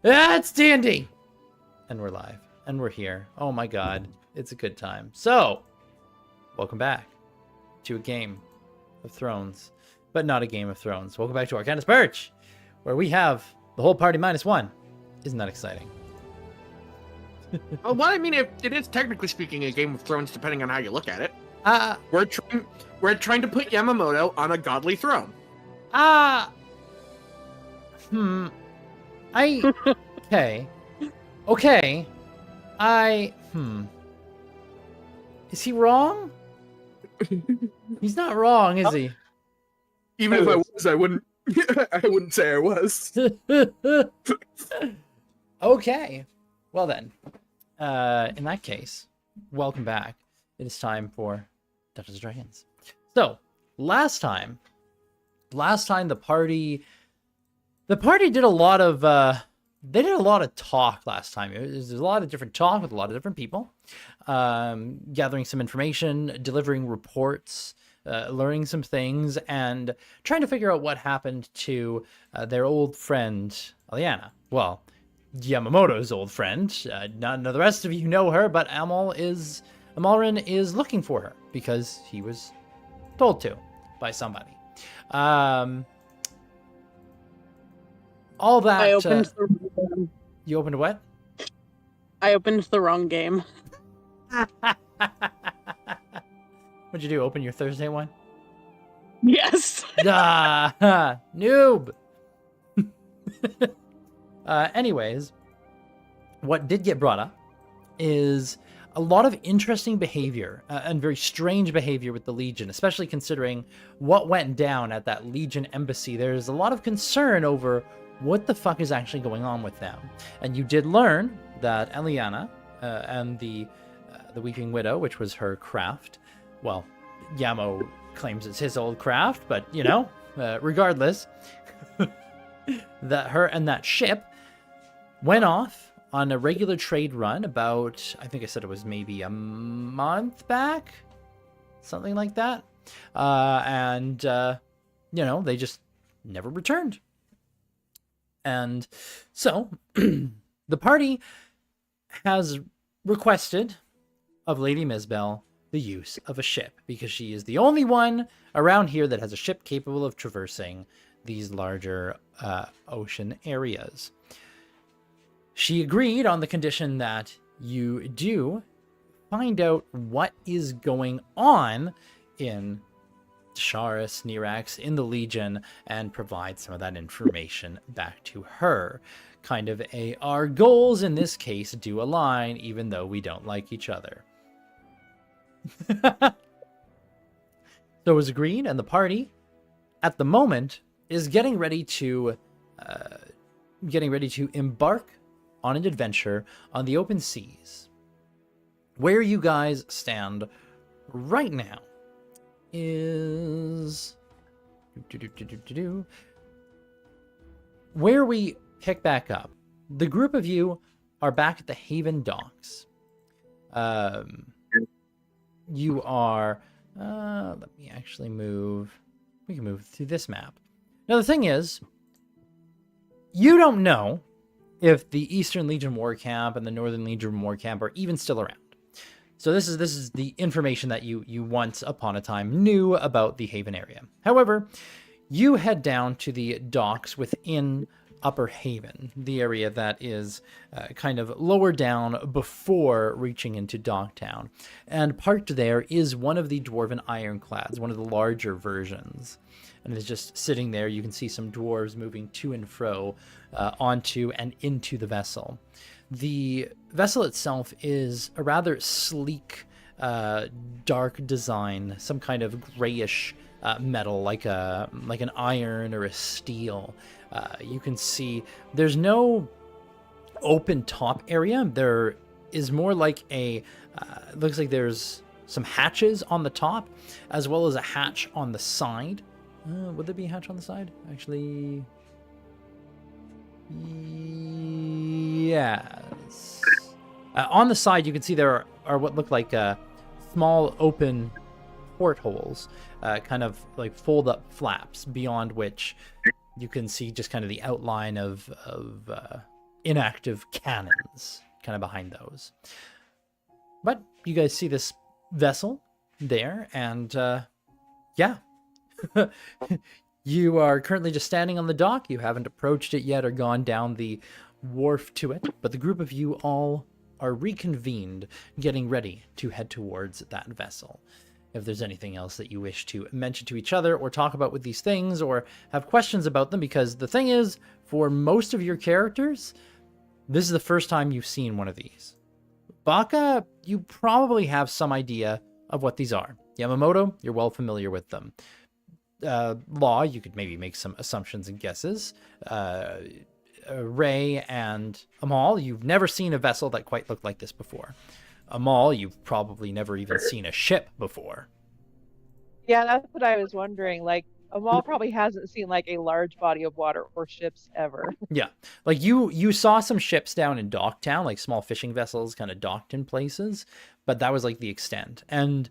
Ah, it's D&D! And we're live. And we're here. Oh my god. It's a good time. So, welcome back to a Game of Thrones. But not a Game of Thrones. Welcome back to Arcana's Purge, where we have the whole party -1. Isn't that exciting? Well, I mean, it is technically speaking a Game of Thrones, depending on how you look at it. We're trying to put Yamamoto on a godly throne. Okay. Is he wrong? He's not wrong, is he? Even if I was, I wouldn't. I wouldn't say I was. Okay. Well then, in that case, welcome back. It is time for Dungeons and Dragons. So, last time the party did a lot of talk last time. There's a lot of different talk with a lot of different people, gathering some information, delivering reports, learning some things, and trying to figure out what happened to their old friend, Aliana. Well, Yamamoto's old friend. None of the rest of you know her, but Amalrin is looking for her because he was told to by somebody. All that. I opened the wrong game. You opened what? I opened the wrong game. What'd you do? Open your Thursday one? Yes. Noob. Anyways, what did get brought up is a lot of interesting behavior and very strange behavior with the Legion, especially considering what went down at that Legion embassy. There's a lot of concern over what the fuck is actually going on with them. And you did learn that Eliana and the Weeping Widow, which was her craft, well, Yamo claims it's his old craft, but, you know, regardless, that her and that ship went off on a regular trade run about, I think I said it was maybe a month back, something like that. You know, they just never returned. And so the party has requested of Lady Misbel the use of a ship because she is the only one around here that has a ship capable of traversing these larger ocean areas. She agreed on the condition that you do find out what is going on in Dasharus, Nirax, in the Legion, and provide some of that information back to her. Kind of our goals in this case do align, even though we don't like each other. So it was agreed, and the party, at the moment, is getting ready to embark on an adventure on the open seas. Where you guys stand right now is where we pick back up. The group of you are back at the Haven docks. You are let me actually move. We can move through this map. Now the thing is, you don't know if the Eastern Legion War Camp and the Northern Legion War Camp are even still around. So this is the information that you once upon a time knew about the Haven area. However, you head down to the docks within Upper Haven, the area that is kind of lower down before reaching into Docktown. And parked there is one of the Dwarven Ironclads, one of the larger versions. And it's just sitting there. You can see some dwarves moving to and fro onto and into the vessel. The vessel itself is a rather sleek, dark design, some kind of grayish metal, like an iron or a steel. You can see there's no open top area. There is more like looks like there's some hatches on the top, as well as a hatch on the side. Would there be a hatch on the side? Actually, yes. On the side, you can see there are what look like small open portholes, kind of like fold-up flaps, beyond which you can see just kind of the outline of inactive cannons kind of behind those. But you guys see this vessel there, and yeah. You are currently just standing on the dock. You haven't approached it yet or gone down the wharf to it, but the group of you all are reconvened, getting ready to head towards that vessel. If there's anything else that you wish to mention to each other or talk about with these things or have questions about them, because the thing is, for most of your characters, this is the first time you've seen one of these. Baka, you probably have some idea of what these are. Yamamoto, you're well familiar with them. Law, you could maybe make some assumptions and guesses. Ray and Amal, you've never seen a vessel that quite looked like this before. Amal, you've probably never even seen a ship before. Yeah, that's what I was wondering. Like, Amal probably hasn't seen like a large body of water or ships ever. Yeah, like you saw some ships down in Docktown, like small fishing vessels kind of docked in places, but that was like the extent. And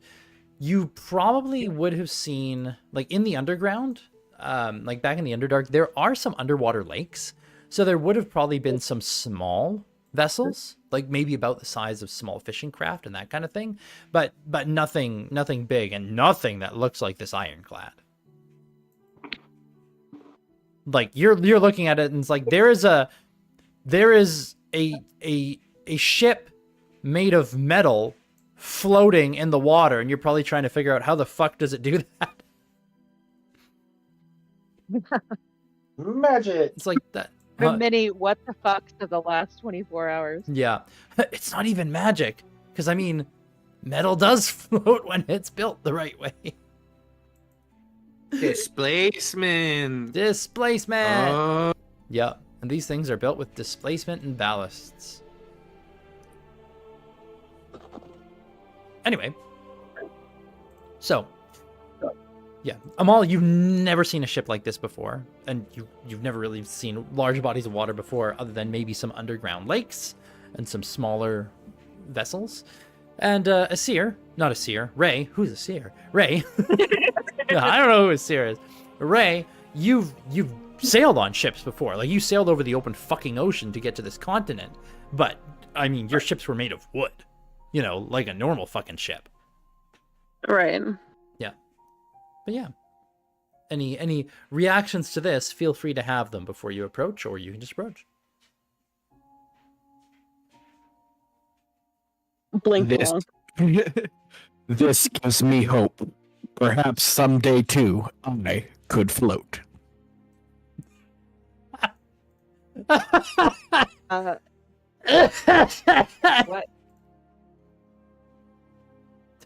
you probably would have seen, like in the underground, like back in the Underdark, there are some underwater lakes. So there would have probably been some small vessels, like maybe about the size of small fishing craft and that kind of thing, but nothing big, and nothing that looks like this Ironclad. Like you're looking at it and it's like there is a ship made of metal floating in the water, and you're probably trying to figure out how the fuck does it do that. Magic. It's like that. For many what the fucks of the last 24 hours. Yeah, it's not even magic, because I mean, metal does float when it's built the right way. Displacement. Yeah, and these things are built with displacement and ballasts. Anyway, so yeah, Amal, you've never seen a ship like this before, and you've never really seen large bodies of water before, other than maybe some underground lakes and some smaller vessels. And Ray, who's Asir? Ray, no, I don't know who Asir is. Ray, you've sailed on ships before, like you sailed over the open fucking ocean to get to this continent, but I mean, your ships were made of wood. You know, like a normal fucking ship. Right. Yeah. But yeah. Any reactions to this, feel free to have them before you approach, or you can just approach. Blink This- along. This gives me hope. Perhaps someday too, I could float.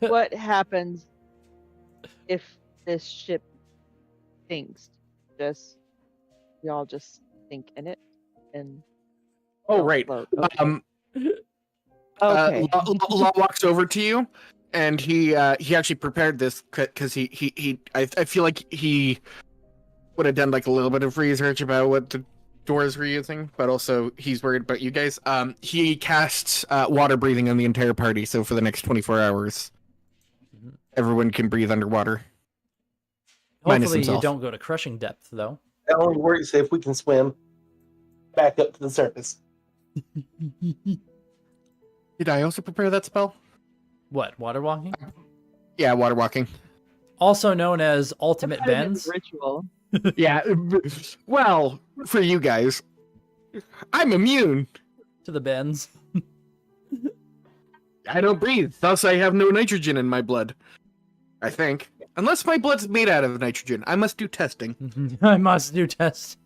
What happens if this ship sinks? We all just sink in it and Oh, right. float. Okay. Okay. Law walks over to you, and he actually prepared this because I feel like he would have done like a little bit of research about what the doors were using, but also he's worried about you guys. He casts water breathing on the entire party, so for the next 24 hours, everyone can breathe underwater. Minus Hopefully you himself. don't go to crushing depth, though. That only works if we can swim back up to the surface. Did I also prepare that spell? What, water walking? Yeah, water walking. Also known as ultimate Kind of a bends. ritual. Yeah. Well, for you guys, I'm immune. To the bends. I don't breathe, thus I have no nitrogen in my blood. I think. Unless my blood's made out of nitrogen. I must do testing. I must do tests.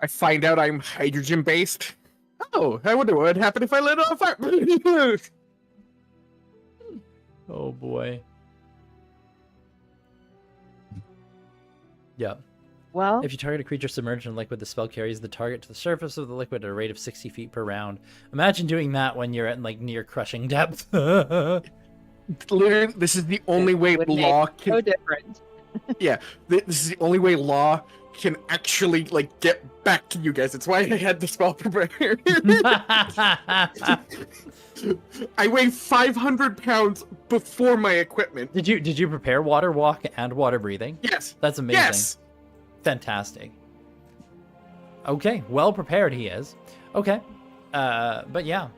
I find out I'm hydrogen-based. Oh, I wonder what would happen if I lit on fire. Oh boy. Yeah. Well, If you target a creature submerged in liquid, the spell carries the target to the surface of the liquid at a rate of 60 feet per round. Imagine doing that when you're at like near crushing depth. Literally, this is the only way would make law it so can. different. Yeah, this is the only way law can actually like get back to you guys. It's why I had the spell prepared. I weigh 500 pounds before my equipment. Did you prepare water walk and water breathing? Yes. That's amazing. Yes. Fantastic. Okay, well prepared he is. Okay, but yeah,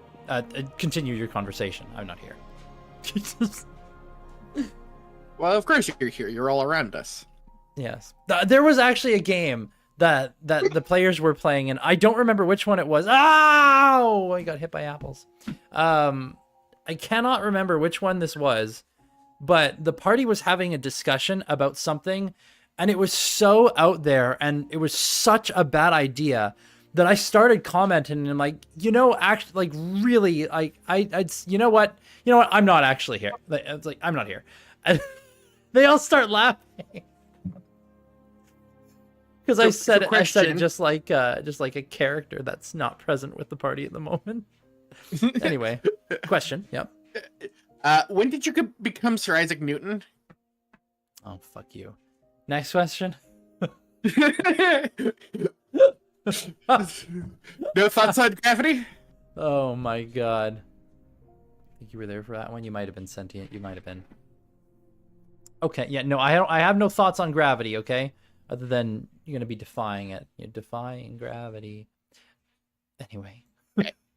continue your conversation. I'm not here. Well, of course you're here. You're all around us. Yes, there was actually a game that the players were playing, and I don't remember which one it was. Ow! I got hit by apples. I cannot remember which one this was, but the party was having a discussion about something, and it was so out there, and it was such a bad idea that I started commenting, and I'm like, actually, like, really, you know what, I'm not actually here. It's like, I'm not here. And they all start laughing. Because I said it just like a character that's not present with the party at the moment. Anyway, question. Yep. When did you become Sir Isaac Newton? Oh, fuck you. Next question. No thoughts on gravity? Oh my god. I think you were there for that one. You might have been sentient. You might have been. Okay. Yeah. No, I have no thoughts on gravity. Okay. Other than you're gonna be defying it. You're defying gravity. Anyway.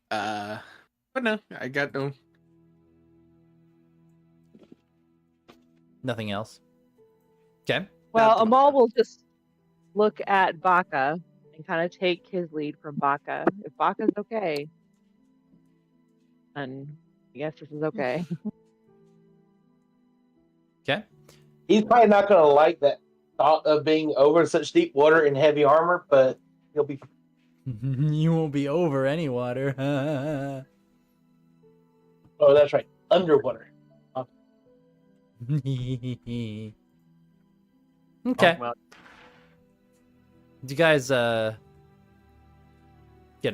But no, I got no. Nothing else. Okay. Well, Amal will just look at Baka and kind of take his lead from Baka. If Baka's okay, then I guess this is okay. Okay. He's probably not going to like that thought of being over such deep water in heavy armor, but he'll be. You won't be over any water. Oh, that's right. Underwater. Okay. Well, Do you guys get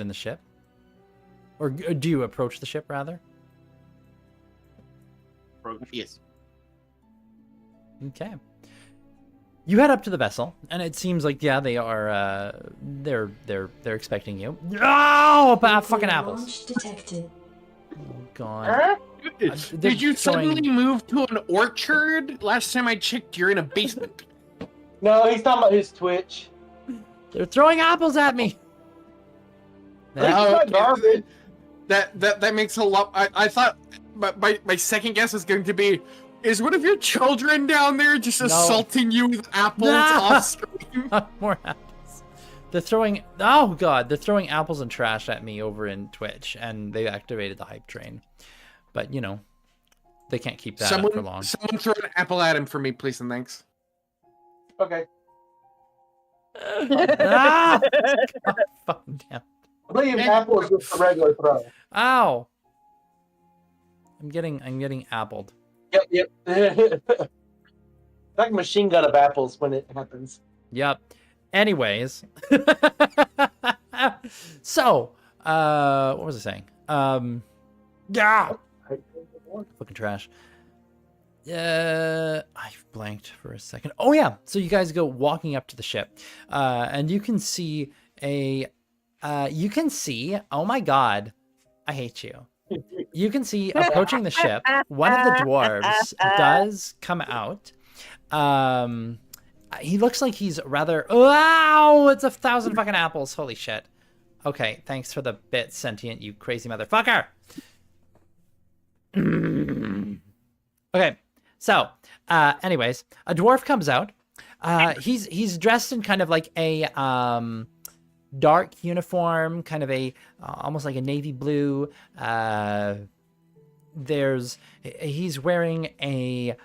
in the ship? Or do you approach the ship, rather? Yes. Okay. You head up to the vessel, and it seems like, yeah, they are, they're expecting you. Oh, fucking apples. Launch detected. Oh, God. huh? Did you suddenly move to an orchard? Last time I checked, you're in a basement. No, he's talking about his Twitch. They're throwing apples at me. Oh, okay. garbage. That makes a lot. I thought, but my second guess was going to be, is one of your children down there just assaulting you with apples off screen? More apples. They're throwing. Oh God, they're throwing apples and trash at me over in Twitch, and they activated the hype train. But they can't keep that up for long. Someone throw an apple at him for me, please, and thanks. Okay. Ah! God, fucking damn. I believe apple is just a regular throw. Ow! I'm getting appled. Yep. Like a machine gun of apples when it happens. Yep. Anyways, so what was I saying? Yeah. Fucking trash. I've blanked for a second. Oh yeah. So you guys go walking up to the ship, and you can see oh my God, I hate you. You can see approaching the ship, one of the dwarves does come out. He looks like he's rather, wow, it's 1,000 fucking apples. Holy shit. Okay. Thanks for the bit, sentient, you crazy motherfucker. Okay. So, anyways, a dwarf comes out. He's dressed in kind of like a dark uniform, kind of a almost like a navy blue. He's wearing a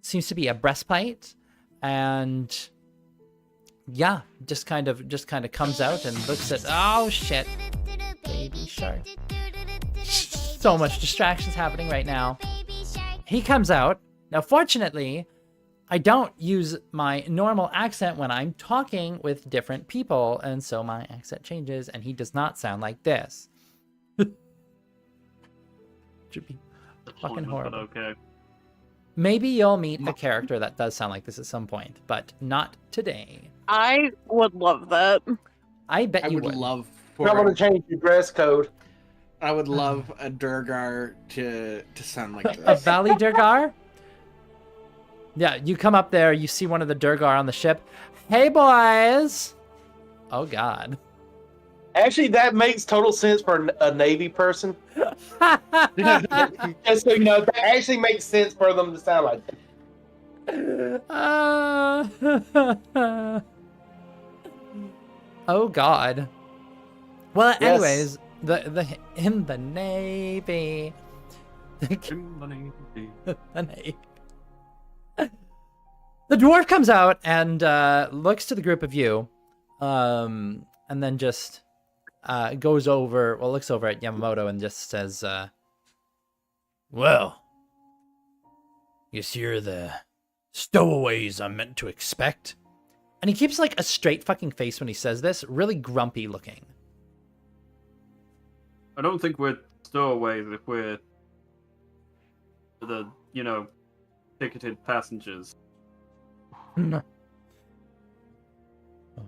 seems to be a breastplate, and yeah, just kind of comes out and looks at. Oh shit, baby shark. So much distractions happening right now. He comes out. Now, fortunately, I don't use my normal accent when I'm talking with different people, and so my accent changes, and he does not sound like this. Should be fucking horrible. Okay. Maybe you'll meet a character that does sound like this at some point, but not today. I would love that. I bet I you would would. love I'm going to change your dress code. I would love a Durgar to sound like A this. Valley Durgar? Yeah, you come up there, you see one of the Durgar on the ship. Hey, boys! Oh God. Actually, that makes total sense for a Navy person. Just so you know, that actually makes sense for them to sound like that. Oh God. Well, Yes. anyways, the in the Navy. The Navy. The dwarf comes out and looks to the group of you, and then just looks over at Yamamoto and just says, "Well, guess you're the stowaways I'm meant to expect." And he keeps like a straight fucking face when he says this, really grumpy looking. I don't think we're stowaways if we're the, ticketed passengers. I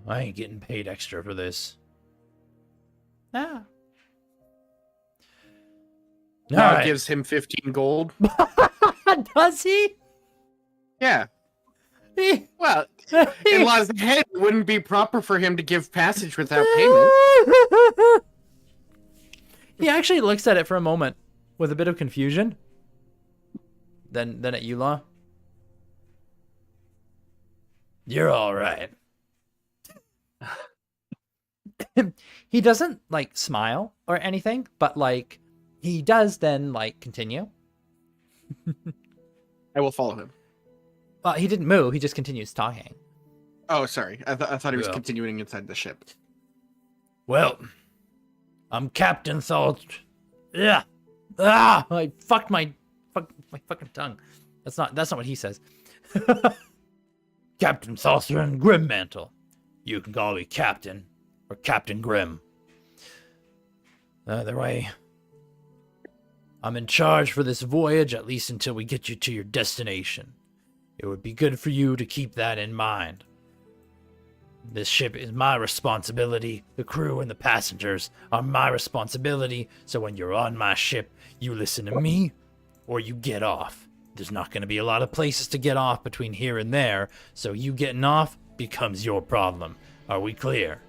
ain't getting paid extra for this. Ah. Now Alright. gives him 15 gold. Does he? Yeah. Well, in Law's head, it wouldn't be proper for him to give passage without payment. He actually looks at it for a moment with a bit of confusion. Then at you, Law. You're all right. He doesn't like smile or anything, but like he does then like continue. I will follow him. Well, he didn't move. He just continues talking. Oh, sorry. I thought he was Yeah. continuing inside the ship. Well, I'm Captain Salt. Yeah. Ah, I fucked my fucking tongue. That's not what he says. Captain Saucer and Grimmantle. You can call me Captain or Captain Grim. Either way, I'm in charge for this voyage, at least until we get you to your destination. It would be good for you to keep that in mind. This ship is my responsibility. The crew and the passengers are my responsibility. So when you're on my ship, you listen to me or you get off. There's not going to be a lot of places to get off between here and there, so you getting off becomes your problem. Are we clear?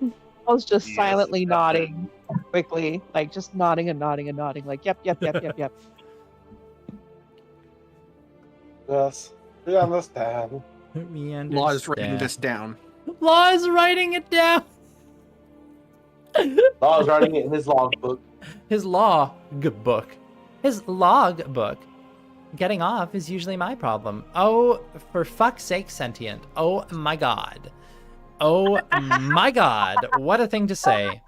I was just Yes, silently Captain. nodding quickly, like just nodding and nodding and nodding, like yep. Yes, we understand. We understand. Law is writing this down. Law is writing it down. Law is writing it in his logbook. His log book. His log book. Getting off is usually my problem. Oh, for fuck's sake, sentient. Oh my god. Oh my god. What a thing to say.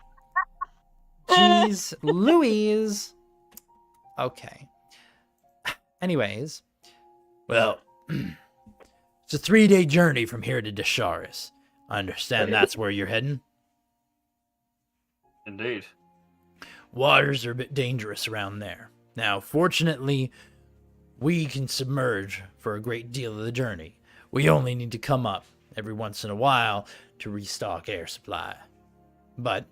Jeez Louise. Okay. Anyways. Well, it's a 3-day journey from here to Dasharus. I understand that's where you're heading. Indeed. Waters are a bit dangerous around there. Now, fortunately, we can submerge for a great deal of the journey. We only need to come up every once in a while to restock air supply. But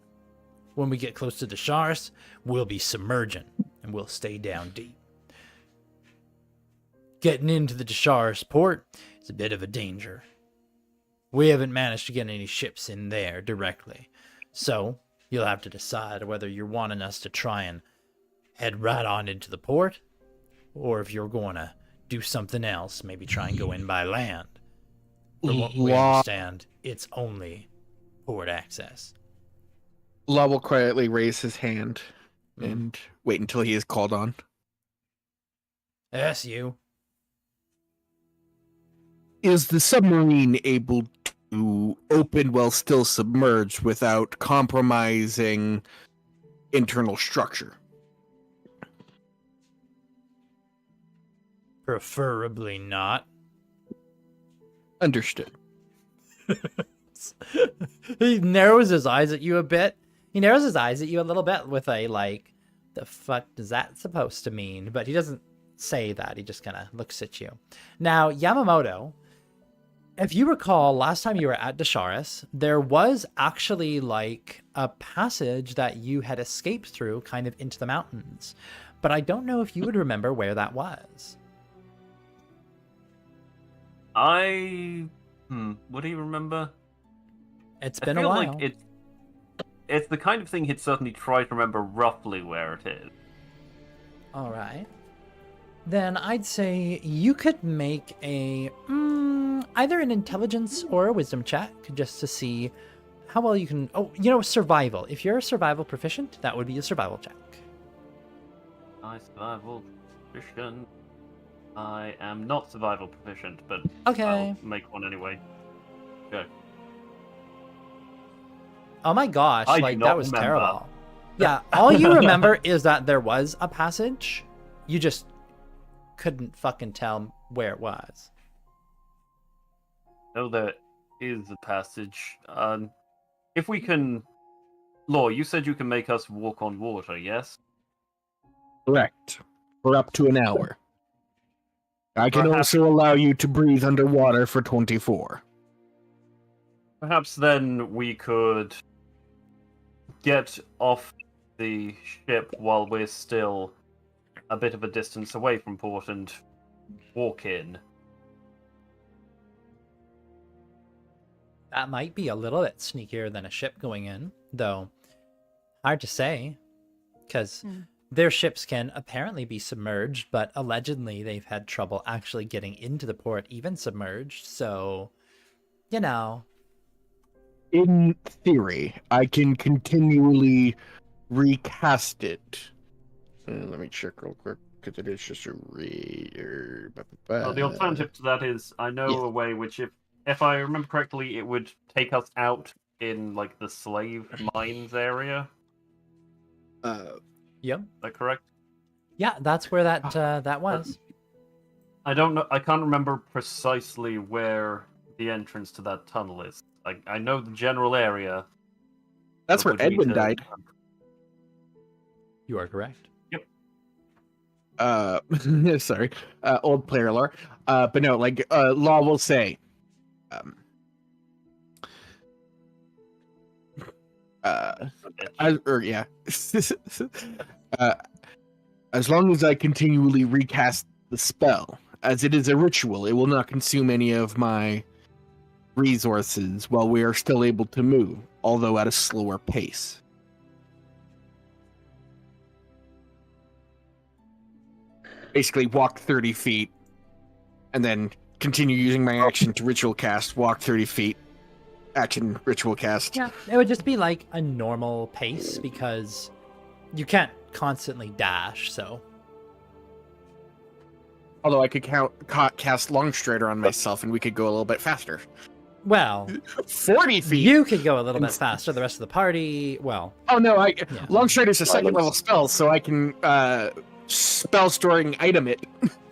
when we get close to the Dasharus, we'll be submerging and we'll stay down deep. Getting into the Dasharus port is a bit of a danger. We haven't managed to get any ships in there directly, so you'll have to decide whether you're wanting us to try and head right on into the port, or if you're going to do something else, maybe try and go in by land. From what we understand, it's only port access. Law will quietly raise his hand and wait until he is called on. Yes, you. Is the submarine able to open while still submerged without compromising internal structure? Preferably not. Understood. He narrows his eyes at you a bit. He narrows his eyes at you a little bit with a, like, the fuck is that supposed to mean? But he doesn't say that. He just kind of looks at you. Now, Yamamoto, if you recall, last time you were at Dasharus, there was actually, like, a passage that you had escaped through kind of into the mountains. But I don't know if you would remember where that was. Would he remember? It's I been a feel while. like it's the kind of thing he'd certainly try to remember roughly where it is. All right. Then I'd say you could make a either an intelligence or a wisdom check just to see how well you can. Oh, survival. If you're a survival proficient, that would be a survival check. I survival proficient. I am not survival proficient, but Okay. I'll make one anyway. Okay. Oh my gosh, I do like not that was remember. terrible. Yeah, all you remember is that there was a passage. You just couldn't fucking tell where it was. No, there is a passage. If we can... Law, you said you can make us walk on water, yes? Correct. For up to an hour. I can Perhaps- also allow you to breathe underwater for 24. Perhaps then we could get off the ship while we're still a bit of a distance away from port and walk in. That might be a little bit sneakier than a ship going in, though hard to say, because their ships can apparently be submerged, but allegedly they've had trouble actually getting into the port, even submerged, so, In theory, I can continually recast it. Let me check real quick, because it is just a Well, the alternative to that is, I know a way which, if I remember correctly, it would take us out in, like, the slave mines area. Yep. Is that correct? Yeah, that's where that was. I don't know. I can't remember precisely where the entrance to that tunnel is. I know the general area. That's where Would we Edwin to- died. You are correct. Sorry, old player lore. But no, like, Law will say, yeah. As long as I continually recast the spell, as it is a ritual, it will not consume any of my resources while we are still able to move, although at a slower pace. Basically, walk 30 feet, and then continue using my action to ritual cast, walk 30 feet, action, ritual cast. Yeah, it would just be like a normal pace because you can't constantly dash, so. Although I could cast Longstrider on myself, and we could go a little bit faster. Well, 40 feet! you could go a little bit faster. The rest of the party, well, Oh no, Yeah. Longstrider is a second level spell, so I can spell storing item it.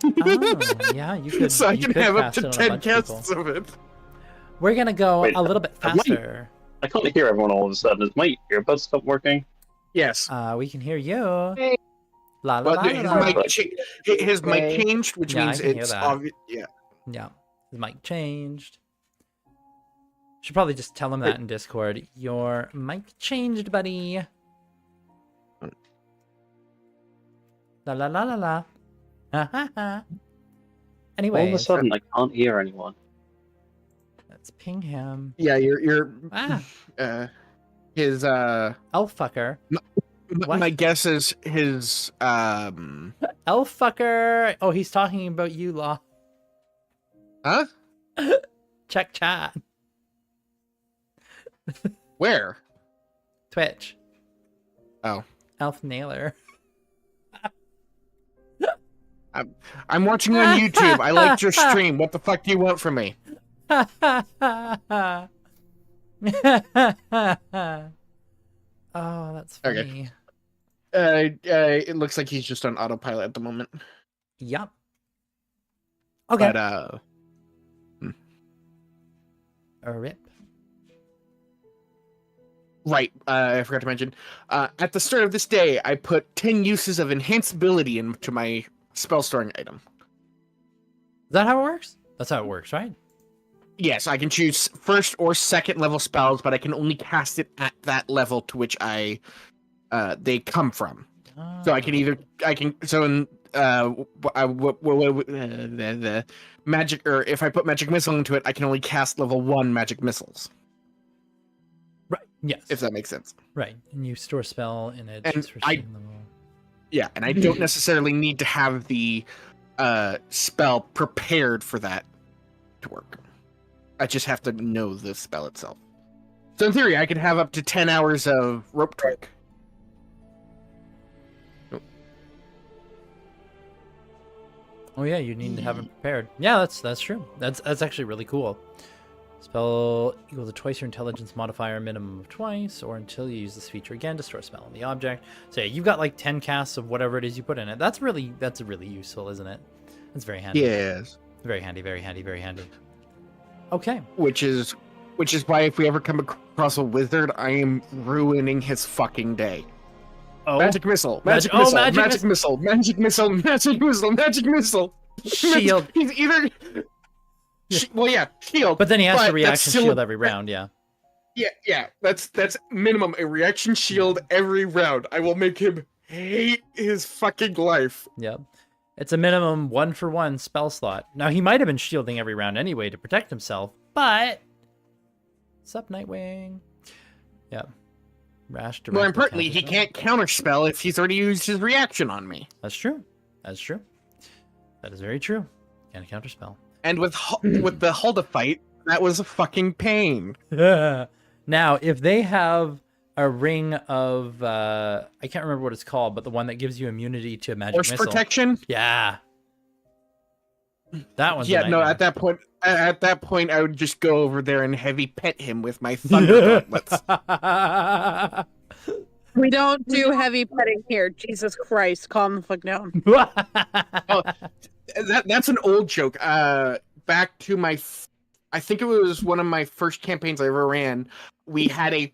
oh, yeah, you could. So I you can could have up cast it to on a 10 bunch of people. casts of it. We're gonna go Wait, a little bit I might- faster. I can't hear everyone all of a sudden. Is my earbuds stop working? Yes. We can hear you. Hey. La la But la his la. mic, his mic Okay. changed, which Yeah, I means can hear it's that. obvious. Yeah. Yeah, his mic changed. Should probably just tell him that in Discord. Your mic changed, buddy. La la la la la. Ha ha ha. All of a Anyways, sudden, I can't hear anyone. let's ping him. Yeah, you're Ah, his elf fucker. What? my guess is his Elf fucker. Oh, he's talking about you, Law. huh? Check chat. Where? Twitch. Oh. Elf nailer. I'm watching on YouTube. I liked your stream. What the fuck do you want from me? Oh, that's Okay. funny. It looks like he's just on autopilot at the moment. Yup. Okay. But A rip. right, I forgot to mention. At the start of this day, I put 10 uses of enhanced ability into my spell storing item. Is that how it works? That's how it works, right? Yes, I can choose first or second level spells, but I can only cast it at that level to which they come from. So I can either the magic, or if I put magic missile into it, I can only cast level 1 magic missiles. Yes. if that makes sense. Right. And you store a spell in it And just for I- seeing them all. Yeah, and I don't necessarily need to have the spell prepared for that to work. I just have to know the spell itself. So in theory, I could have up to 10 hours of rope twink. Oh yeah, you need to have it prepared. Yeah, that's true. That's actually really cool. Spell equals to twice your intelligence modifier, minimum of twice, or until you use this feature again to store a spell on the object. So yeah, you've got like 10 casts of whatever it is you put in it. That's really useful, isn't it? That's very handy. Yes. Very handy, very handy, very handy. Okay. Which is why if we ever come across a wizard, I am ruining his fucking day. Oh. Magic missile, Magic- magic missile, magic magic missile, magic missile, magic missile, magic missile. Shield. He's either. Well, yeah, shield. But then he has but to that's reaction still- shield every round, yeah. Yeah. That's minimum a reaction shield every round. I will make him hate his fucking life. Yep. It's a minimum 1-for-1 spell slot. Now, he might have been shielding every round anyway to protect himself, but... Sup, Nightwing? Yep. Rash direct More importantly, attack he as well. can't counterspell if he's already used his reaction on me. That's true. That's true. That is very true. Can't counterspell. And with the Hulda fight, that was a fucking pain. Now, if they have a ring of... I can't remember what it's called, but the one that gives you immunity to magic Force missile. protection. Yeah. That one's a Yeah, no. nightmare. At that point, I would just go over there and heavy pet him with my thunder gauntlets. We don't do heavy petting here. Jesus Christ, calm the fuck down. That's an old joke. Back to I think it was one of my first campaigns I ever ran. We had a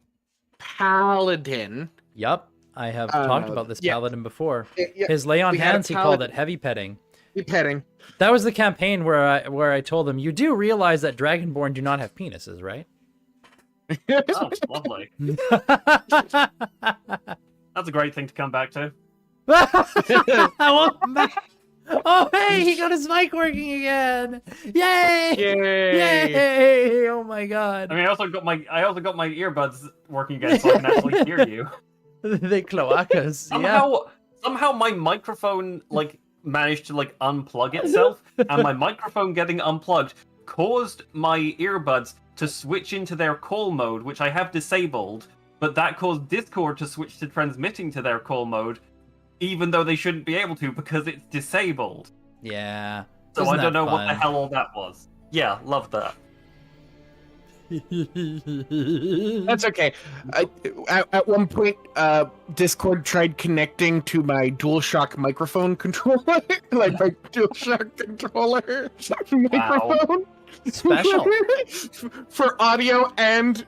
paladin. Yup. I have talked about this yeah. paladin before. Yeah, His lay on we had a hands, he called paladin. it heavy petting. petting. That was the campaign where I told him, you do realize that Dragonborn do not have penises, right? Oh, lovely. That's a great thing to come back to. Welcome back. Oh, hey, he got his mic working again. Yay! Yay! Yay! Oh my god. I mean, I also got my earbuds working again, so I can actually hear you. The cloacas. Yeah. Somehow my microphone managed to unplug itself, and my microphone getting unplugged caused my earbuds to switch into their call mode, which I have disabled, but that caused Discord to switch to transmitting to their call mode, even though they shouldn't be able to because it's disabled. Yeah. So Isn't I don't that know what the fun? hell all that was. Yeah, love that. That's okay. At one point, Discord tried connecting to my DualShock microphone controller, like my DualShock controller microphone. Special. For audio and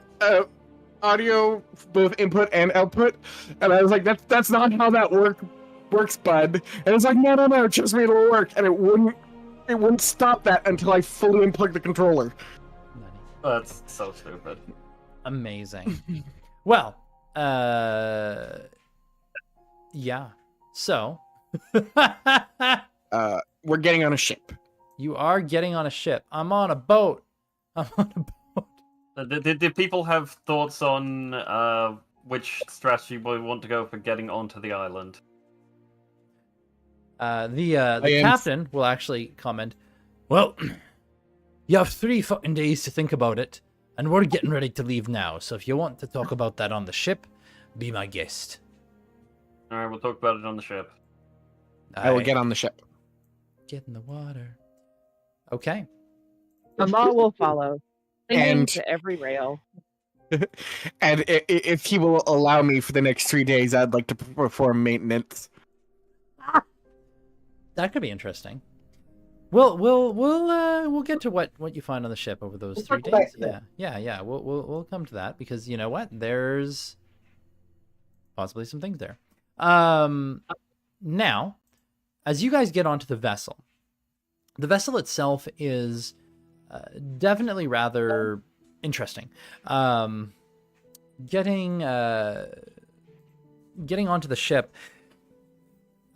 audio, both input and output. And I was like, that's not how that works, bud. And it's like, no, trust me, it'll work. And it wouldn't stop that until I fully unplugged the controller. That's so stupid. Amazing. Well, yeah. So, We're getting on a ship. you are getting on a ship. I'm on a boat. Did people have thoughts on which strategy we want to go for getting onto the island? The am- captain will actually comment, well, you have 3 fucking days to think about it, and we're getting ready to leave now, so if you want to talk about that on the ship, be my guest. Alright, we'll talk about it on the ship. I will get on the ship. Get in the water. Okay. Amal will follow, clinging And- to every rail. And if he will allow me for the next 3 days, I'd like to perform maintenance. That could be interesting. We'll get to what you find on the ship over those 3 circle back days. to that. Yeah. We'll come to that because you know what? There's possibly some things there. Now, as you guys get onto the vessel itself is definitely rather interesting. Getting onto the ship.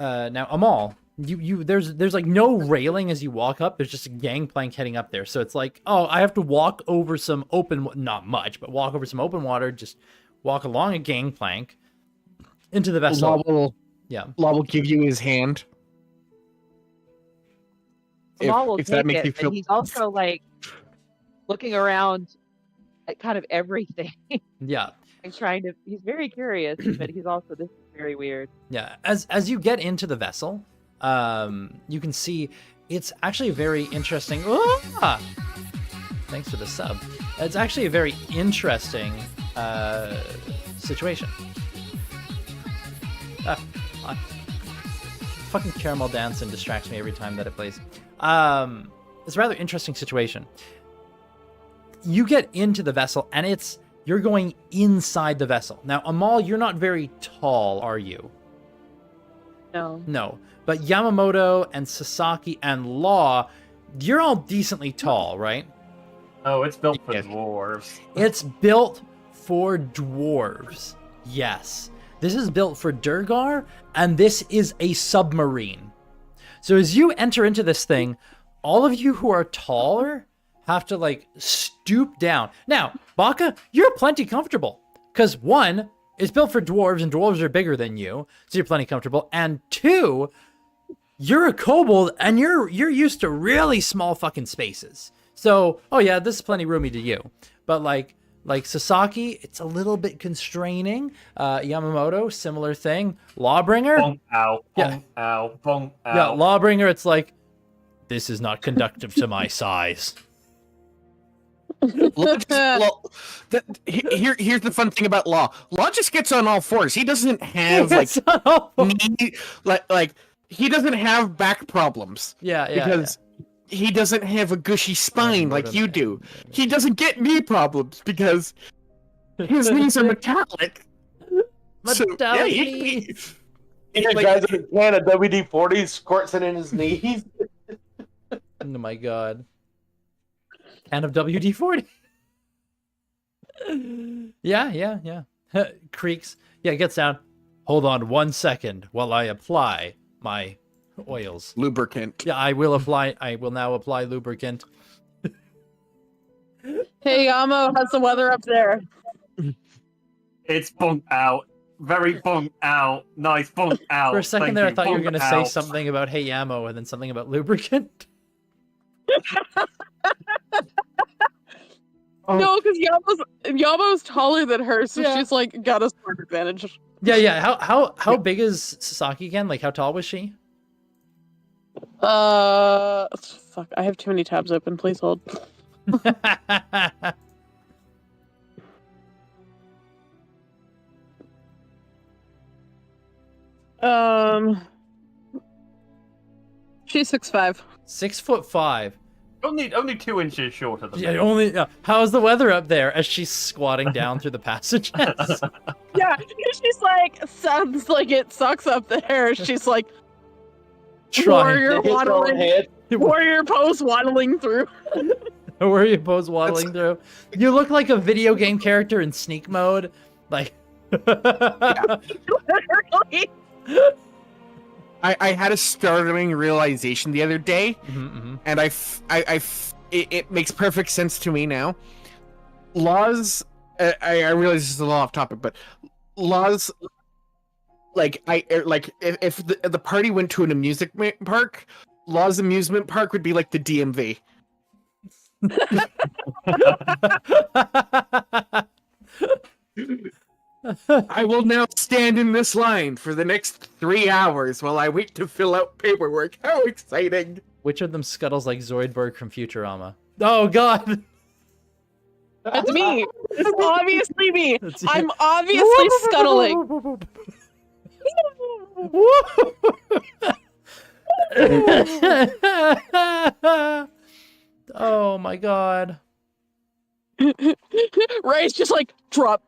Now, Amal, there's like no railing as you walk up. There's just a gangplank heading up there. So it's like, oh, I have to walk over some open, not much, but walk over some open water, just walk along a gangplank into the vessel. Yeah. Law will give you his hand. Law will if that take makes it, you but feel. he's also like looking around at kind of everything Yeah. and trying to. He's very curious, but he's also this is very weird. Yeah. As you get into the vessel, you can see it's actually a very interesting. Ah! Thanks for the sub. It's actually a very interesting situation. Fucking caramel dancing distracts me every time that it plays. It's a rather interesting situation. You get into the vessel, and you're going inside the vessel. Now, Amal, you're not very tall, are you? No. No. But Yamamoto and Sasaki and Law, you're all decently tall, right? Oh, it's built for dwarves. It's built for dwarves. Yes. This is built for Durgar, and this is a submarine. So as you enter into this thing, all of you who are taller have to, like, stoop down. Now, Baka, you're plenty comfortable. Because, one, it's built for dwarves, and dwarves are bigger than you, so you're plenty comfortable. And two, you're a kobold, and you're used to really small fucking spaces. So, oh yeah, this is plenty roomy to you. But, like Sasaki, it's a little bit constraining. Yamamoto, similar thing. Lawbringer, Bonk, ow, bonk, Yeah. ow, bonk, ow. yeah, Lawbringer, it's like, this is not conductive to my size. Here's the fun thing about Law. Law just gets on all fours. He doesn't have like he doesn't have back problems. Yeah, because he doesn't have a gushy spine like you do. He doesn't get knee problems because his knees are metallic. Metallic he Guys in a can of WD-40 squirts it in his knees. Oh my god. Can of WD-40. Yeah. Creaks. Yeah, gets down. Hold on 1 second while I apply my oils. Lubricant. Yeah, I will now apply lubricant. Hey, Yamo, how's the weather up there? It's bonk out. Very bonk out. Nice bonk out. For a second Thank there, I thought you were Bonk going to say out. something about hey ammo and then something about lubricant. No, because Yamo's taller than her, so Yeah. she's like got a smart advantage. Yeah. How big is Sasaki again? Like, how tall was she? Fuck, I have too many tabs open. Please hold. She's 6'5". 6'5". Only 2 inches shorter than Yeah, me. only. How's the weather up there? As she's squatting down through the passages. Yeah, she's like, sounds like it sucks up there. She's like, warrior Hit her own waddling, head. warrior pose waddling through. Where you pose waddling through. You look like a video game character in sneak mode. Like. Literally. I had a startling realization the other day, Mm-hmm. and it makes perfect sense to me now. Laws, I realize this is a little off topic, but laws, if the party went to an amusement park, Law's amusement park would be like the DMV. I will now stand in this line for the next 3 hours while I wait to fill out paperwork. How exciting! Which of them scuttles like Zoidberg from Futurama? Oh god! That's me. It's obviously me. That's you. I'm obviously scuttling. Oh my god. Ray's just like, drop.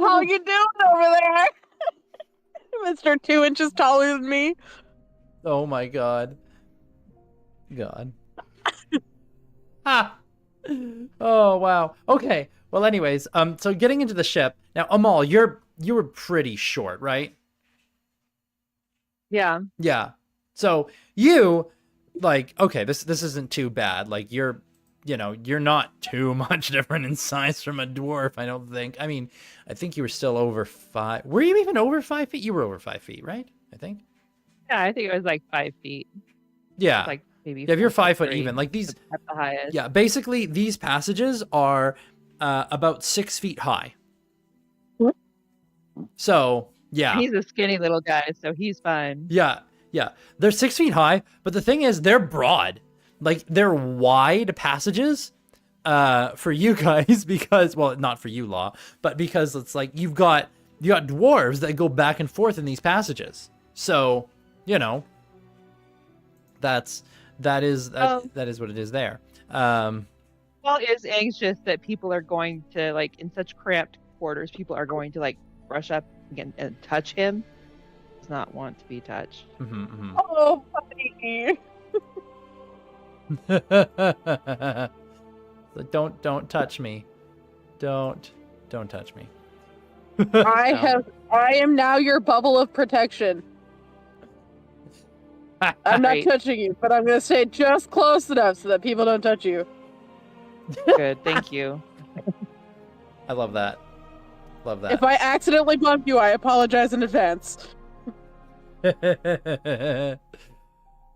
How you doing over there? Mr. 2 inches taller than me. Oh my god. God. Ah. Oh wow. Okay. Well, anyways, so getting into the ship now, Amal, you were pretty short, right? Yeah. Yeah. So you, like, okay, this isn't too bad. Like, you're you know, you're not too much different in size from a dwarf, I don't think. I mean, I think you were still over 5. Were you even over 5 feet? You were over 5 feet, right? I think. Yeah, I think it was like 5 feet. Yeah. Like maybe. Yeah, if you're 5 foot 4'3" even, like these. at the highest. Yeah, basically these passages are about 6 feet high. So yeah. He's a skinny little guy, so he's fine. Yeah, yeah. They're 6 feet high, but the thing is, they're broad. Like, they're wide passages for you guys because, well, not for you, Law, but because it's like you got dwarves that go back and forth in these passages. So, you know, that is what it is there. Paul is anxious that people are going to, like, in such cramped quarters, people are going to, like, brush up again and touch him. He does not want to be touched. Oh, buddy. Don't touch me. Don't touch me. I am now your bubble of protection. I'm not Great. touching you, but I'm gonna stay just close enough so that people don't touch you. Good, thank you. I love that. Love that. If I accidentally bump you, I apologize in advance.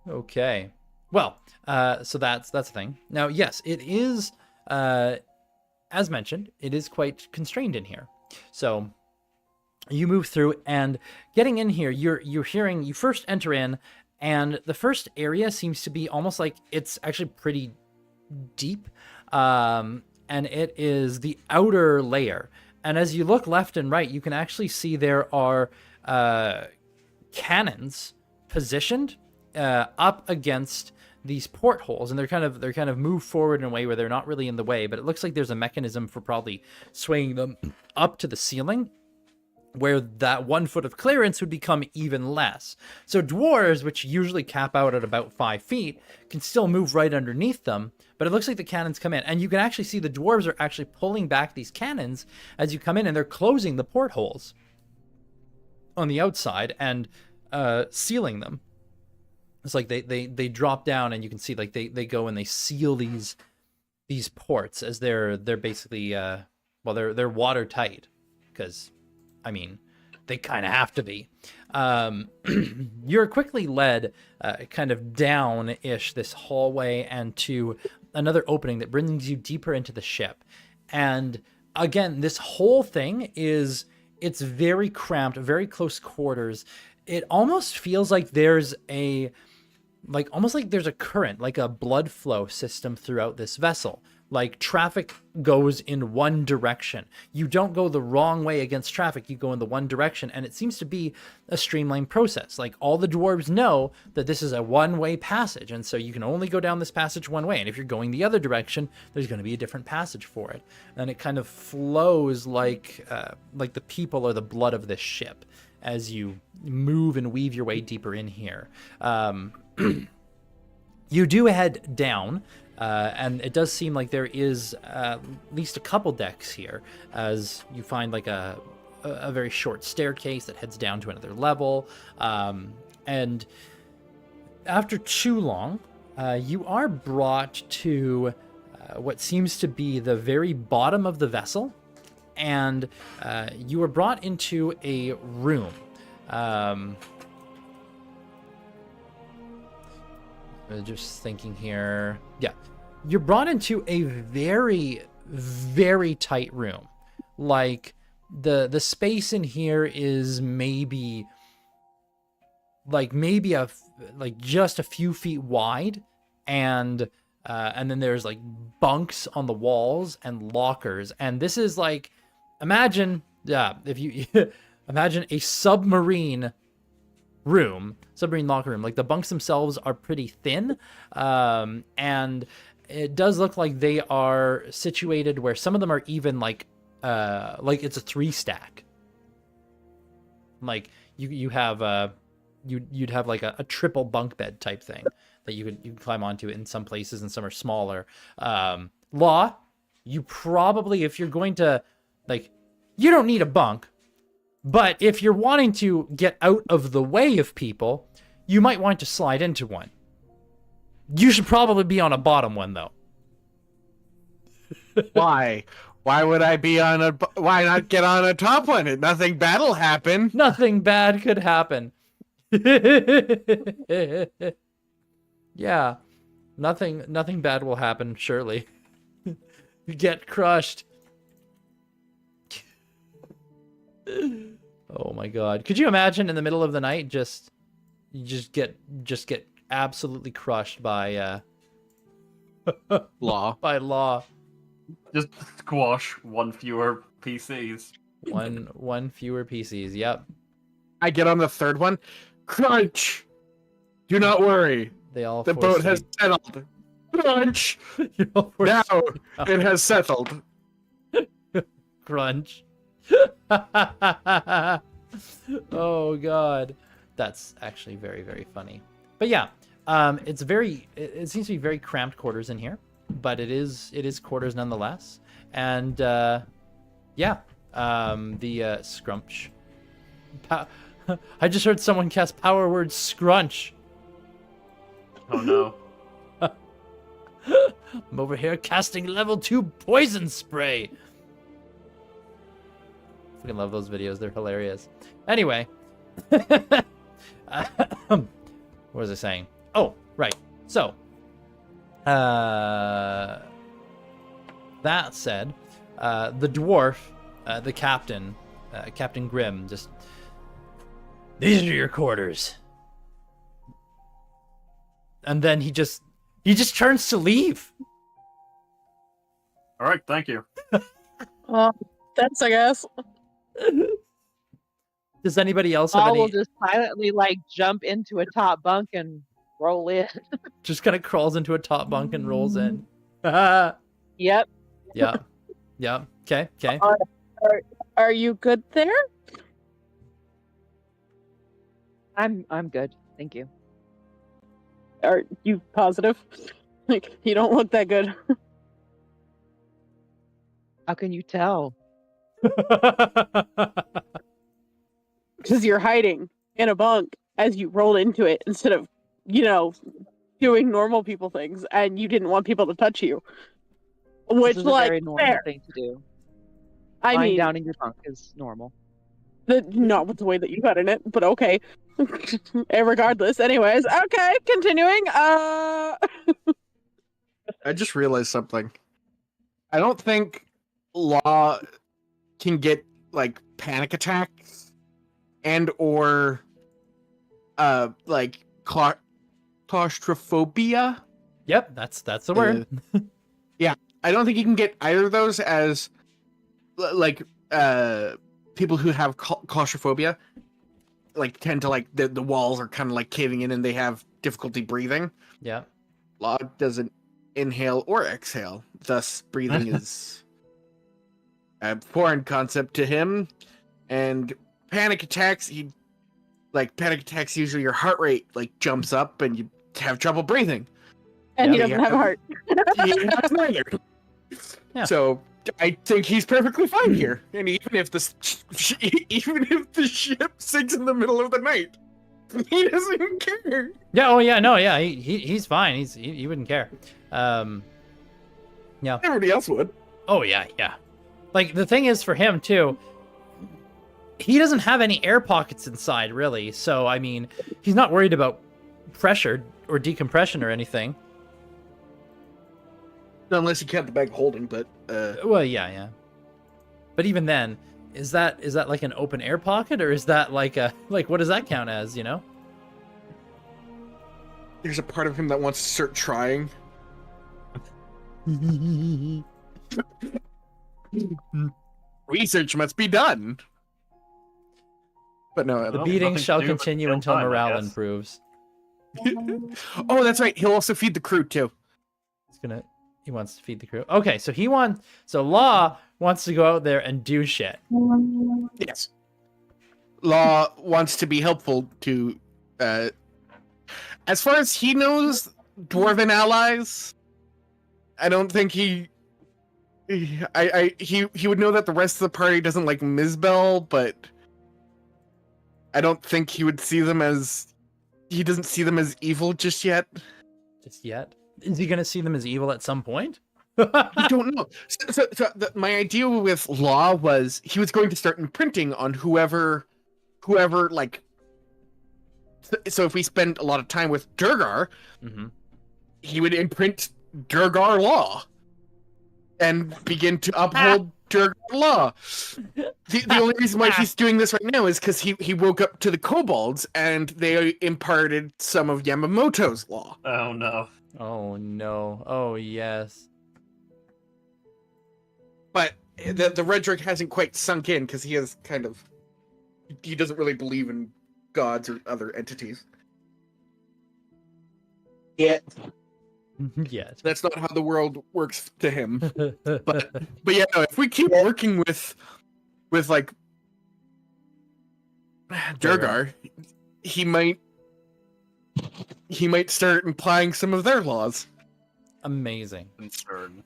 Okay. Well, so that's the thing. Now, yes, it is, as mentioned, it is quite constrained in here. So you move through, and getting in here, you're hearing, you first enter in, and the first area seems to be almost like it's actually pretty deep, and it is the outer layer. And as you look left and right, you can actually see there are cannons positioned up against these portholes, and they're kind of moved forward in a way where they're not really in the way, but it looks like there's a mechanism for probably swaying them up to the ceiling, where that 1 foot of clearance would become even less. So dwarves, which usually cap out at about 5 feet, can still move right underneath them, but it looks like the cannons come in, and you can actually see the dwarves are actually pulling back these cannons as you come in, and they're closing the portholes on the outside and sealing them. It's like they drop down, and you can see like they go and they seal these ports as they're basically they're watertight, because I mean they kind of have to be. You're quickly led kind of down-ish this hallway and to another opening that brings you deeper into the ship. And again, this whole thing it's very cramped, very close quarters. It almost feels like there's a current, like a blood flow system throughout this vessel. Like traffic goes in one direction. You don't go the wrong way against traffic. You go in the one direction, and it seems to be a streamlined process. Like all the dwarves know that this is a one-way passage, and so you can only go down this passage one way. And if you're going the other direction, there's going to be a different passage for it. And it kind of flows like the people or the blood of this ship as you move and weave your way deeper in here. You do head down, and it does seem like there is at least a couple decks here, as you find like a very short staircase that heads down to another level. And after too long, you are brought to what seems to be the very bottom of the vessel, and you are brought into a room. Just thinking here. Yeah. You're brought into a very, very tight room. Like the space in here is maybe just a few feet wide, and then there's like bunks on the walls and lockers. And this is like, imagine if you imagine a submarine locker room. Like the bunks themselves are pretty thin, and it does look like they are situated where some of them are even like it's a 3-stack. Like you'd have like a triple bunk bed type thing that you could climb onto in some places, and some are smaller. Law, you probably, if you're going to, like, you don't need a bunk. But if you're wanting to get out of the way of people, you might want to slide into one. You should probably be on a bottom one, though. Why? Why would I be on a? Why not get on a top one? Nothing bad'll happen. Nothing bad could happen. Yeah, nothing bad will happen, surely. You get crushed. Oh my god. Could you imagine in the middle of the night you just get absolutely crushed by Law. by law. Just squash one fewer PCs. One fewer PCs. Yep. I get on the third one. Crunch. Do not worry. They all The boat has settled. Crunch. Now it has settled. Crunch. Oh god. That's actually very, very funny. But yeah, it seems to be very cramped quarters in here, but it is quarters nonetheless. And yeah, the scrunch. I just heard someone cast power word scrunch. Oh no. I'm over here casting level 2 poison spray. Fucking love those videos. They're hilarious. Anyway. What was I saying? Oh, right. So, that said, the dwarf, the captain, Captain Grimm, just, these are your quarters. And then he just turns to leave. All right, thank you. Thanks, I guess. Does anybody else have Paul any? will just silently like jump into a top bunk and roll in. Just kind of crawls into a top bunk and rolls in. Yeah. Yep. Yeah. Okay. Are you good there? I'm good. Thank you. Are you positive? Like, you don't look that good. How can you tell? Because you're hiding in a bunk as you rolled into it instead of, doing normal people things, and you didn't want people to touch you. Which, This is a very normal fair. thing to do. I Lying mean, down in your bunk is normal. not with the way that you got in it, but okay. Regardless, anyways, okay, continuing. I just realized something. I don't think Law can get like panic attacks and or like claustrophobia. Yep, that's the word. Yeah, I don't think you can get either of those as like people who have claustrophobia like tend to like the walls are kind of like caving in and they have difficulty breathing. Yeah. Law doesn't inhale or exhale, thus breathing is a foreign concept to him. And panic attacks, usually your heart rate like jumps up and you have trouble breathing. And he Yeah. doesn't have a heart. He has neither. Yeah. So I think he's perfectly fine here. And even if the ship sinks in the middle of the night, he doesn't care. Yeah. Oh yeah. No. Yeah. He's fine. He wouldn't care. Yeah. Everybody else would. Oh yeah. Yeah. Like the thing is for him too. He doesn't have any air pockets inside really. So I mean, he's not worried about pressure or decompression or anything. Unless you count the bag holding, but Well, yeah. But even then, is that like an open air pocket or is that like what does that count as? there's a part of him that wants to start trying. Research must be done. But no, The Well, beating nothing to shall do but continue kill until time, I morale guess. improves. oh, that's right. He'll also feed the crew too. He wants to feed the crew. Okay, so Law wants to go out there and do shit. Yes. Law wants to be helpful to, as far as he knows, dwarven allies. I don't think he would know that the rest of the party doesn't like Mizbel, but I don't think he would see them as. He doesn't see them as evil just yet. Just yet. Is he gonna see them as evil at some point? I don't know. My idea with Law was he was going to start imprinting on whoever like. So if we spend a lot of time with Durgar, Mm-hmm. he would imprint Durgar Law and begin to uphold Durgar Law. The only reason why he's doing this right now is because he woke up to the kobolds and they imparted some of Yamamoto's law. Oh no. Oh no. Oh yes. But the rhetoric hasn't quite sunk in because he doesn't really believe in gods or other entities. Yeah. Yes. That's not how the world works to him. But yeah, no, if we keep working with like Durgar, he might start implying some of their laws. Amazing. Concern.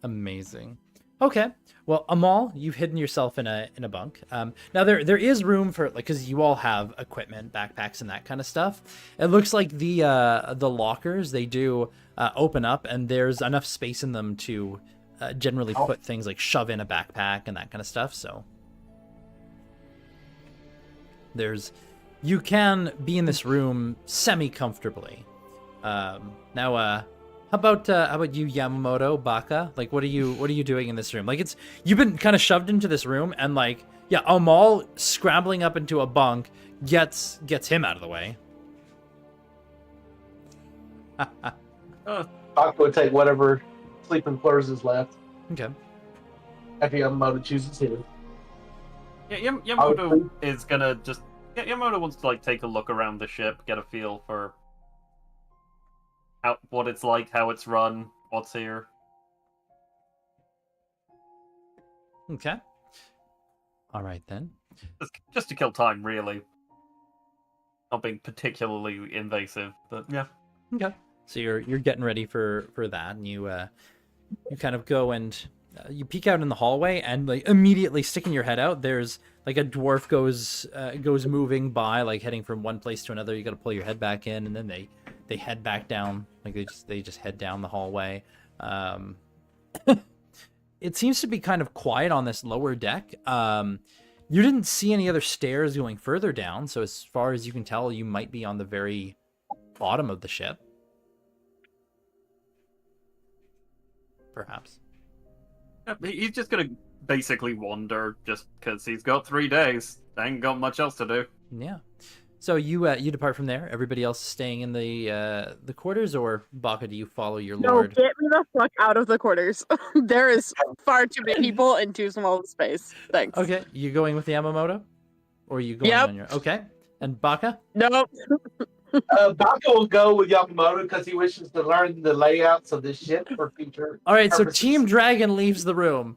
Amazing. Okay. Well, Amal, you've hidden yourself in a bunk. Now there is room for, like, because you all have equipment, backpacks, and that kind of stuff. It looks like the lockers, they do open up, and there's enough space in them to generally put things like shove in a backpack and that kind of stuff. So you can be in this room semi comfortably. Now, how about you, Yamamoto, Baka? Like, what are you doing in this room? Like, you've been kind of shoved into this room, and like, yeah, Amal scrambling up into a bunk gets him out of the way. Baka would take whatever sleeping quarters is left. Okay. If Yamamoto chooses his. Yeah, Yamamoto is gonna just. Yeah, Yamamoto wants to like take a look around the ship, get a feel for what it's like, how it's run, what's here. Okay. All right then. Just to kill time, really. Not being particularly invasive, but yeah. Okay. So you're getting ready for that, and you kind of go and you peek out in the hallway, and like immediately sticking your head out, there's like a dwarf goes moving by, like heading from one place to another. You got to pull your head back in, and then they head back down, like they just head down the hallway. It seems to be kind of quiet on this lower deck. You didn't see any other stairs going further down, so as far as you can tell, you might be on the very bottom of the ship. Perhaps. Yeah, he's just gonna basically wander, just because he's got 3 days. Ain't got much else to do. Yeah. So you depart from there. Everybody else staying in the quarters, or Baka, do you follow your No, lord? get me the fuck out of the quarters. There is far too many people in too small of space. Thanks. Okay, you going with Yamamoto, or are you going Yep. on your? Okay, and Baka. Nope. Baka will go with Yamamoto because he wishes to learn the layouts of this ship for future. All right, so purposes. Team Dragon leaves the room.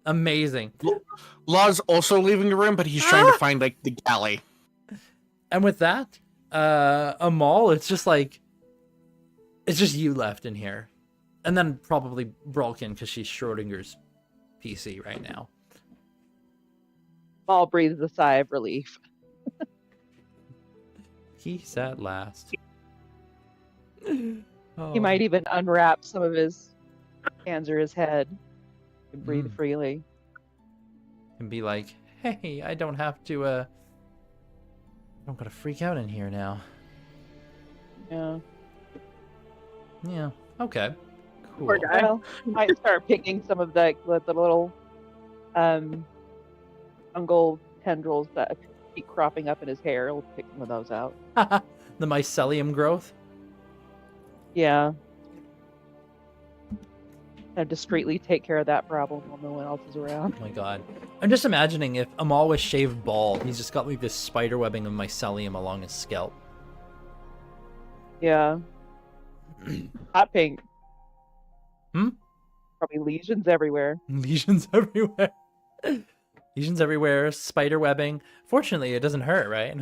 Amazing. Law's also leaving the room, but he's trying to find like the galley. And with that, Amal, it's just you left in here, and then probably Bralkin because she's Schrodinger's PC right now. Maul breathes a sigh of relief. Peace at last. He Oh. might even unwrap some of his hands or his head and breathe Mm. freely. And be like, hey, I don't have to, I don't gotta freak out in here now. Yeah. Yeah, okay. Cool. Poor guy. Well, he might start picking some of the little fungal tendrils that keep cropping up in his hair. He'll pick some of those out. The mycelium growth? Yeah. And discreetly take care of that problem while no one else is around. Oh my god. I'm just imagining if Amal was shaved bald, he's just got like this spider webbing of mycelium along his scalp. Yeah. Hot pink. Hmm? Probably lesions everywhere. Lesions everywhere. Lesions everywhere, spider webbing. Fortunately, it doesn't hurt, right?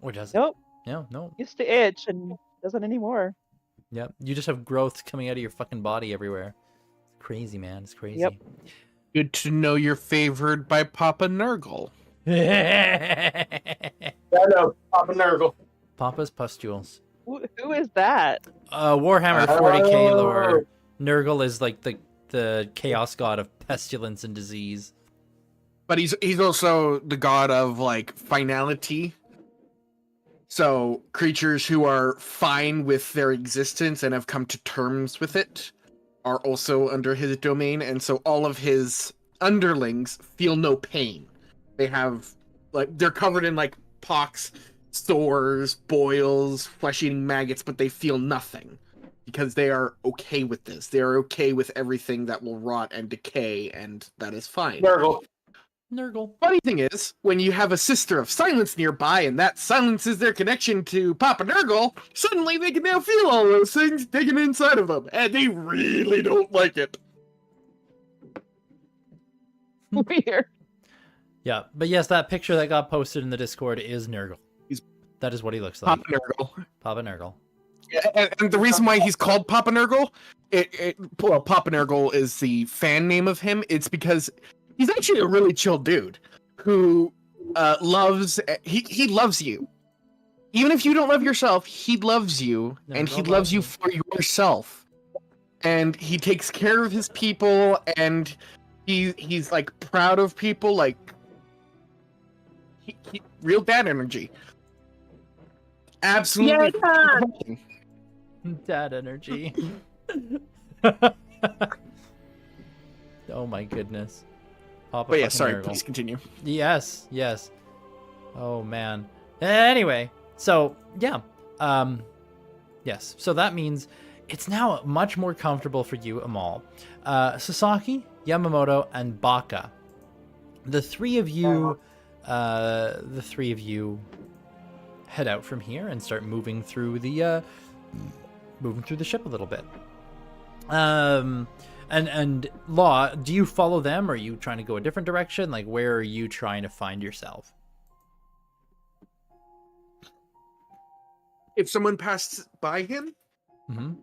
Or does it? Nope. No. Used to itch and doesn't anymore. Yep. You just have growth coming out of your fucking body everywhere. It's crazy, man. It's crazy. Yep. Good to know you're favored by Papa Nurgle. I know, Papa Nurgle. Papa's pustules. Who is that? Warhammer 40k Oh. lore. Nurgle is like the chaos god of pestilence and disease. But he's also the god of like finality. So creatures who are fine with their existence and have come to terms with it are also under his domain, and so all of his underlings feel no pain. They have like they're covered in like pox, sores, boils, flesh-eating maggots, but they feel nothing because they are okay with this. They are okay with everything that will rot and decay, and that is fine. Nurgle. Nurgle. Funny thing is, when you have a Sister of Silence nearby and that silences their connection to Papa Nurgle, suddenly they can now feel all those things digging inside of them, and they really don't like it. Weird. Yeah, but yes, that picture that got posted in the Discord is Nurgle. That is what he looks like. Papa Nurgle. Papa Nurgle. Yeah, and the reason why he's called Papa Nurgle, well, Papa Nurgle is the fan name of him. It's because he's actually a really chill dude who loves he loves you. Even if you don't love yourself, he loves you, and he loves you for yourself. And he takes care of his people, and he's like proud of people, like he real dad energy. Absolutely. Yeah, Dad energy. Oh my goodness. Papa But yeah, fucking sorry, Nurgle. please continue. Yes, yes. Oh man. Anyway, so yeah. Yes. So that means it's now much more comfortable for you, Amal. Sasaki, Yamamoto, and Baka. The three of you head out from here and start moving through the ship a little bit. And Law, do you follow them, or are you trying to go a different direction? Like, where are you trying to find yourself? If someone passed by him, Mm-hmm.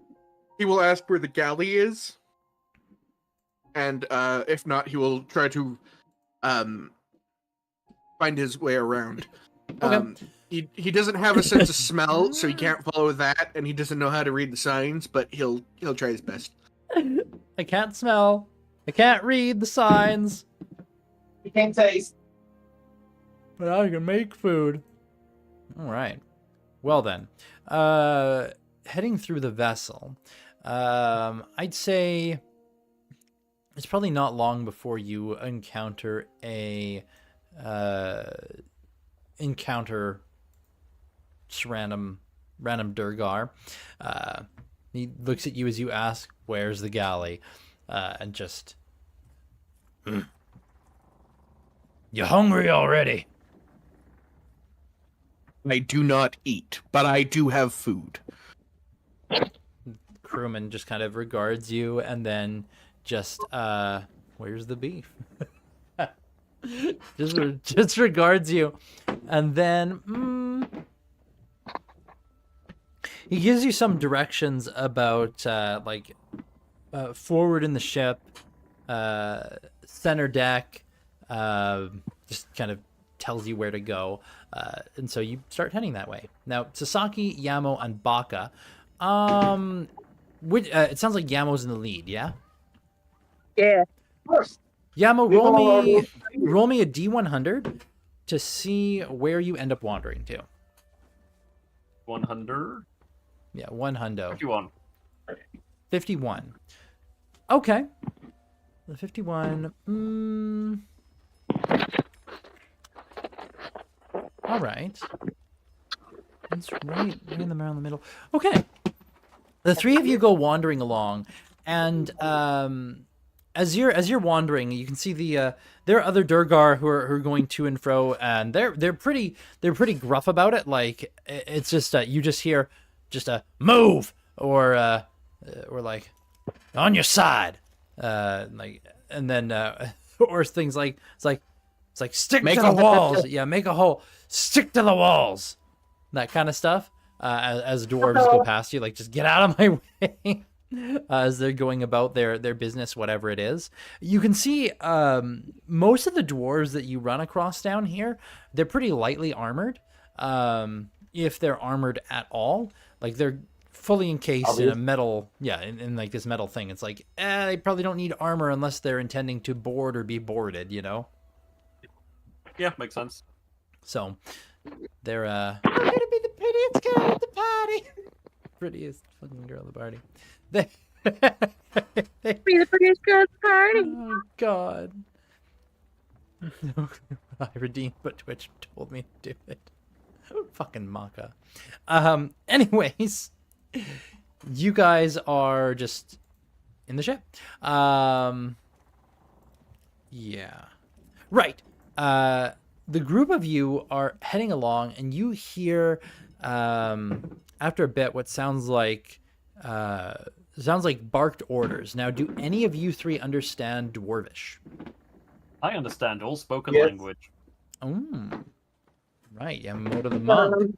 he will ask where the galley is, and if not, he will try to find his way around. Okay. He doesn't have a sense of smell, so he can't follow that, and he doesn't know how to read the signs, but he'll try his best. I can't smell. I can't read the signs. You can't taste. But I can make food. All right. Well then, heading through the vessel, I'd say it's probably not long before you encounter just random Durgar. He looks at you as you ask, "Where's the galley?" And just, You hungry already? I do not eat, but I do have food. Crewman just kind of regards you and then just, where's the beef? just regards you, and then he gives you some directions about forward in the ship, center deck, just kind of tells you where to go, and so you start heading that way. Now Sasaki, Yamo, and Baka, it sounds like Yamo's in the lead, yeah? yeah. Of course. Yamo, roll me a D100 to see where you end up wandering to. 100? Yeah, one hundo. 51. 51. Okay. The 51. All right. That's right in the middle. Okay. The three of you go wandering along, and as you're wandering, you can see there are other Durgar who are going to and fro, and they're pretty gruff about it. Like, it's just you just hear just a move or like on your side, like, and then or things like it's like stick Make to the a hole. walls. Yeah, make a hole. Stick to the walls. That kind of stuff. As dwarves go past you, like, just get out of my way. As they're going about their business, whatever it is. You can see most of the dwarves that you run across down here, they're pretty lightly armored, if they're armored at all. Like they're fully encased in a Obvious. metal, in like this metal thing. It's like, they probably don't need armor unless they're intending to board or be boarded, you know? Yeah, makes sense. So they're I'm gonna be the prettiest girl at the party. Prettiest fucking girl at the party. They, Be the prettiest girl at the party. oh god. I redeemed, but Twitch told me to do it. Fucking Maka. Anyways, you guys are just in the ship. Yeah. Right. The group of you are heading along, and you hear, after a bit, what sounds like barked orders. Now, do any of you three understand Dwarvish? I understand all spoken Yes. language. Oh, right. Yeah, Moto the monk,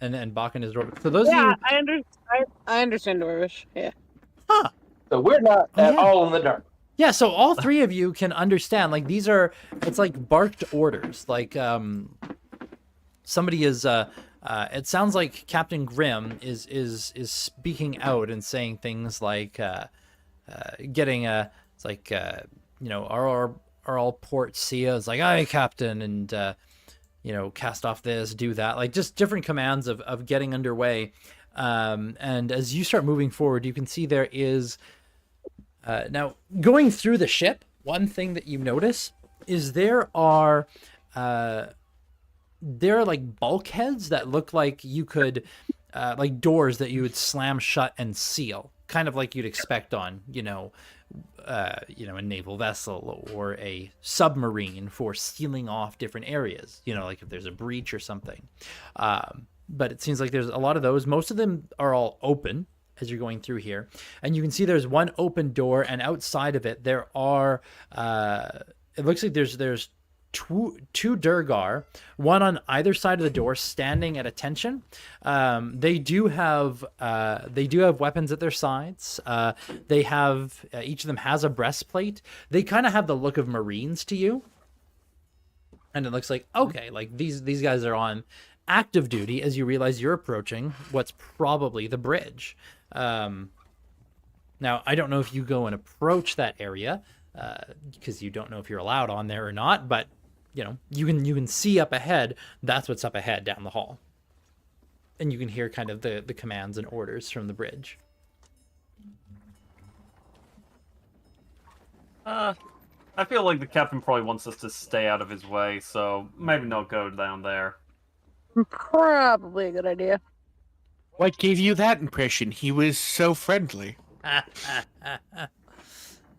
and Bakken is Dwarvish. For those of you, I understand Dwarvish. Yeah. So we're not Oh, at yeah. all in the dark. yeah. So all three of you can understand. Like it's like barked orders. Like somebody is. It sounds like Captain Grimm is speaking out and saying things like, getting it's like are all port Sia is like, aye, Captain, and cast off this, do that, like just different commands of getting underway. And as you start moving forward, you can see there is now going through the ship. One thing that you notice is there are like bulkheads that look like you could like doors that you would slam shut and seal, kind of like you'd expect on a naval vessel or a submarine for sealing off different areas, like if there's a breach or something. But it seems like there's a lot of those. Most of them are all open as you're going through here, and you can see there's one open door, and outside of it there are it looks like there's two Durgar, one on either side of the door, standing at attention. They do have weapons at their sides. They have each of them has a breastplate. They kind of have the look of Marines to you, and it looks like, okay, like these guys are on active duty. As you realize you're approaching what's probably the bridge. Now I don't know if you go and approach that area because you don't know if you're allowed on there or not, but you can see up ahead. That's what's up ahead down the hall, and you can hear kind of the commands and orders from the bridge. I feel like the captain probably wants us to stay out of his way, so maybe not go down there. Probably a good idea. What gave you that impression? He was so friendly.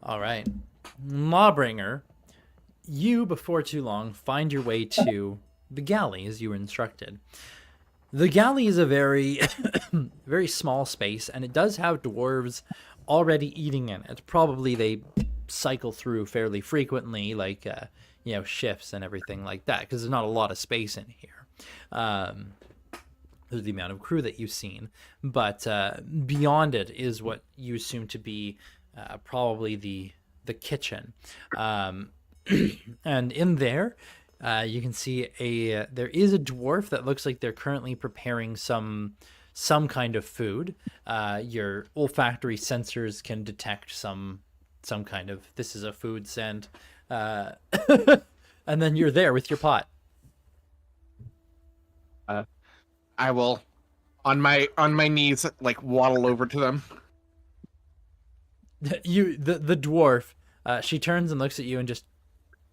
All right, Lawbringer. You, before too long, find your way to the galley as you were instructed. The galley is a very, very small space, and it does have dwarves already eating in it. Probably they cycle through fairly frequently, like, shifts and everything like that, because there's not a lot of space in here. There's the amount of crew that you've seen, but beyond it is what you assume to be probably the kitchen. And in there, you can see there is a dwarf that looks like they're currently preparing some kind of food. Your olfactory sensors can detect some kind of, this is a food scent, and then you're there with your pot. I will, on my knees, like waddle over to them. The dwarf, she turns and looks at you and just,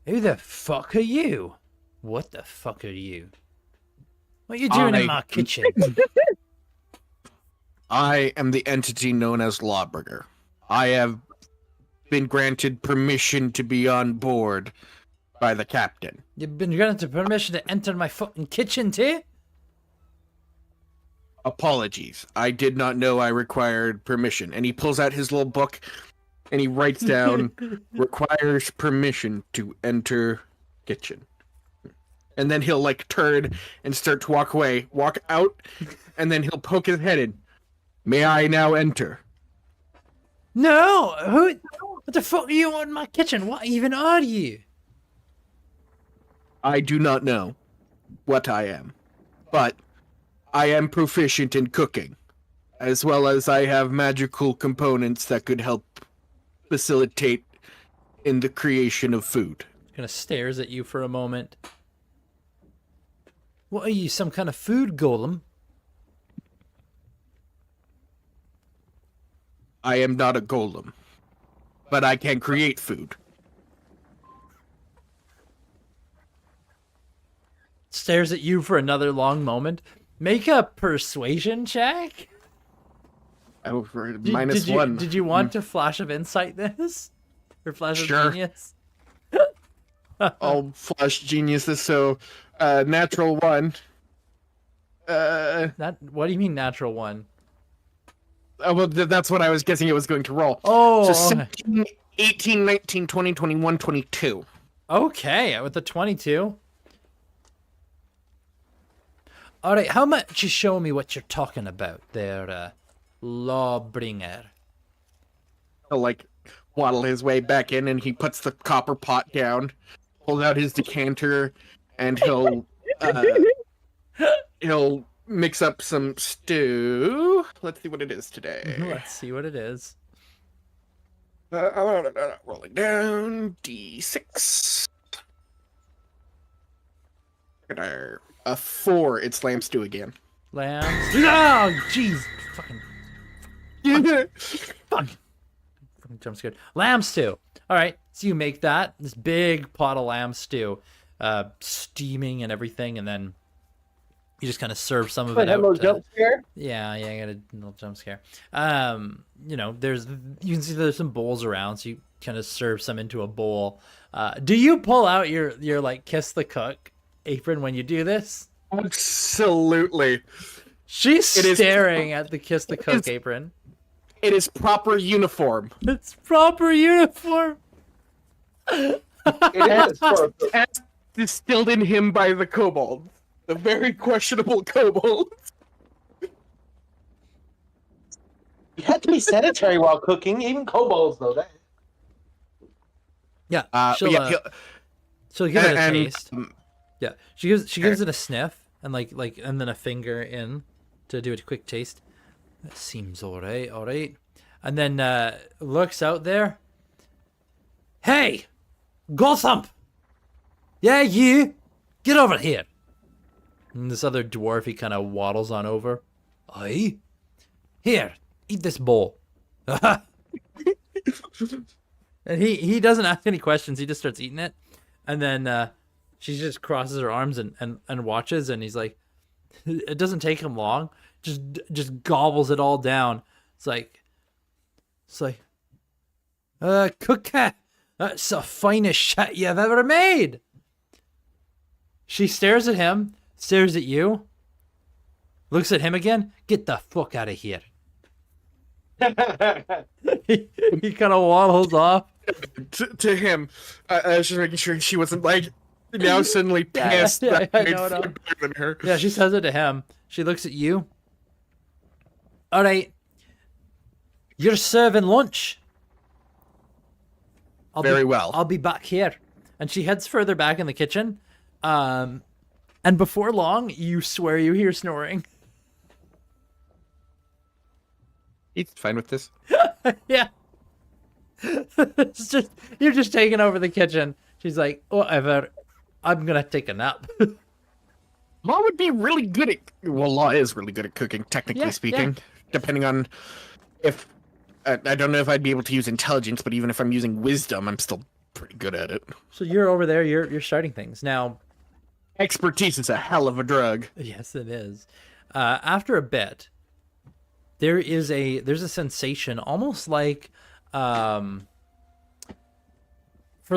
who the fuck are you? What the fuck are you? What are you doing in my kitchen? I am the entity known as Lawbringer. I have been granted permission to be on board by the captain. You've been granted permission to enter my fucking kitchen too? Apologies. I did not know I required permission. And he pulls out his little book and he writes down, requires permission to enter kitchen. And then he'll like turn and start to walk out, and then he'll poke his head in. May I now enter? No! What the fuck are you in my kitchen? What even are you? I do not know what I am, but I am proficient in cooking. as well as I have magical components that could help facilitate in the creation of food. Kind of stares at you for a moment. What are you, some kind of food golem? I am not a golem, but I can create food. Stares at you for another long moment. Make a persuasion check. Oh, Did- minus did you, one. Did you want to flash of insight this? Or flash of Sure. genius? I'll flash genius this, so natural one. What do you mean natural one? Oh, well, that's what I was guessing it was going to roll. Oh, So okay. 17, 18, 19, 20, 21, 22. Okay, with the 22. All right, how much you show me what you're talking about there, Lawbringer? He'll, like, waddle his way back in, and he puts the copper pot down, pulls out his decanter, and he'll mix up some stew. Let's see what it is today. Let's see what it is. Rolling down, D6. A 4, it's lamb stew again. Lambs. Oh, jeez. Fucking jump scared. Lamb stew. All right, so you make that, this big pot of lamb stew, steaming and everything, and then you just kind of serve some of But it out. hello, jump scare. Yeah, I got a little jump scare. You know, you can see there's some bowls around, so you kind of serve some into a bowl. Do you pull out your like kiss the cook apron when you do this? Absolutely. She's It is- staring at the kiss the cook It's- apron. It is proper uniform. It's proper uniform. It is. For, As distilled in him by the kobolds. The very questionable kobolds. you have to be sanitary while cooking. Even kobolds know that. Yeah, But she'll, yeah, she'll give it a and- taste. Yeah, she gives it a sniff and and then a finger in to do a quick taste. That seems all right. And then looks out there. Hey, Gotham! Yeah, you! Get over here! And this other dwarf, he kind of waddles on over. Aye? Here, eat this bowl. And he doesn't ask any questions, he just starts eating it. And then she just crosses her arms and watches, and he's like, it doesn't take him long. Just gobbles it all down. It's like, cooker, that's the finest shit you've ever made. She stares at him, stares at you, looks at him again. Get the fuck out of here. He kind of waddles off. To him, I was just making sure she wasn't like now suddenly Yeah, pissed yeah, that I I made know, food better than her. Yeah, she says it to him. She looks at you. All right. You're serving lunch. Very well. I'll be back here. And she heads further back in the kitchen. And before long, you swear you hear snoring. He's fine with this. Yeah. It's just you're just taking over the kitchen. She's like, whatever. I'm gonna take a nap. Law would be really good at. Well, Law is really good at cooking, technically Yeah, speaking. Depending on if I don't know if I'd be able to use intelligence, but even if I'm using wisdom, I'm still pretty good at it. So you're over there. You're starting things now. Expertise is a hell of a drug. Yes, it is. After a bit, there's a sensation almost like for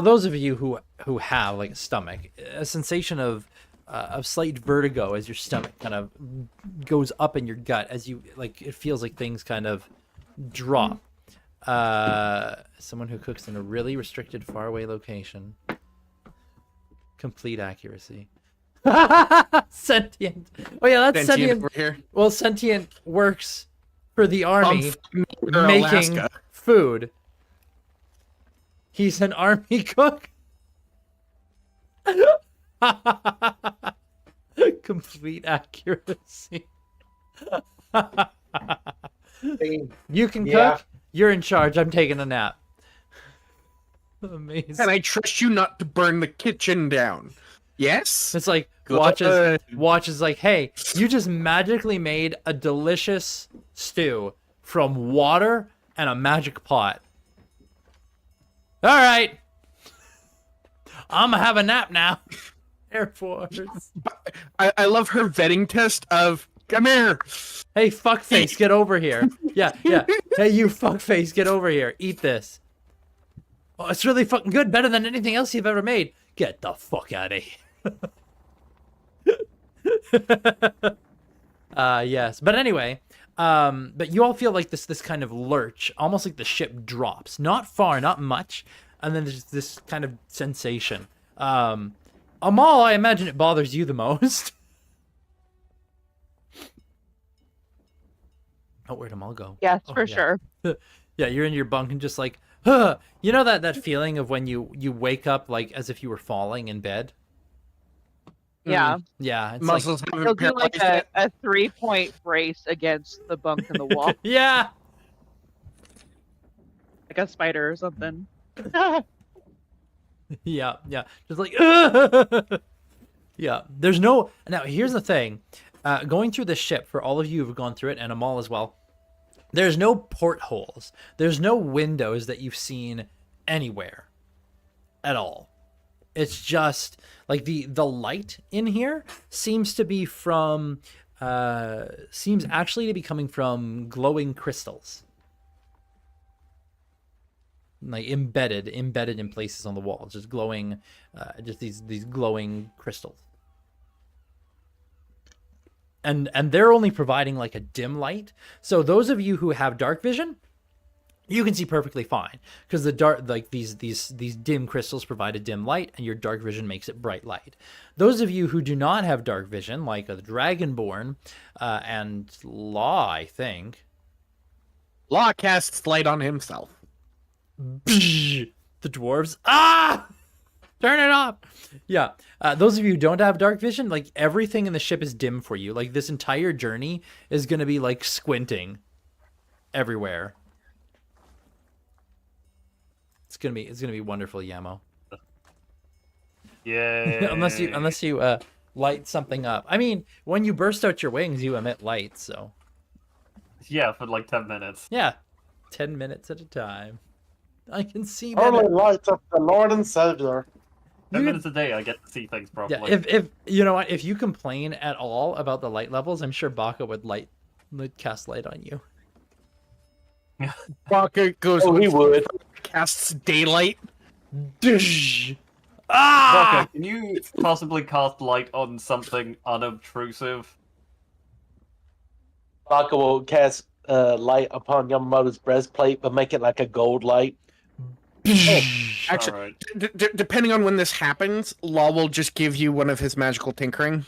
those of you who have like a stomach, a sensation of slight vertigo as your stomach kind of goes up in your gut as you like it feels like things kind of drop. Someone who cooks in a really restricted faraway location. Complete accuracy. Sentient. Oh yeah, that's sentient. Over here. Well, sentient works for the army Or making Alaska. food. He's an army cook. Complete accuracy. You can Yeah. cook. You're in charge. I'm taking a nap. Amazing. And I trust you not to burn the kitchen down. Yes? It's like Good. watches like, hey, you just magically made a delicious stew from water and a magic pot. All right, I'm gonna have a nap now. Air Force. I love her vetting test of, come here. Hey, fuckface, get over here. Yeah. Hey, you fuckface, get over here. Eat this. Oh, it's really fucking good. Better than anything else you've ever made. Get the fuck out of here. Yes. But anyway, but you all feel like this kind of lurch, almost like the ship drops. Not far, not much. And then there's this kind of sensation. Amal, I imagine it bothers you the most. Oh, where'd Amal go? Yes, Oh, for yeah. sure. Yeah, you're in your bunk and just like, huh. You know that feeling of when you wake up like as if you were falling in bed? Yeah. Yeah, it's Muscles He'll haven't do like paralyzed a yet. 3-point brace against the bunk in the wall, like yeah. like a spider or something. Yeah, just like yeah. There's no now. Here's the thing, going through the ship for all of you who've gone through it, and Amal as well. There's no portholes. There's no windows that you've seen anywhere at all. It's just like the light in here seems to be from seems actually to be coming from glowing crystals. Like embedded in places on the walls, just glowing, just these glowing crystals. And they're only providing like a dim light. So those of you who have dark vision, you can see perfectly fine because the dark, like these dim crystals provide a dim light, and your dark vision makes it bright light. Those of you who do not have dark vision, like a Dragonborn and Law, I think. Law casts light on himself. The dwarves, turn it off. Yeah, those of you who don't have dark vision, like everything in the ship is dim for you. Like this entire journey is gonna be like squinting everywhere. It's gonna be wonderful, Yamo. Yeah. unless you light something up. I mean, when you burst out your wings, you emit light. So Yeah, for like 10 minutes. yeah, 10 minutes at a time. I can see Only better. lights of the Lord and Savior. 10 You- minutes a day, I get to see things Yeah, properly. if you know what, if you complain at all about the light levels, I'm sure Baka would cast light on you. Walker goes, Oh, he would. casts daylight. Walker, can you possibly cast light on something unobtrusive? Baka will cast light upon Yamamoto's breastplate, but make it like a gold light. Actually, Alright. depending on when this happens, Law will just give you one of his magical tinkering.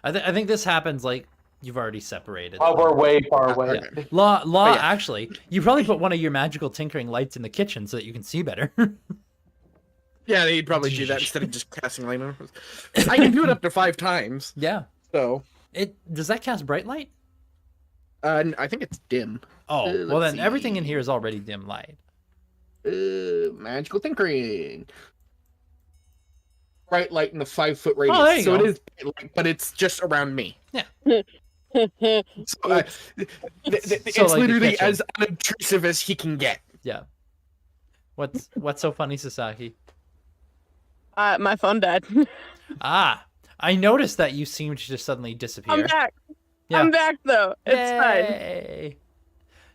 I think this happens like you've already separated. Oh, we're way far away. Yeah. Law, yeah. actually, you probably put one of your magical tinkering lights in the kitchen so that you can see better. Yeah, he'd probably do that instead of just casting light on it. I can do it up to 5 times. Yeah. So, Does that cast bright light? I think it's dim. Oh, let's well then see. everything in here is already dim light. Magical tinkering. Bright light in the 5-foot radius. there you so go. it is bright light, but it's just around me. So, it's like the literally kitchen. as unobtrusive as he can get. Yeah. What's so funny, Sasaki? My phone died. I noticed that you seemed to just suddenly disappear. I'm back. Yeah. I'm back though. It's fine. Yay.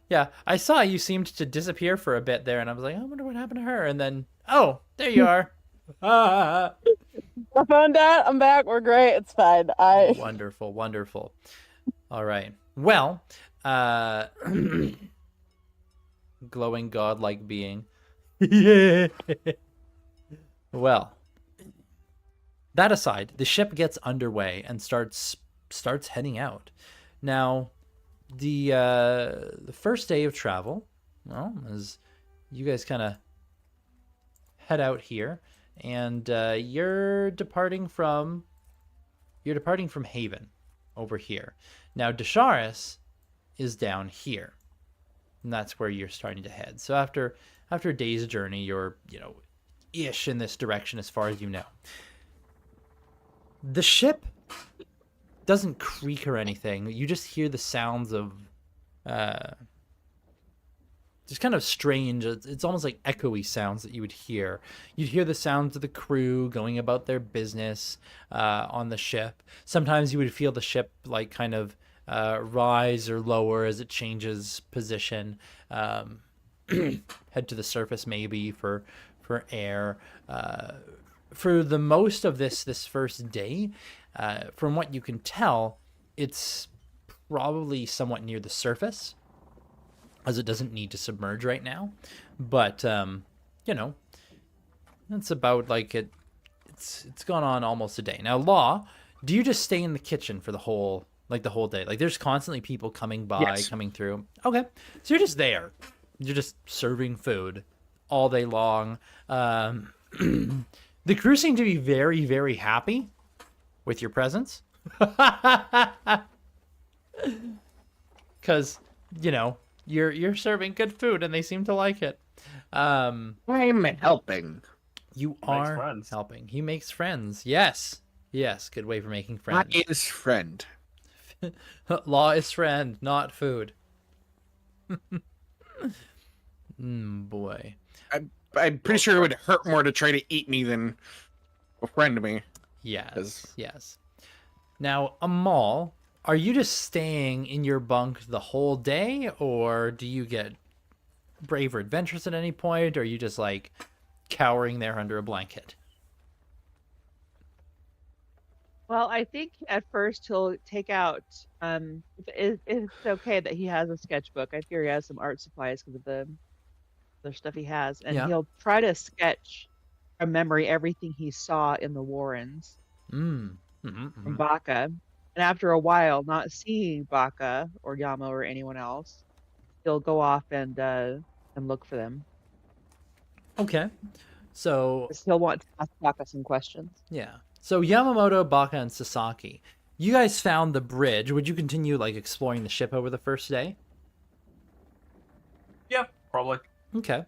Yeah, I saw you seemed to disappear for a bit there, and I was like, I wonder what happened to her. And then, oh, there you are. My phone died. I'm back. We're great. It's fine. Wonderful, wonderful. All right. Well, glowing godlike being. Yeah. Well, that aside, the ship gets underway and starts heading out. Now, the first day of travel, well, as you guys kind of head out here, and you're departing from Haven over here. Now, Dasharus is down here. and that's where you're starting to head. So after a day's journey, you're, ish in this direction as far as you know. The ship doesn't creak or anything. You just hear the sounds of just kind of strange. It's almost like echoey sounds that you would hear. You'd hear the sounds of the crew going about their business on the ship. Sometimes you would feel the ship like kind of rise or lower as it changes position. Head to the surface maybe for air. For the most of this first day, from what you can tell, it's probably somewhat near the surface, as it doesn't need to submerge right now. But that's about like it's gone on almost a day. Now, Law, do you just stay in the kitchen for the whole day? Like there's constantly people coming by, Yes. coming through. Okay. So you're just there. You're just serving food all day long. The crew seem to be very, very happy with your presence. Because, you're serving good food and they seem to like it. I'm helping. You Makes are friends. helping. He makes friends. Yes. Yes, good way for making friends. I is friend. Law is friend, not food. Boy. I'm pretty sure it would hurt more to try to eat me than befriend me. Yes. 'Cause- Yes. Now, Amal, are you just staying in your bunk the whole day, or do you get brave or adventurous at any point, or are you just like cowering there under a blanket? Well, I think at first he'll take out, if it's okay that he has a sketchbook. I fear he has some art supplies because of the stuff he has, and Yeah. he'll try to sketch from memory everything he saw in the Warrens Mm. from Baka. And after a while, not seeing Baka or Yama or anyone else, he'll go off and look for them. Okay. So, 'Cause he'll want to ask Baka some questions. yeah. So Yamamoto, Baka, and Sasaki, you guys found the bridge. Would you continue like exploring the ship over the first day? Yeah, probably. Okay.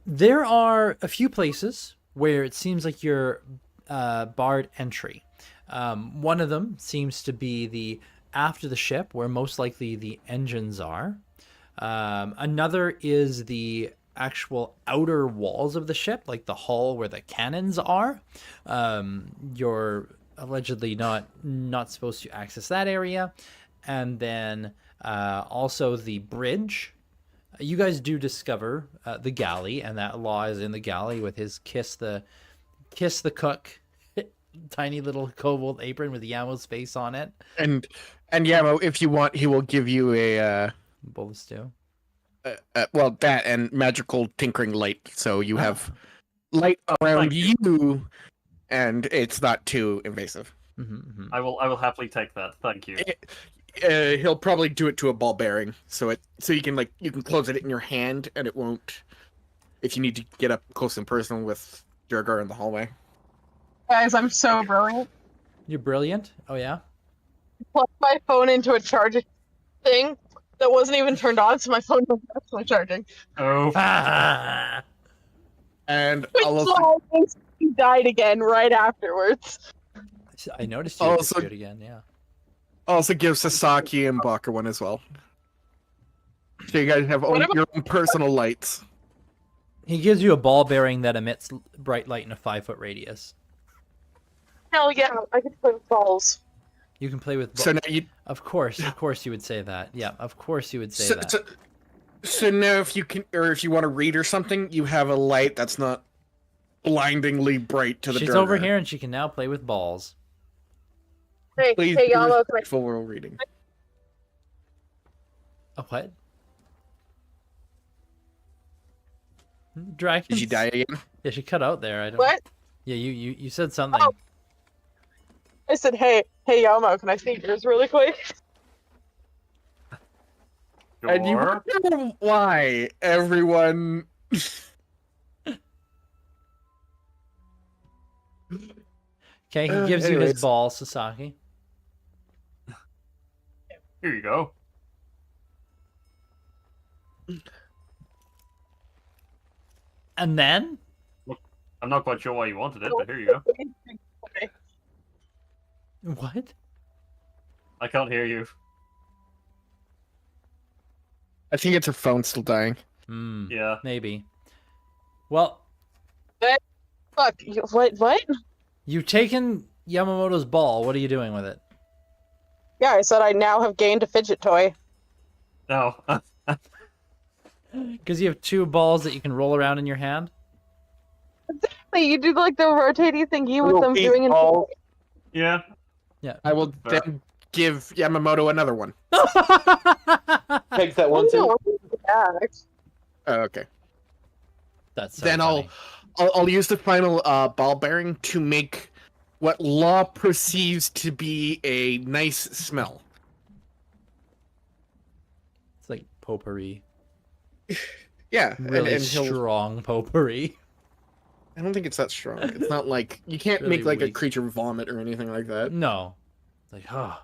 There are a few places where it seems like you're barred entry. One of them seems to be the aft of the ship, where most likely the engines are. Another is the actual outer walls of the ship, like the hull where the cannons are. You're allegedly not supposed to access that area. And then also the bridge. You guys do discover the galley, and that Law is in the galley with his kiss the cook tiny little cobalt apron with Yamo's face on it. And Yamo, if you want, he will give you a Bowl of stew. well, that and magical tinkering light, so you have light around Thank you, and it's not too invasive. I will happily take that. Thank you. He'll probably do it to a ball bearing, so you can close it in your hand, and it won't. If you need to get up close and personal with Durgar in the hallway. Guys, I'm so brilliant. You're brilliant. Oh yeah. Plugged my phone into a charging thing that wasn't even turned on, so my phone was actually charging. Oh, And Which I'll is also, why he died again right afterwards. I noticed you had Also- to do it again. Yeah. also give Sasaki and Baka one as well. So you guys have your own personal lights. He gives you a ball bearing that emits bright light in a 5-foot radius. Hell yeah, I can play with balls. You can play with. So now you Of course you would say that. Yeah, of course you would say so, that. so now if you can, or if you want to read or something, you have a light that's not blindingly bright to the She's Durgar. over here and she can now play with balls. Hey, Please hey, be Yama, can I respectful while reading. A what? Dragon. Did she die again? Yeah, she cut out there. I don't. what? Yeah, you said something. Oh. I said, hey, Yama, can I see yours really quick? And you sure. wonder why everyone. Okay, he gives you his anyways. ball, Sasaki. Here you go. And then? I'm not quite sure why you wanted it, but here you go. What? I can't hear you. I think it's her phone still dying. Hmm. Yeah. Maybe. Well, Fuck. What? you've taken Yamamoto's ball. What are you doing with it? Yeah, I said I now have gained a fidget toy. No. Because you have 2 balls that you can roll around in your hand? Wait, you do like the rotating thingy with Little them peace doing it. ball. Yeah. Yeah. I will Fair. then give Yamamoto another one. Takes that one too. Oh, okay. That's so Then funny. I'll use the final ball bearing to make what Law perceives to be a nice smell. It's like potpourri. Yeah, Really and he'll. strong potpourri. I don't think it's that strong. It's not like you can't Really make like a weak. creature vomit or anything like that. No. It's like, oh,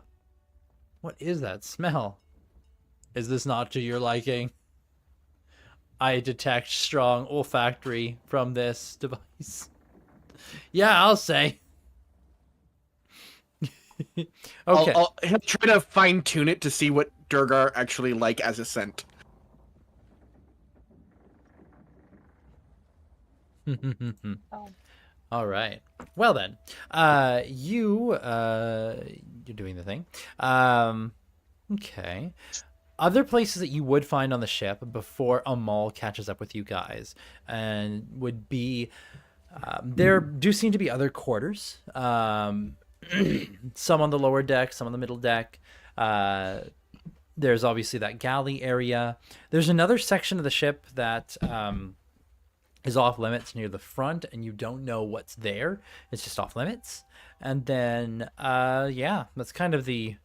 what is that smell? Is this not to your liking? I detect strong olfactory from this device. Yeah, I'll say. Okay. He'll try to fine tune it to see what Durgar actually like as a scent. All right. Well then, you're doing the thing. Okay. Other places that you would find on the ship before Amal catches up with you guys, and would be there do seem to be other quarters. Some on the lower deck, some on the middle deck. There's obviously that galley area. There's another section of the ship that is off limits near the front, and you don't know what's there. It's just off limits. And then, yeah, that's kind of the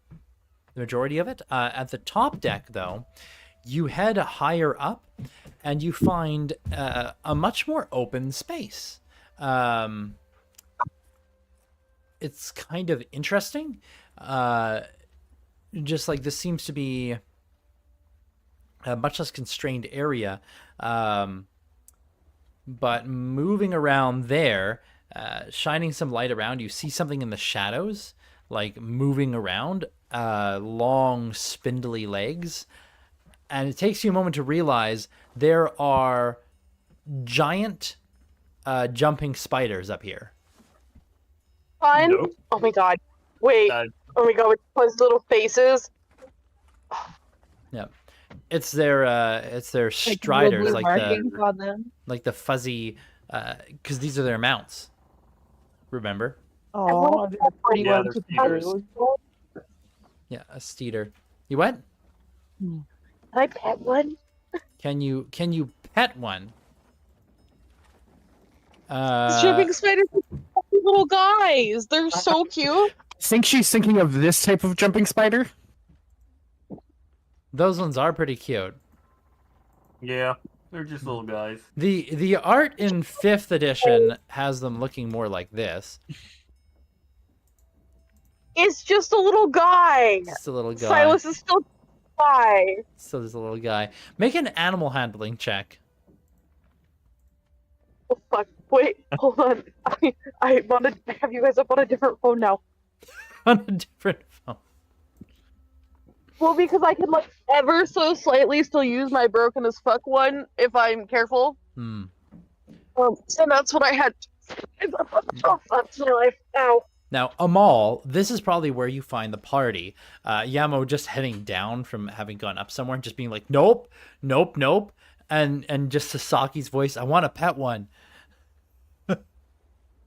majority of it. At the top deck, though, you head higher up, and you find a much more open space. It's kind of interesting. Just like this seems to be a much less constrained area. But moving around there, shining some light around, you see something in the shadows, like moving around, long, spindly legs. And it takes you a moment to realize there are giant jumping spiders up here. Fun? Nope. Oh my god. Wait. Oh my god, with those little faces. Yeah. It's their striders, Blue like markings on them. the fuzzy, because these are their mounts. Remember? Oh, they're pretty Yeah, ones they're with feeders. blue. Yeah, a steeder. You what? Can I pet one? Can you pet one? Shipping spiders are little guys. They're so cute. I think she's thinking of this type of jumping spider. Those ones are pretty cute. Yeah. They're just little guys. The art in 5th edition has them looking more like this. It's just a little guy. Just a little guy. Silas is still a guy. Still just a little guy. Make an animal handling check. Oh fuck. Wait, hold on. I want to have you guys up on a different phone now. On a different phone. Well, because I can like ever so slightly still use my broken as fuck one if I'm careful. Hmm. So that's what I had. Oh, that's my life. Ow. Now, Amal, this is probably where you find the party. Yamo just heading down from having gone up somewhere and just being like, nope, nope, nope. And just Sasaki's voice, I want to pet one.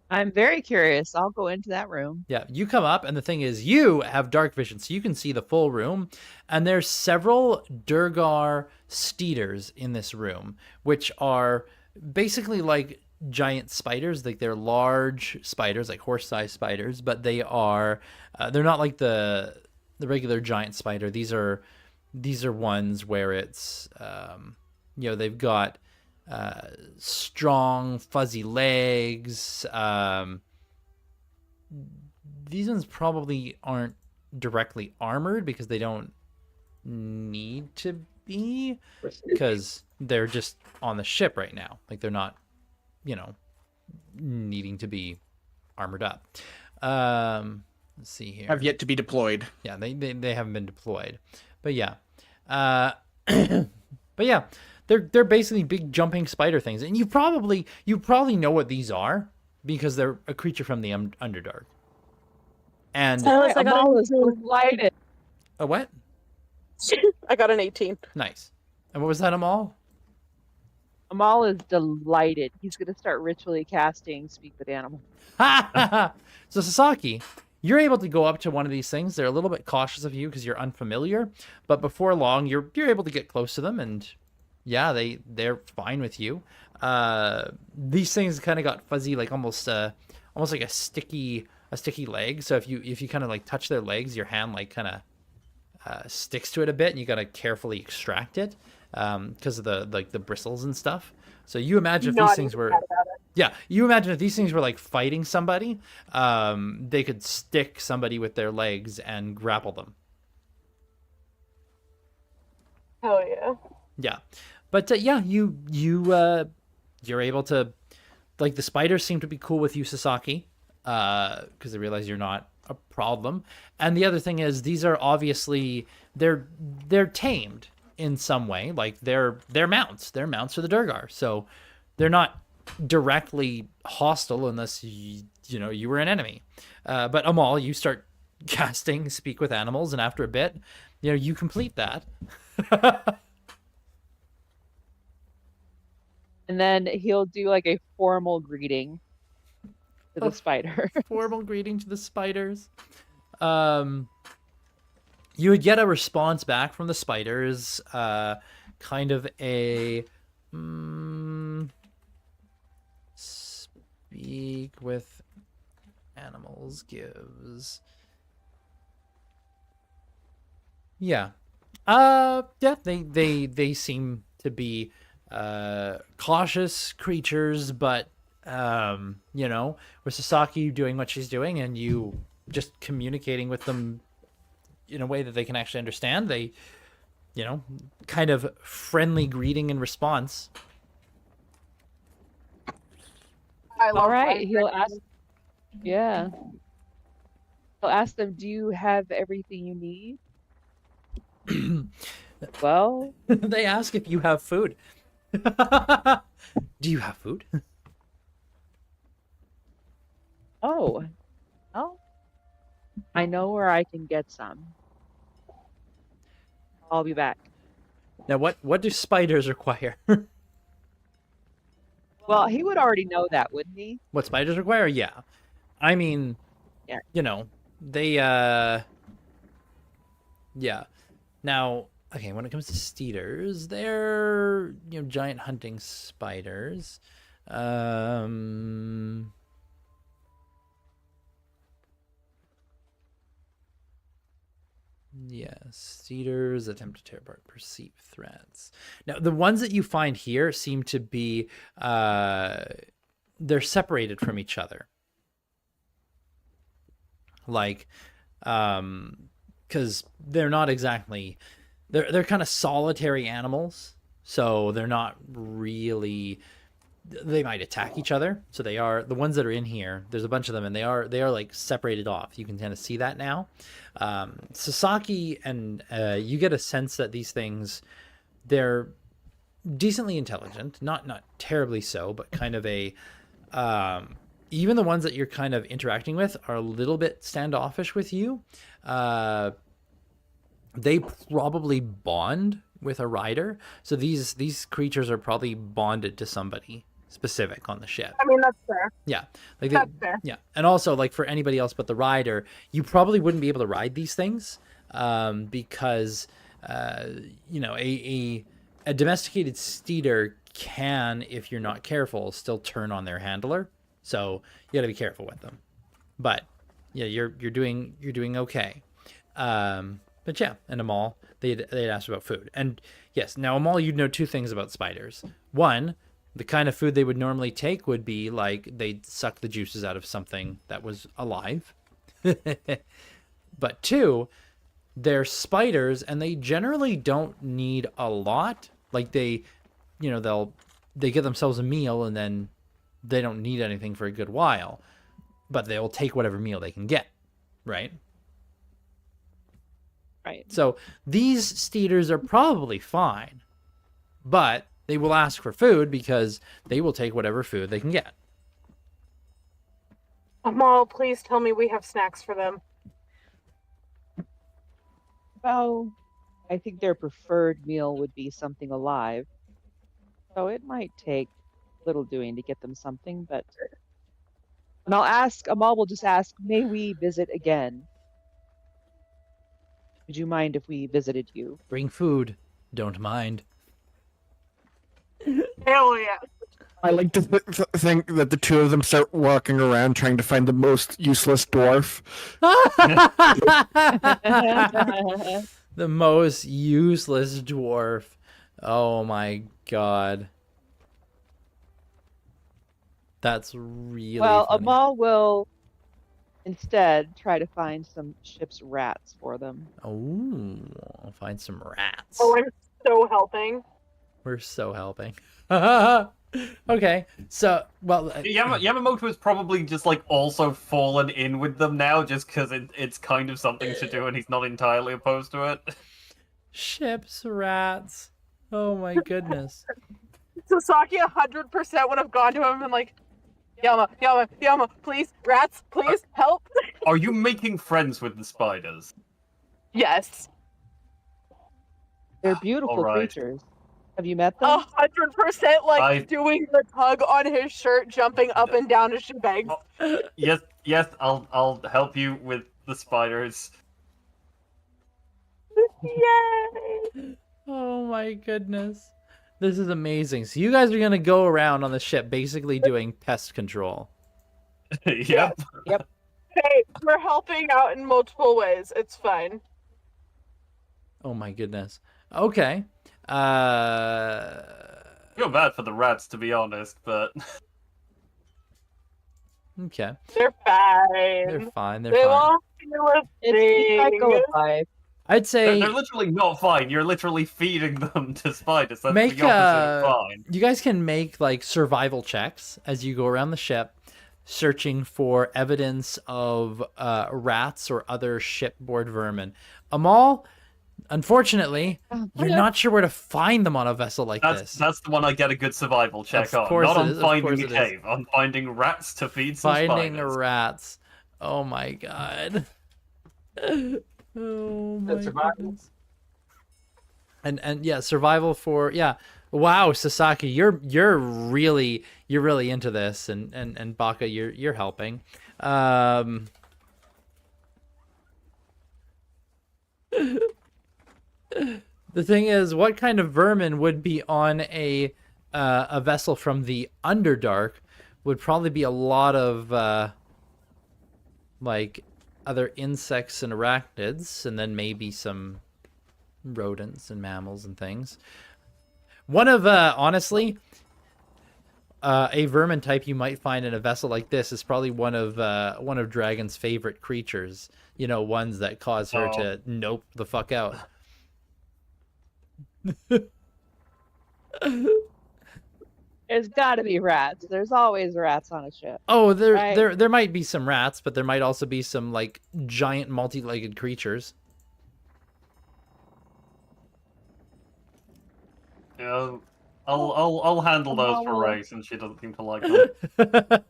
I'm very curious. I'll go into that room. Yeah, you come up, and the thing is, you have dark vision, so you can see the full room. And there's several Durgar steeders in this room, which are basically like giant spiders. Like they're large spiders, like horse-sized spiders, but they are they're not like the regular giant spider. These are ones where it's they've got strong fuzzy legs. These ones probably aren't directly armored because they don't need to be, because they're just on the ship right now. Like they're not, needing to be armored up. Let's see here. Have yet to be deployed. Yeah, they haven't been deployed, but yeah, but yeah, they're basically big jumping spider things, and you probably know what these are because they're a creature from the Underdark. And Silas, I got Amal an is 18. delighted. a what? I got an 18. Nice. And what was that, Amal? Amal is delighted. He's going to start ritually casting Speak with Animal. So Sasaki, you're able to go up to one of these things. They're a little bit cautious of you because you're unfamiliar, but before long, you're able to get close to them, and yeah, they're fine with you. These things kind of got fuzzy, like almost like a sticky leg. So if you kind of like touch their legs, your hand like kind of sticks to it a bit, and you gotta carefully extract it because of the bristles and stuff. So you imagine if these things were, you imagine if these things were like fighting somebody, they could stick somebody with their legs and grapple them. Oh yeah. Yeah, but yeah, you're able to, like, the spiders seem to be cool with you, Sasaki, because they realize you're not a problem. And the other thing is, these are obviously they're tamed in some way, like they're mounts for the Durgar, so they're not directly hostile unless you were an enemy. But Amal, you start casting Speak with Animals, and after a bit, you complete that. And then he'll do like a formal greeting to the spider. Formal greeting to the spiders. You would get a response back from the spiders, kind of a Speak with Animals gives. Yeah. They seem to be cautious creatures, but with Sasaki doing what she's doing and you just communicating with them in a way that they can actually understand, they kind of friendly greeting and response. All right, he'll ask. Yeah, he'll ask them, "Do you have everything you need?" Well, they ask if you have food. Do you have food? oh, I know where I can get some. I'll be back. Now, what do spiders require? Well, he would already know that, wouldn't he? What spiders require? Yeah. I mean, Yeah. They, yeah. Now, okay, when it comes to steeders, they're, giant hunting spiders. Yes, steeders attempt to tear apart perceived threats. Now, the ones that you find here seem to be, they're separated from each other. Like, because they're not exactly, they're kind of solitary animals, so they're not really, they might attack each other. So they are, the ones that are in here, there's a bunch of them, and they are like separated off. You can kind of see that now. Sasaki, and you get a sense that these things, they're decently intelligent, not terribly so, but kind of a, even the ones that you're kind of interacting with are a little bit standoffish with you. They probably bond with a rider, so these creatures are probably bonded to somebody specific on the ship. I mean, that's fair. Yeah, like That's fair. yeah, and also like for anybody else but the rider, you probably wouldn't be able to ride these things because a domesticated steeder can, if you're not careful, still turn on their handler. So you got to be careful with them. But yeah, you're doing okay. But yeah, and Amal, they'd asked about food. And yes, now Amal, you'd know two things about spiders. One, the kind of food they would normally take would be like they'd suck the juices out of something that was alive. But two, they're spiders, and they generally don't need a lot. Like they get themselves a meal, and then they don't need anything for a good while, but they'll take whatever meal they can get, right? Right. So these steeders are probably fine, but they will ask for food because they will take whatever food they can get. Amal, please tell me we have snacks for them. Well, I think their preferred meal would be something alive. So it might take little doing to get them something, but and Amal will just ask, may we visit again? Would you mind if we visited you? Bring food. Don't mind. Hell yeah. I like to think that the two of them start walking around trying to find the most useless dwarf. The most useless dwarf. Oh my god. That's really Well, funny. Amal will instead try to find some ship's rats for them. Oh, I'll find some rats. Oh, I'm so helping. We're so helping. Okay, so, well... Yamamoto has probably just, like, also fallen in with them now, just because it's kind of something to do and he's not entirely opposed to it. Ships, rats. Oh my goodness. Sasaki 100% would have gone to him and like, Yama, please, rats, please, help. Are you making friends with the spiders? Yes. They're beautiful Alright. creatures. Have you met them? 100% like I- doing the tug on his shirt, jumping up and down his shebangs. Yes, I'll help you with the spiders. Yay! Oh my goodness. This is amazing. So you guys are gonna go around on the ship basically doing pest control. Yep. Hey, we're helping out in multiple ways. It's fine. Oh my goodness. Okay. Feel bad for the rats, to be honest, but Okay. They're fine. They're fine. They're They fine. won't feel a It's the cycle thing. of life. I'd say they're literally not fine. You're literally feeding them to spiders. That's Make, the opposite of fine. you guys can make like survival checks as you go around the ship, searching for evidence of rats or other shipboard vermin. Amal, unfortunately, you're not sure where to find them on a vessel like this. That's the one I get a good survival check Of on. course Not it on is, of finding course a it is. cave. On finding rats to feed some Finding spiders. rats. Oh my god. Oh my survival? goodness. And yeah, survival for Wow, Sasaki, you're really into this, and Baka, you're helping. The thing is, what kind of vermin would be on a vessel from the Underdark would probably be a lot of like other insects and arachnids, and then maybe some rodents and mammals and things. One of honestly, a vermin type you might find in a vessel like this is probably one of Dragon's favorite creatures. You know, ones that cause her to nope the fuck out. There's got to be rats. There's always rats on a ship. Oh, Right. there might be some rats, but there might also be some like giant multi-legged creatures. Yeah, I'll handle those for Ray since she doesn't seem to like them.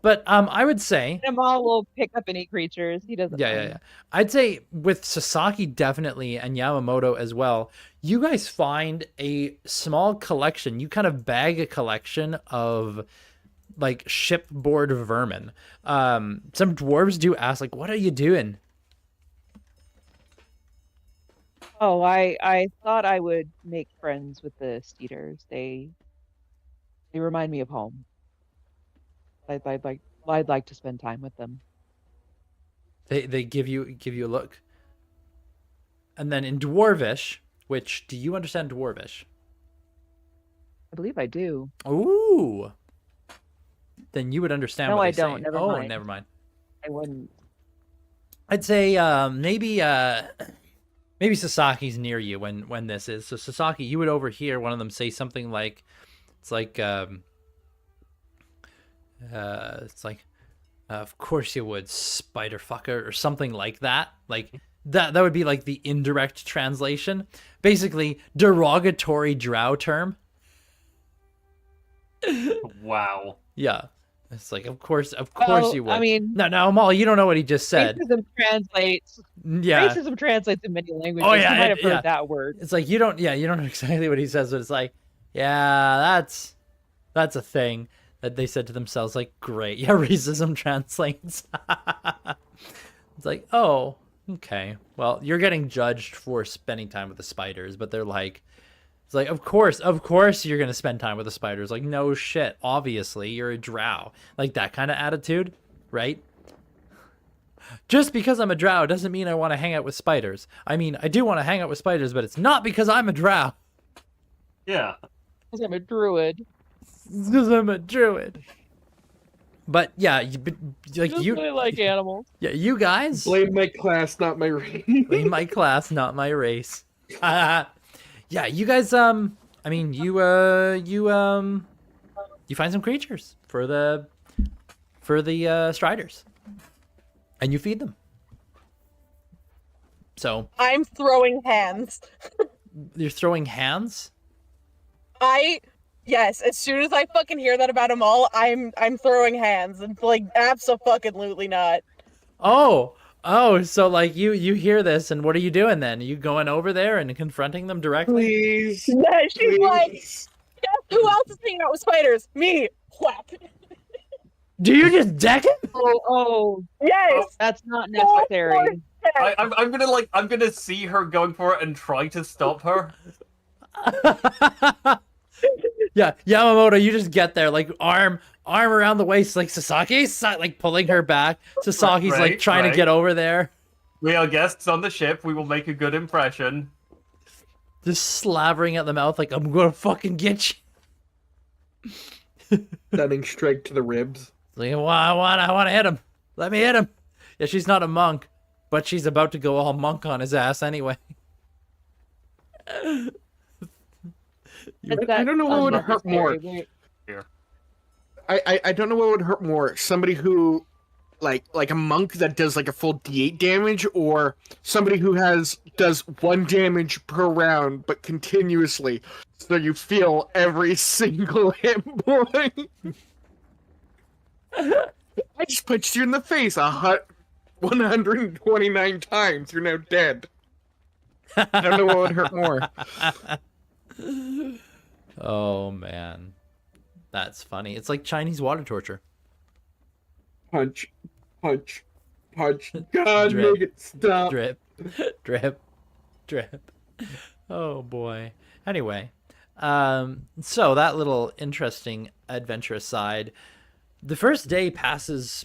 But I would say Amal will pick up any creatures. He doesn't. yeah. I'd say with Sasaki definitely and Yamamoto as well, you guys find a small collection. You kind of bag a collection of like shipboard vermin. Some dwarves do ask like, "What are you doing?" Oh, I thought I would make friends with the Steeders. They remind me of home. I'd like to spend time with them. They give you a look. And then in Dwarvish, which do you understand Dwarvish? I believe I do. Ooh. Then you would understand No, what I they don't. say. Never Oh, mind. never mind. I wouldn't. I'd say maybe maybe Sasaki's near you when this is. So Sasaki, you would overhear one of them say something like, it's like of course you would, spider fucker, or something like that. Like that would be like the indirect translation. Basically, derogatory drow term. Wow. Yeah. It's like, of course Well, you would. I mean, no, Amal, you don't know what he just said. racism translates. Yeah. Racism translates in many languages. Oh, yeah, You might have heard yeah. that word. It's like you don't know exactly what he says, but it's like, yeah, that's a thing that they said to themselves, like, great. Yeah, racism translates. It's like, oh, okay. Well, you're getting judged for spending time with the spiders, but they're like, it's like, of course you're gonna spend time with the spiders. Like, no shit. Obviously, you're a drow. Like that kind of attitude, right? Just because I'm a drow doesn't mean I want to hang out with spiders. I mean, I do want to hang out with spiders, but it's not because I'm a drow. Yeah. Because I'm a druid. It's because I'm a druid. But yeah, Just really like animals. Yeah, you guys. Blame my class, not my race. Blame my class, not my race. Yeah, you guys. I mean, you find some creatures for the striders, and you feed them. So I'm throwing hands. you're throwing hands. Yes, as soon as I fucking hear that about them all, I'm throwing hands and like abso-fucking-lutely not. Oh, so like you hear this, and what are you doing then? Are you going over there and confronting them directly? Please. Yeah, she's like, please. yeah, who else is hanging out with spiders? Me. Whack. Do you just deck it? Oh, Yes. that's not necessary. I'm gonna see her going for it and try to stop her. Yeah, Yamamoto, you just get there, like arm around the waist, like Sasaki's like pulling her back. Sasaki's like trying to get over there. We are guests on the ship. We will make a good impression. Just slavering at the mouth, like I'm gonna fucking get you. Stunning strike to the ribs. Like, well, I want to hit him. Let me hit him. Yeah, she's not a monk, but she's about to go all monk on his ass anyway. I don't know what would hurt more. I don't know what would hurt more. Somebody who, like a monk that does like a full D8 damage, or somebody who does 1 damage per round but continuously, so you feel every single hit point. I just punched you in the face 129 times. You're now dead. I don't know what would hurt more. Oh man, that's funny. It's like Chinese water torture. Punch, punch, punch. God, Drip, make it stop. Drip, drip, drip. Oh boy. Anyway, so that little interesting adventure aside, the first day passes,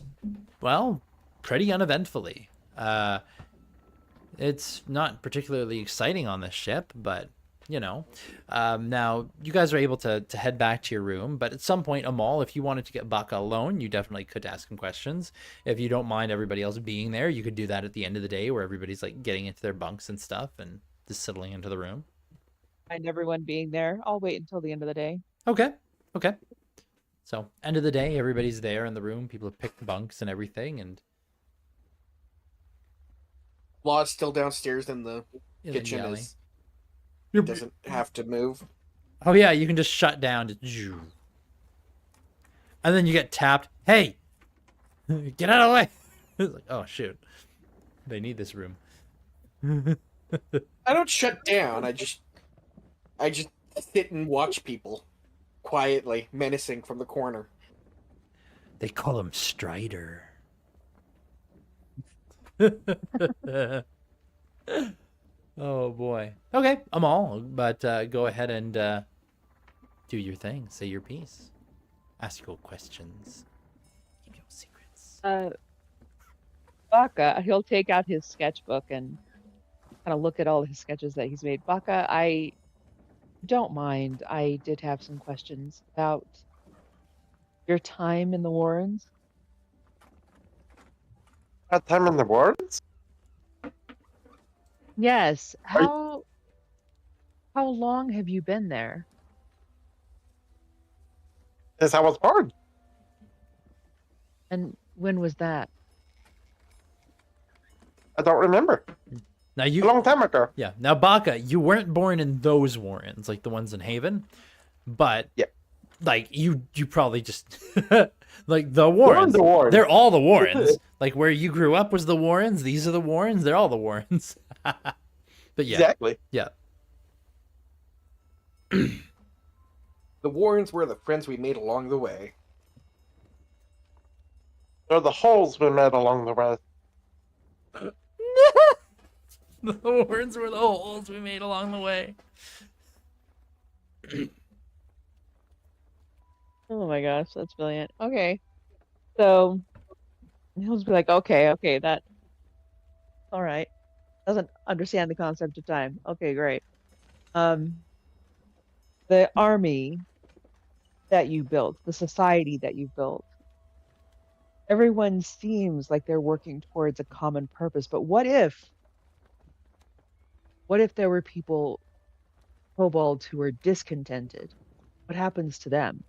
well, pretty uneventfully. It's not particularly exciting on this ship, but you know, now you guys are able to head back to your room, but at some point, Amal, if you wanted to get Baka alone, you definitely could ask him questions. If you don't mind everybody else being there, you could do that at the end of the day where everybody's like getting into their bunks and stuff and just settling into the room. And everyone being there. I'll wait until the end of the day. Okay. So end of the day, everybody's there in the room. People have picked bunks and everything, and Law's still downstairs in the in the kitchen. galley. He doesn't have to move. Oh yeah, you can just shut down, and then you get tapped. Hey, get out of the way! It's like, oh shoot, they need this room. I don't shut down. I just sit and watch people quietly, menacing from the corner. They call him Strider. Oh boy. Okay, I'm all. But go ahead and do your thing. Say your piece. Ask your questions. Keep your secrets. Baka, he'll take out his sketchbook and kind of look at all his sketches that he's made. Baka, I don't mind. I did have some questions about your time in the Warrens. Time in the Warrens? Yes. Are you- How long have you been there? Since I was born. And when was that? I don't remember. Now A you, long time ago. yeah. Now Baka, you weren't born in those warrens, like the ones in Haven, but Yep. like you probably just like the Warrens. the Warrens. They're all the Warrens. Like where you grew up was the Warrens. These are the Warrens. They're all the Warrens. But yeah, Exactly. yeah. The Warrens were the friends we made along the way. They're the holes we met along the way. The Warrens were the holes we made along the way. Oh my gosh, that's brilliant. Okay. So he'll just be like, okay, that all right. Doesn't understand the concept of time. Okay, great. The army that you built, the society that you built, everyone seems like they're working towards a common purpose, but what if there were people, kobolds, who are discontented? What happens to them?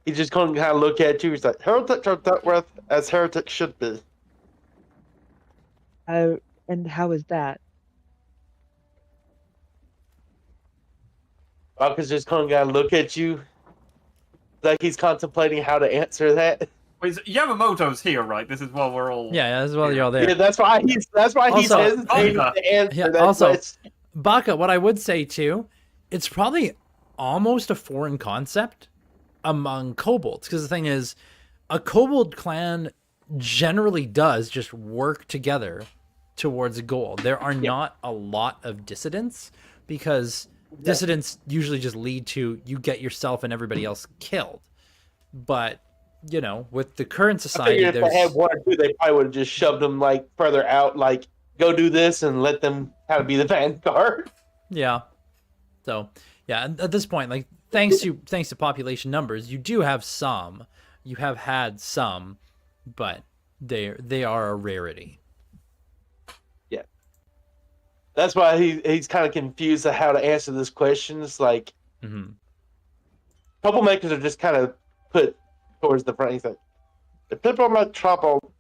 He just kind of look at you. He's like, heretics are dealt with as heretics should be. And how is that? Baka's just kind of look at you, like he's contemplating how to answer that. Wait, so Yamamoto's here, right? This is while we're all. Yeah, as well. You're all there. Yeah, that's why he's Also- hesitating to answer Yeah, that also- question. Baka, what I would say too, it's probably almost a foreign concept among kobolds, because the thing is, a kobold clan generally does just work together towards a goal. There are not a lot of dissidents, because dissidents usually just lead to you get yourself and everybody else killed. But you know, with the current I society, figured if they there's had one or two, they probably would have just shoved them like further out, like go do this and let them kind of be the vanguard. yeah. So yeah, at this point, like thanks to population numbers, you do have some. You have had some, but they are a rarity. That's why he's kind of confused at how to answer this question. It's like Hmm. troublemakers are just kind of put towards the front. He's like, if people make trouble,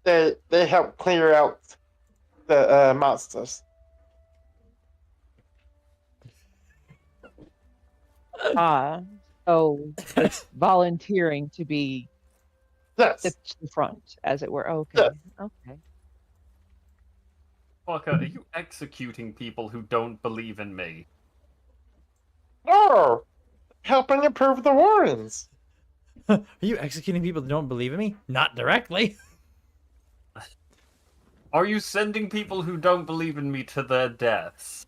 they help clear out the monsters. So it's volunteering to be Yes. to the front, as it were. Okay. Yeah. Okay. Fucker, are you executing people who don't believe in me? No, helping improve the Warrens. Are you executing people that don't believe in me? Not directly. Are you sending people who don't believe in me to their deaths?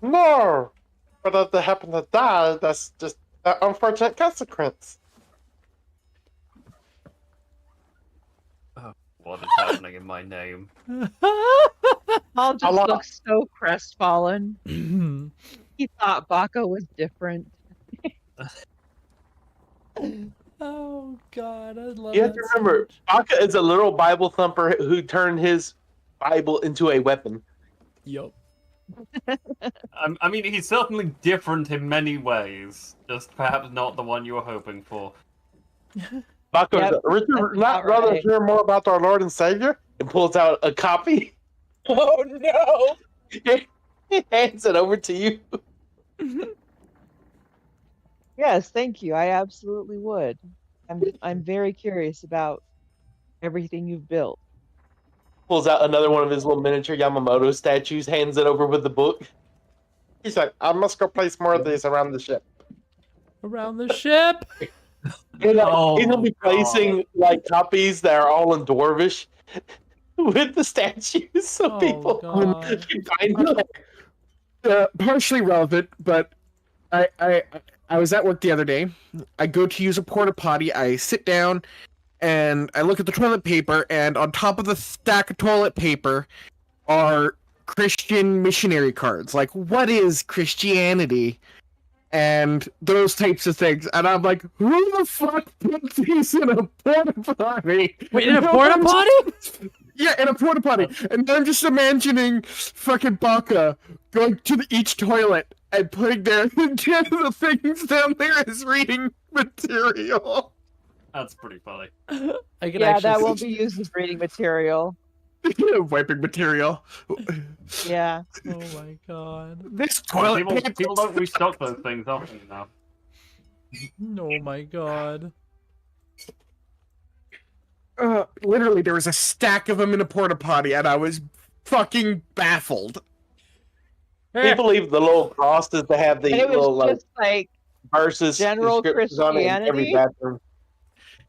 No, but if they happen to die, that's just an unfortunate consequence. What is happening in my name? Paul just lot. looks so crestfallen. He thought Baka was different. Oh God, I love. You have to remember, Baka is a little Bible thumper who turned his Bible into a weapon. Yup. I mean, he's certainly different in many ways, just perhaps not the one you were hoping for. Baka Yep, is like, Richard, that's not about rather right. hear more about our Lord and Savior, and pulls out a copy. Oh no! He hands it over to you. Yes, thank you. I absolutely would. I'm very curious about everything you've built. Pulls out another one of his little miniature Yamamoto statues, hands it over with the book. He's like, I must go place more of these around the ship. Around the ship. And, Oh, he'll be placing like copies that are all in Dwarvish with the statues, so Oh, people God. can find them. Partially relevant, but I was at work the other day. I go to use a porta potty. I sit down and I look at the toilet paper, and on top of the stack of toilet paper are Christian missionary cards. Like, what is Christianity? and those types of things. And I'm like, who the fuck put these in a porta potty? Wait, in a No, porta I'm potty? Yeah, in a porta potty. And I'm just imagining fucking Baka going to each toilet and putting the things down there as reading material. That's pretty funny. I can Yeah, actually that see- won't be used as reading material. Wiping material. Yeah. Oh my god. This toilet paper. People don't restock those things often enough. Oh my god. Literally, there was a stack of them in a porta potty, and I was fucking baffled. People leave the little crosses to have the And it was little like just like, verses general inscriptions on it in every Christianity? bathroom.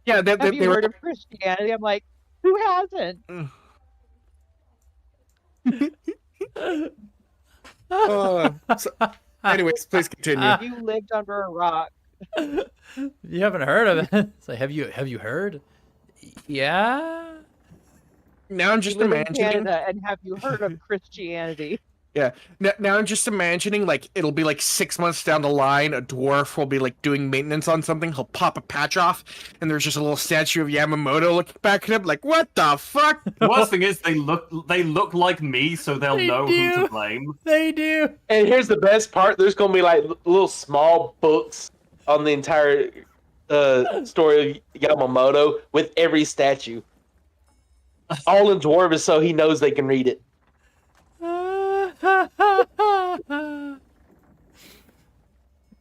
Yeah, have they you were. heard of Christianity? I'm like, who hasn't? Anyways, please continue. You lived under a rock. You haven't heard of it? It's like, have you heard? Yeah. Now I'm You just live in imagining. Canada, and have you heard of Christianity? Yeah. Now I'm just imagining, like, it'll be like 6 months down the line, a dwarf will be like doing maintenance on something. He'll pop a patch off, and there's just a little statue of Yamamoto looking back at him, like, what the fuck? The worst thing is they look like me, so they'll They know who do. to blame. They do. And here's the best part: there's gonna be like little small books on the entire story of Yamamoto with every statue, all in dwarven, so he knows they can read it. Yeah,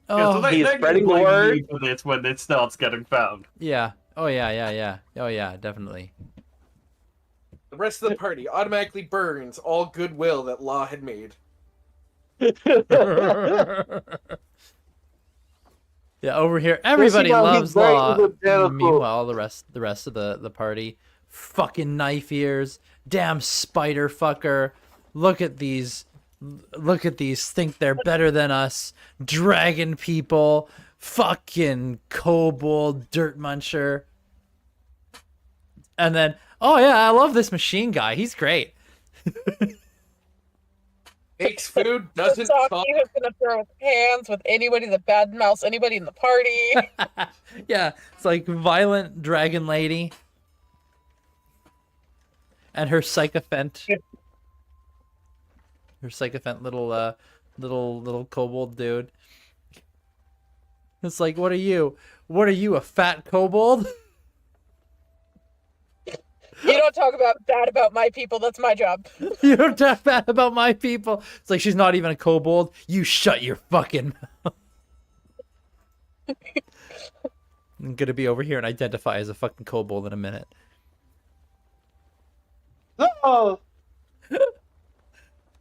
so Oh, they, He's they're spreading the gonna blame word. me for this when it starts getting found. yeah. Oh yeah. Oh yeah, definitely. The rest of the party automatically burns all goodwill that Law had made. Yeah, over here, everybody how loves he's very Law. evangelical. Meanwhile, the rest of the party, fucking knife ears, damn spider fucker. Look at these, think they're better than us. Dragon people, fucking kobold, dirt muncher. And then, oh yeah, I love this machine guy. He's great. Makes food, doesn't Saki talk. who's gonna throw hands with anybody that badmouths anybody in the party. Yeah, it's like violent dragon lady. And her sycophant. Her sycophant little kobold dude. It's like, what are you? What are you, a fat kobold? You don't talk bad about my people. That's my job. You don't talk bad about my people. It's like she's not even a kobold. You shut your fucking mouth. I'm gonna be over here and identify as a fucking kobold in a minute. Oh,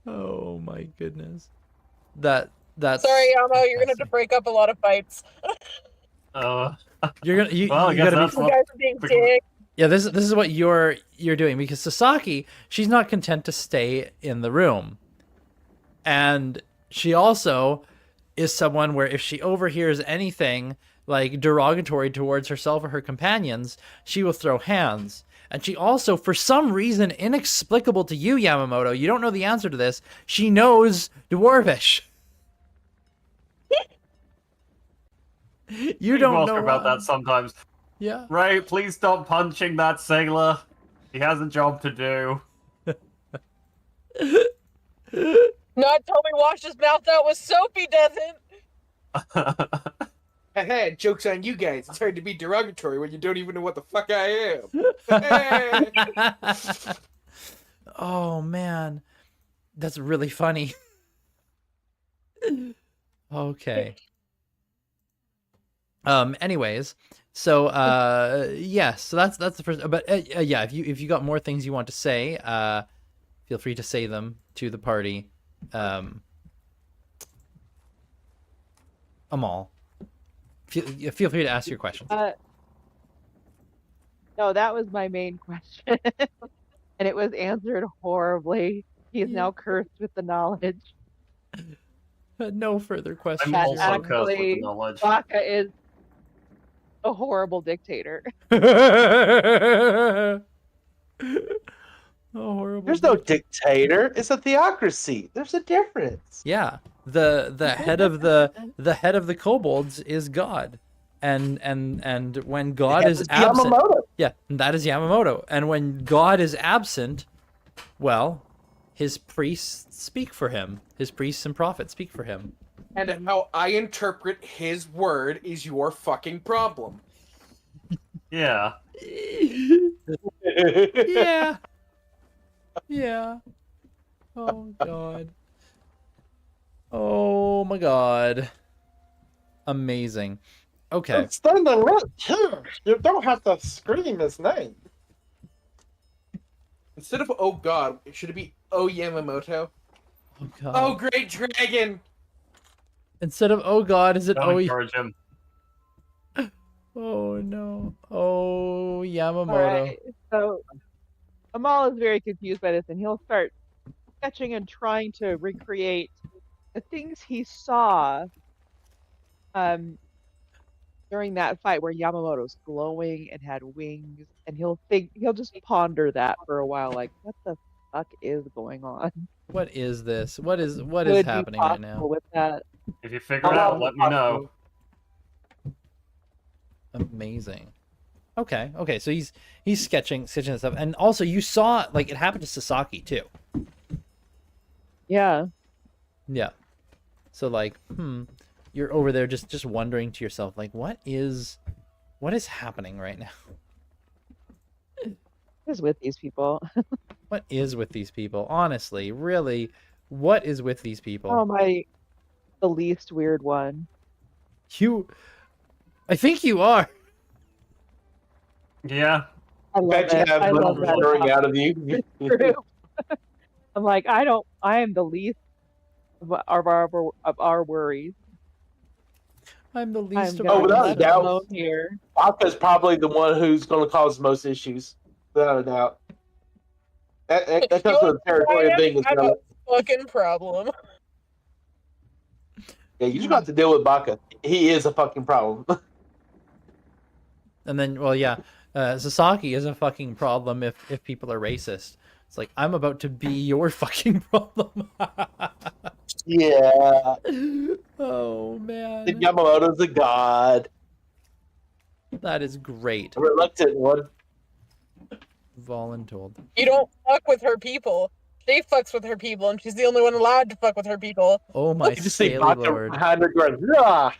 Oh my goodness. That's Sorry, Yamo, you're gonna have to break up a lot of fights. Uh, You're gonna you, Well, I you guess gotta that's be You guys are being dicks. Yeah, this is what you're doing, because Sasaki, she's not content to stay in the room. And she also is someone where if she overhears anything like derogatory towards herself or her companions, she will throw hands. And she also, for some reason inexplicable to you, Yamamoto, you don't know the answer to this, she knows Dwarvish. You we don't ask know her about why. that sometimes. Yeah. Ray, please stop punching that sailor. He has a job to do. Not until we wash his mouth out with soap, he doesn't. Haha, joke's on you guys. It's hard to be derogatory when you don't even know what the fuck I am. Hey. Oh man, that's really funny. Okay. Anyways, so yes, so that's the first. But yeah, if you got more things you want to say, feel free to say them to the party. Amal, feel free to ask your questions. No, that was my main question. And it was answered horribly. He is now cursed with the knowledge. No further questions. I'm That also cursed with the actually- knowledge. Baka is a horrible dictator. A horrible. there's no dictator. It's a theocracy. There's a difference. Yeah, the head of the head of the kobolds is God, and when God is It's absent, Yamamoto. yeah, that is Yamamoto. And when God is absent, well, his priests speak for him. His priests and prophets speak for him. And how I interpret his word is your fucking problem. Yeah. Yeah. Yeah. Oh God. Oh my God. Amazing. Okay. It's done the right too. You don't have to scream his name. Instead of oh god, should it be oh Yamamoto? Oh God. Oh great dragon! Instead of oh God, is it Don't oh? encourage him. Oh no. Oh Yamamoto. All right. So Amal is very confused by this, and he'll start sketching and trying to recreate the things he saw during that fight where Yamamoto's glowing and had wings, and he'll just ponder that for a while, like, what the fuck is going on? What is this? What is Could be happening right now? possible with that? If you figure it out, let me know. Amazing. Okay. Okay. So he's sketching this stuff, and also you saw like it happened to Sasaki too. Yeah. Yeah. So like, you're over there just wondering to yourself like, what is happening right now? What is with these people? What is with these people? Honestly, really, what is with these people? Oh, the least weird one. I think you are. Yeah. I love Bet you it. have I love numbers that. pouring out of you. True. I'm like, I am the least of our worries. I'm the least I'm of Oh, our without a left doubt. alone here. Baka's probably the one who's going to cause most issues, without a doubt. That comes with the territory of being as well. Fucking problem. Yeah, you just got to deal with Baka. He is a fucking problem. And then, well, yeah, Sasaki is a fucking problem if people are racist. It's like, I'm about to be your fucking problem. Yeah. Oh, man. Yamamoto's a god. That is great. A reluctant one. Voluntold. You don't fuck with her people. She fucks with her people, and she's the only one allowed to fuck with her people. Oh, my You just say scaly Baka lord. behind her going, "Rah,"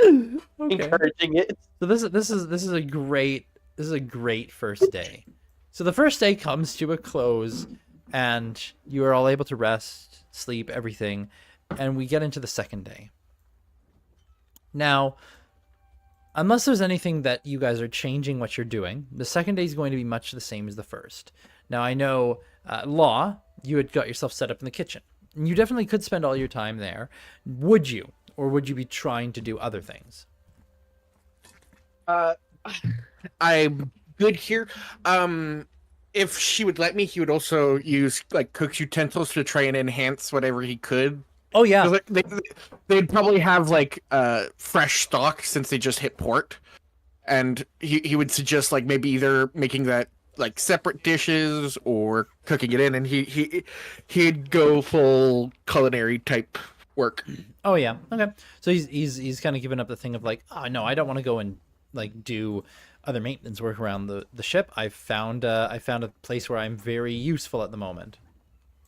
Okay. encouraging it. So this is a great first day. So the first day comes to a close, and you are all able to rest, sleep, everything, and we get into the second day. Now, unless there's anything that you guys are changing what you're doing, the second day is going to be much the same as the first. Now, I know, Law, you had got yourself set up in the kitchen. And you definitely could spend all your time there. Would you? Or would you be trying to do other things? I'm good here. If she would let me, he would also use like cook's utensils to try and enhance whatever he could. Oh, yeah. 'Cause, like, they'd probably have like fresh stock since they just hit port, and he would suggest like maybe either making that like separate dishes or cooking it in, and he'd go full culinary type work. Oh yeah, okay. So he's kind of given up the thing of like, oh no, I don't want to go and like do other maintenance work around the ship. I found a place where I'm very useful at the moment.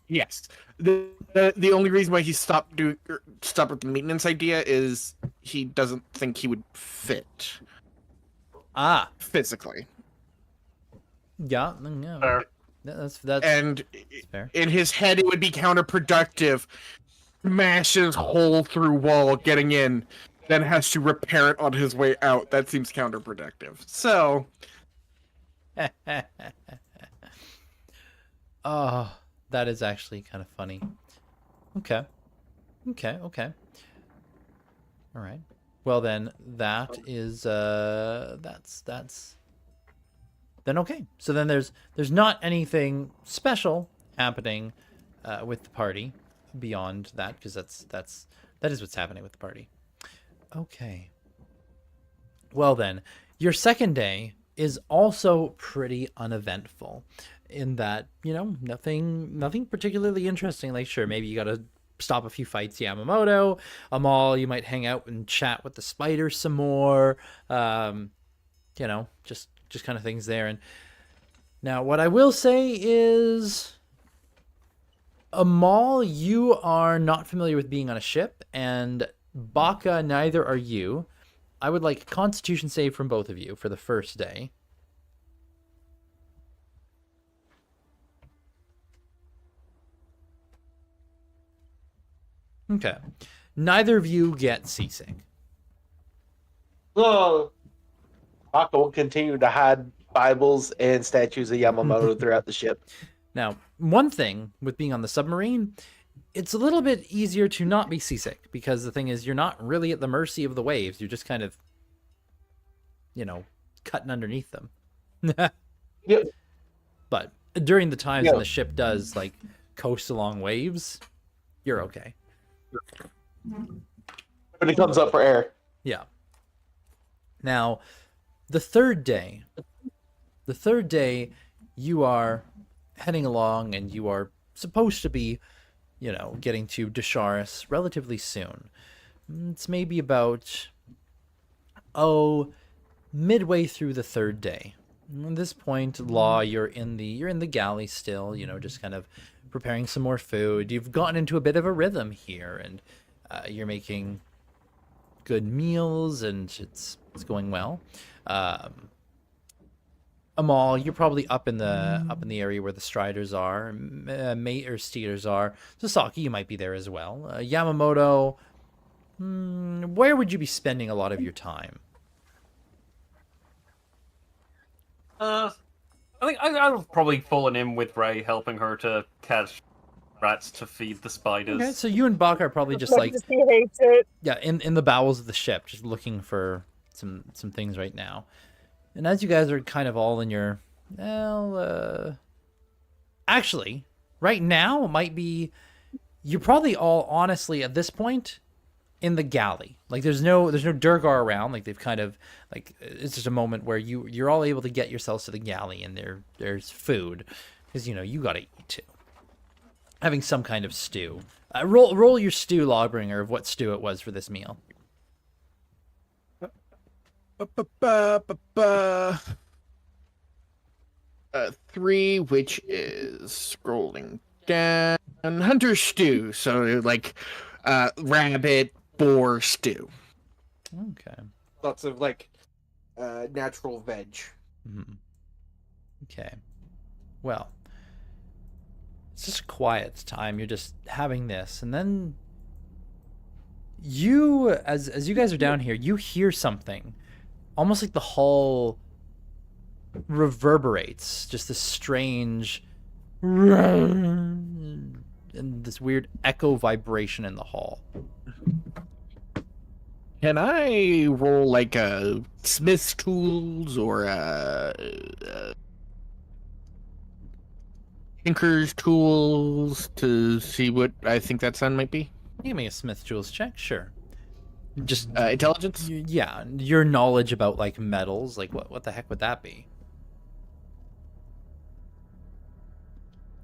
Yes. The only reason why he stopped with the maintenance idea is he doesn't think he would fit physically. Yeah, yeah. Fair. That's And fair. in his head, it would be counterproductive. Smashes hole through wall getting in, then has to repair it on his way out. That seems counterproductive. So, Oh, that is actually kind of funny. Okay. All right. Well then, that is that's then okay. So then there's not anything special happening with the party beyond that, because that is what's happening with the party. Okay. Well then, your second day is also pretty uneventful in that, nothing particularly interesting. Like, sure, maybe you gotta stop a few fights Yamamoto. Amal, you might hang out and chat with the spider some more. Just kind of things there. And now what I will say is, Amal, you are not familiar with being on a ship, and Baka, neither are you. I would like a Constitution save from both of you for the first day. Okay. Neither of you get seasick. Oh, Baka will continue to hide Bibles and statues of Yamamoto throughout the ship. Now, one thing with being on the submarine, it's a little bit easier to not be seasick, because the thing is, you're not really at the mercy of the waves. You're just kind of, cutting underneath them. Yep. But during the times Yeah. when the ship does, like, coast along waves, you're okay. When it comes up for air. Yeah. Now, the third day, you are heading along, and you are supposed to be, getting to Dasharus relatively soon. It's maybe about, midway through the third day. At this point, Law, you're in the galley still, just kind of preparing some more food. You've gotten into a bit of a rhythm here, and you're making good meals, and it's going well. Amal, you're probably up in the area where the Striders are, Mate or Steers are. Sasaki, you might be there as well. Yamamoto, where would you be spending a lot of your time? I think I've probably fallen in with Ray, helping her to catch rats to feed the spiders. Okay, so you and Bach are probably just like, He hates it. yeah, in the bowels of the ship, just looking for some things right now. And as you guys are kind of all in your, actually, right now might be, you're probably all honestly at this point in the galley. Like there's no Durgar around. Like they've kind of, like, it's just a moment where you're all able to get yourselves to the galley, and there's food, because you gotta eat too. Having some kind of stew. Roll your stew, Lawbringer, of what stew it was for this meal. Three, which is scrolling down. Hunter stew, so like rabbit, boar stew. Okay. Lots of natural veg. Mm-hmm. Okay. Well, it's just a quiet time. You're just having this, and then you, as you guys are down here, you hear something, almost like the hull reverberates, just this strange and this weird echo vibration in the hall. Can I roll like a smith's tools or tinker's tools to see what I think that sound might be? Give me a Smith Tools check, sure. Just intelligence? Yeah, your knowledge about like metals, like what the heck would that be?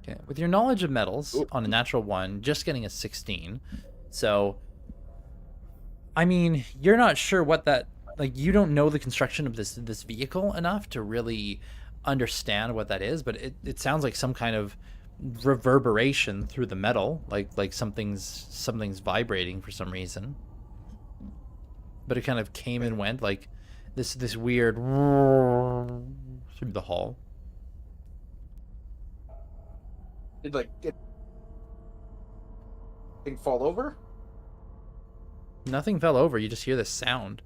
Okay, with your knowledge of metals on a natural 1, just getting a 16. So, I mean, you're not sure what that, like, you don't know the construction of this vehicle enough to really understand what that is, but it sounds like some kind of reverberation through the metal, like something's vibrating for some reason. But it kind of came and went, like this weird through the hall. Did thing fall over? Nothing fell over. You just hear this sound.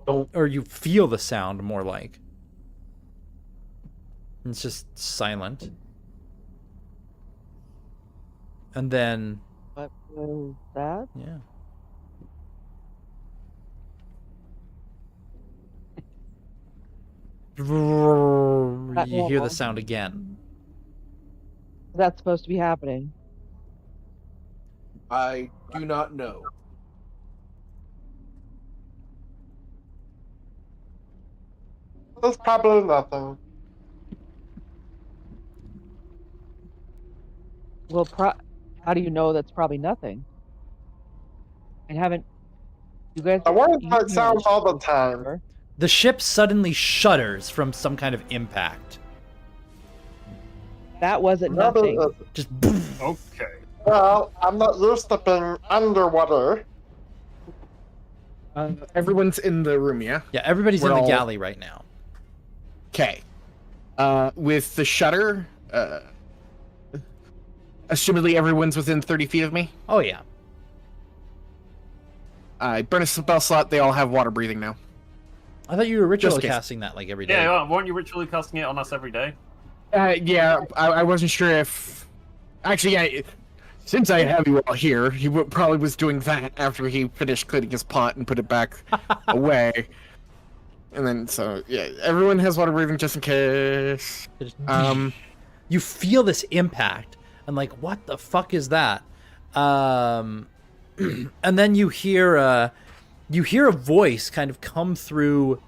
Oh. Or you feel the sound, more like. It's just silent. And then... What was that? Yeah. You hear the sound again. Is that supposed to be happening? I do not know. That's probably nothing. Well, how do you know that's probably nothing? I haven't. You guys. I wonder you how it know sounds all the ship time. before. The ship suddenly shudders from some kind of impact. That wasn't Another- nothing. Just Okay. Well, I'm not used to being underwater. Everyone's in the room, yeah? yeah, everybody's We're in the all- galley right now. Okay. With the shutter, assumedly everyone's within 30 feet of me. Oh yeah. I burn a spell slot. They all have water breathing now. I thought you were ritual Just kidding. casting that like every day. Yeah, weren't you ritually casting it on us every day? Yeah, I wasn't sure if... Actually, yeah, since I have you all here, he probably was doing that after he finished cleaning his pot and put it back away. And then, so, yeah, everyone has water breathing just in case. You feel this impact and like, what the fuck is that? And then you hear a voice kind of come through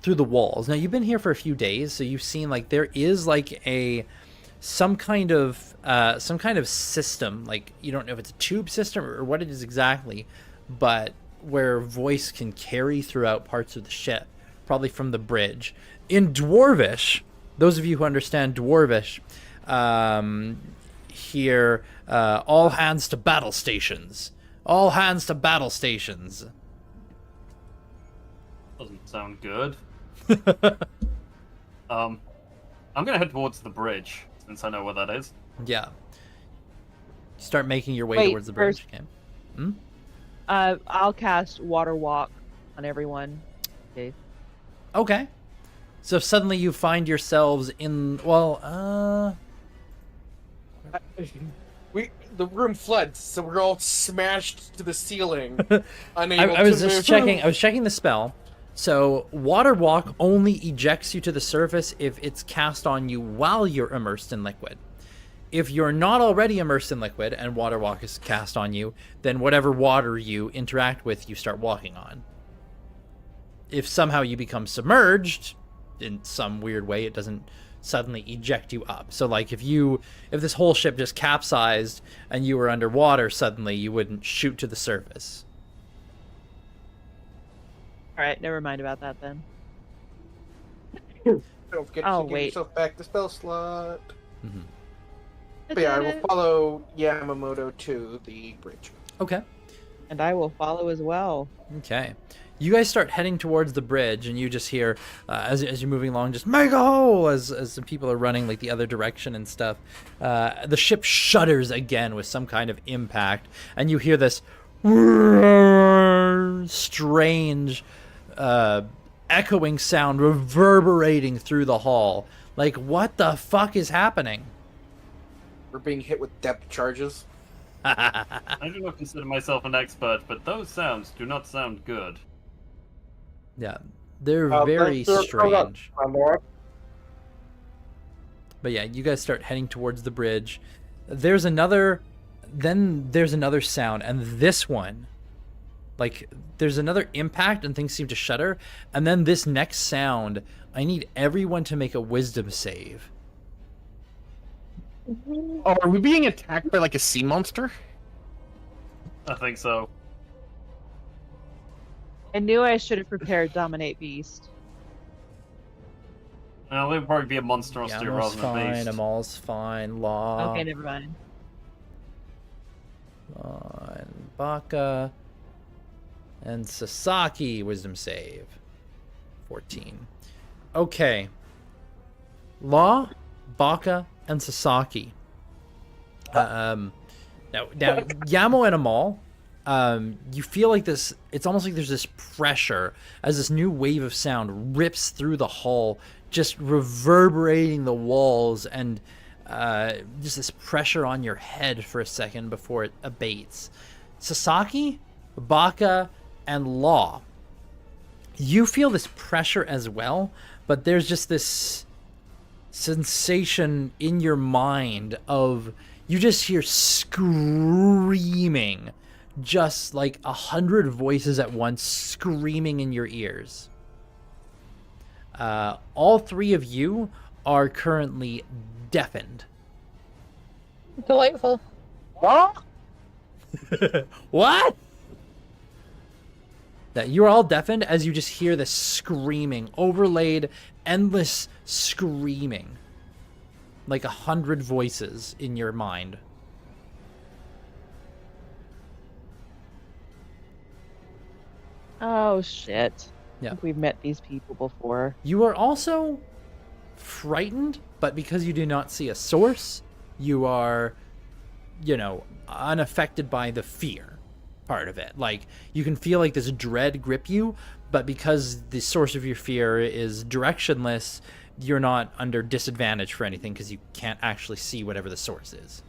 the walls. Now you've been here for a few days, so you've seen like there is like some kind of system. Like you don't know if it's a tube system or what it is exactly, but where voice can carry throughout parts of the ship, probably from the bridge. In Dwarvish, those of you who understand Dwarvish, hear all hands to battle stations. All hands to battle stations. Doesn't sound good. I'm gonna head towards the bridge since I know where that is. Yeah. Start making your way Wait, towards the bridge. Okay. I'll cast Water Walk on everyone. Okay. Okay. So suddenly you find yourselves in The room floods, so we're all smashed to the ceiling, I unable was to just move. checking. I was checking the spell. So water walk only ejects you to the surface if it's cast on you while you're immersed in liquid. If you're not already immersed in liquid and water walk is cast on you, then whatever water you interact with, you start walking on. If somehow you become submerged in some weird way, it doesn't suddenly eject you up. So like if this whole ship just capsized and you were underwater, suddenly you wouldn't shoot to the surface. All right. Never mind about that then. Don't forget Oh, to give wait. yourself back the spell slot. Mhm. But yeah, I will follow Yamamoto to the bridge. Okay. And I will follow as well. Okay. You guys start heading towards the bridge, and you just hear, as you're moving along, just make a hole as some people are running like the other direction and stuff. The ship shudders again with some kind of impact, and you hear this strange echoing sound reverberating through the hall. Like, what the fuck is happening? We're being hit with depth charges. I do not consider myself an expert, but those sounds do not sound good. Yeah, they're Thank very you for that, strange. my lord. But yeah, you guys start heading towards the bridge. There's another sound, and this one, like, there's another impact and things seem to shudder. And then this next sound, I need everyone to make a wisdom save. Oh, are we being attacked by like a sea monster? I think so. I knew I should have prepared Dominate Beast. Well, it would probably be a monster or Yeah, steer Amal's rather than a fine, beast. Amal's fine, Law, Okay, never mind. and Baka, and Sasaki, wisdom save. 14. Okay. Law, Baka, and Sasaki. Now Yamo and Amal, you feel like this, it's almost like there's this pressure as this new wave of sound rips through the hall, just reverberating the walls, and just this pressure on your head for a second before it abates. Sasaki, Baka, and Law, you feel this pressure as well, but there's just this sensation in your mind of, you just hear screaming, just like 100 voices at once screaming in your ears. All three of you are currently deafened. Delightful. What? What? That you are all deafened as you just hear this screaming, overlaid, endless screaming, like 100 voices in your mind. Oh shit. Yeah. I think we've met these people before. You are also frightened, but because you do not see a source, you are, you know, unaffected by the fear part of it. Like, you can feel like this dread grip you, but because the source of your fear is directionless, you're not under disadvantage for anything because you can't actually see whatever the source is.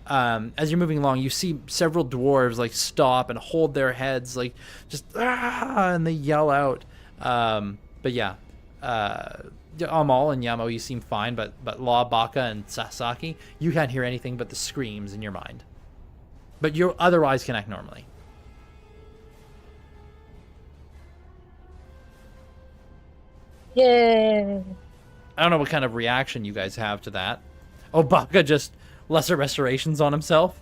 As you're moving along, you see several dwarves like stop and hold their heads, like just and they yell out. But yeah, Amal and Yamo, you seem fine, but Law, Baka, and Sasaki, you can't hear anything but the screams in your mind. But you otherwise can act normally. Yay. I don't know what kind of reaction you guys have to that. Oh, Baka just lesser restorations on himself.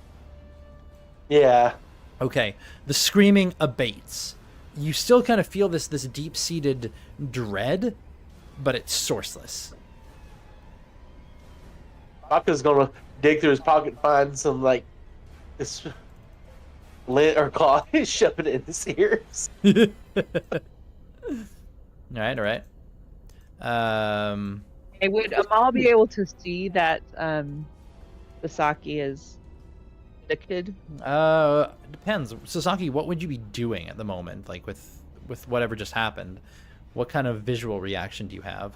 Yeah. Okay, the screaming abates. You still kind of feel this deep-seated dread, but it's sourceless. Baka's gonna dig through his pocket and find some, like, this lint or cloth, shove it in his ears. All right. Hey, would Amal be able to see that Sasaki is addicted? Depends. Sasaki, what would you be doing at the moment, like with whatever just happened? What kind of visual reaction do you have?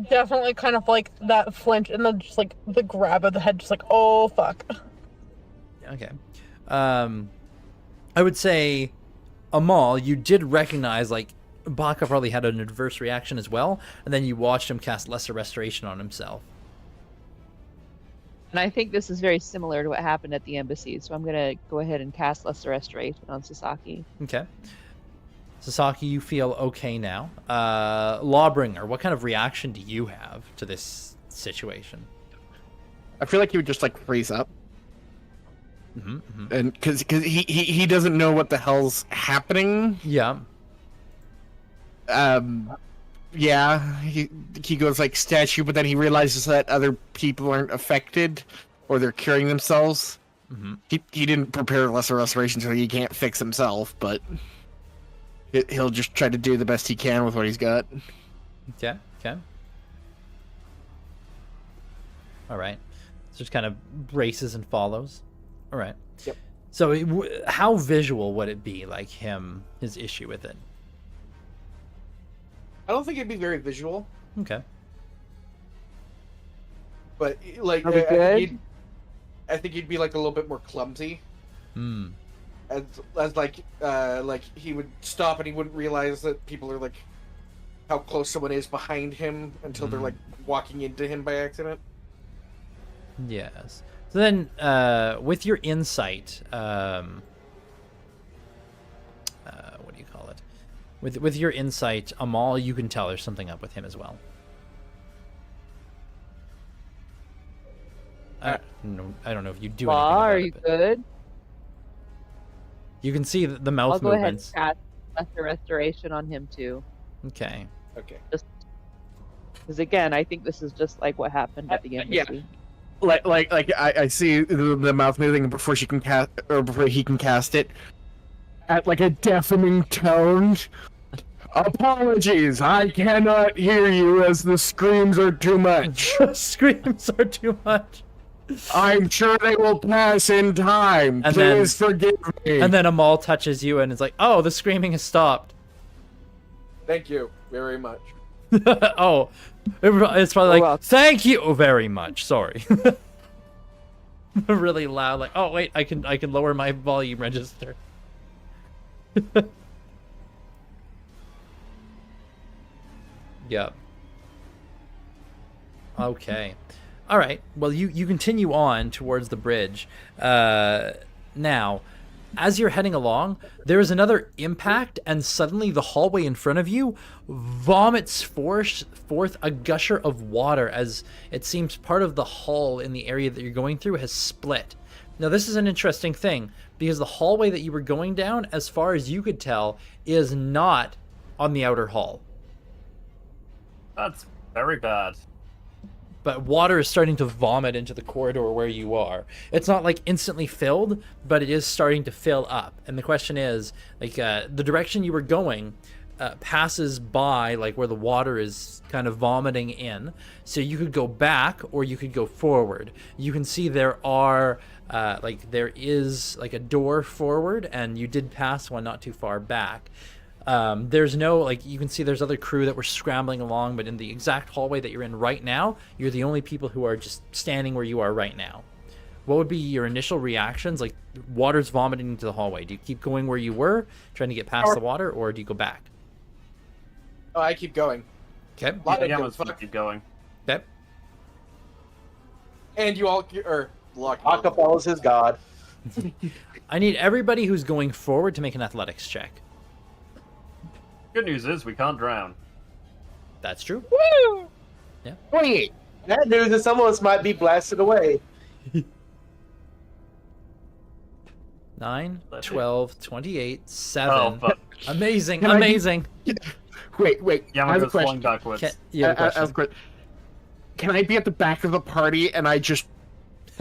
Definitely kind of like that flinch and then just like the grab of the head, just like, oh fuck. Okay. I would say, Amal, you did recognize, like, Baka probably had an adverse reaction as well, and then you watched him cast Lesser Restoration on himself. And I think this is very similar to what happened at the embassy, so I'm gonna go ahead and cast Lesser Restoration on Sasaki. Okay. Sasaki, you feel okay now. Lawbringer, what kind of reaction do you have to this situation? I feel like he would just like freeze up, Mm-hmm. and because he doesn't know what the hell's happening. Yeah. Yeah, he goes like statue, but then he realizes that other people aren't affected, or they're curing themselves. Mm-hmm. He didn't prepare lesser restoration, so he can't fix himself, but he'll just try to do the best he can with what he's got. Okay. All right. So just kind of braces and follows. All right. Yep. So how visual would it be, like his issue with it? I don't think it'd be very visual, Okay. but like Are we good? I think he'd be like a little bit more clumsy. Hmm. As like he would stop and he wouldn't realize that people are like how close someone is behind him until they're like walking into him by accident. Yes. So then, with your insight, what do you call it? With your insight, Amal, you can tell there's something up with him as well. I don't know if you do anything about Are it, you but good? you can see the I'll mouth go ahead and movements. cast Lesser Restoration on him too. Okay. Okay. Because again, I think this is just like what happened at the Yeah. embassy. Like I see the mouth moving before she can cast, or before he can cast it, at like a deafening tone. Apologies, I cannot hear you as the screams are too much. Screams are too much. I'm sure they will pass in time. And Please forgive me. And then Amal touches you and is like, "Oh, the screaming has stopped." Thank you very much. Oh, it's probably like, well. "Thank you very much." Sorry. Really loud, like, "Oh wait, I can lower my volume register." Yep. Okay. All right. Well, you continue on towards the bridge. Now, as you're heading along, there is another impact, and suddenly the hallway in front of you vomits forth a gusher of water, as it seems part of the hull in the area that you're going through has split. Now, this is an interesting thing, because the hallway that you were going down, as far as you could tell, is not on the outer hull. That's very bad. But water is starting to vomit into the corridor where you are. It's not like instantly filled, but it is starting to fill up. And the question is, like, the direction you were going passes by, like, where the water is kind of vomiting in. So you could go back or you could go forward. You can see there are, there is like a door forward, and you did pass one not too far back. There's no, like, you can see there's other crew that were scrambling along, but in the exact hallway that you're in right now, you're the only people who are just standing where you are right now. What would be your initial reactions? Like, water's vomiting into the hallway. Do you keep going where you were, trying to get past the water, or do you go back? Oh, I keep going. Okay. Yeah, let's keep going. Okay. And you all, or Acapella is god. I need everybody who's going forward to make an athletics check. Good news is we can't drown. That's true. Woo! Yeah. 28. That news is some of us might be blasted away. 9, Let's 12, 28, 7. Oh, fuck. Amazing, Can I be- amazing. Wait. Yeah, I have I'm a falling question. backwards. You have a I have a question. Can I be at the back of the party and I just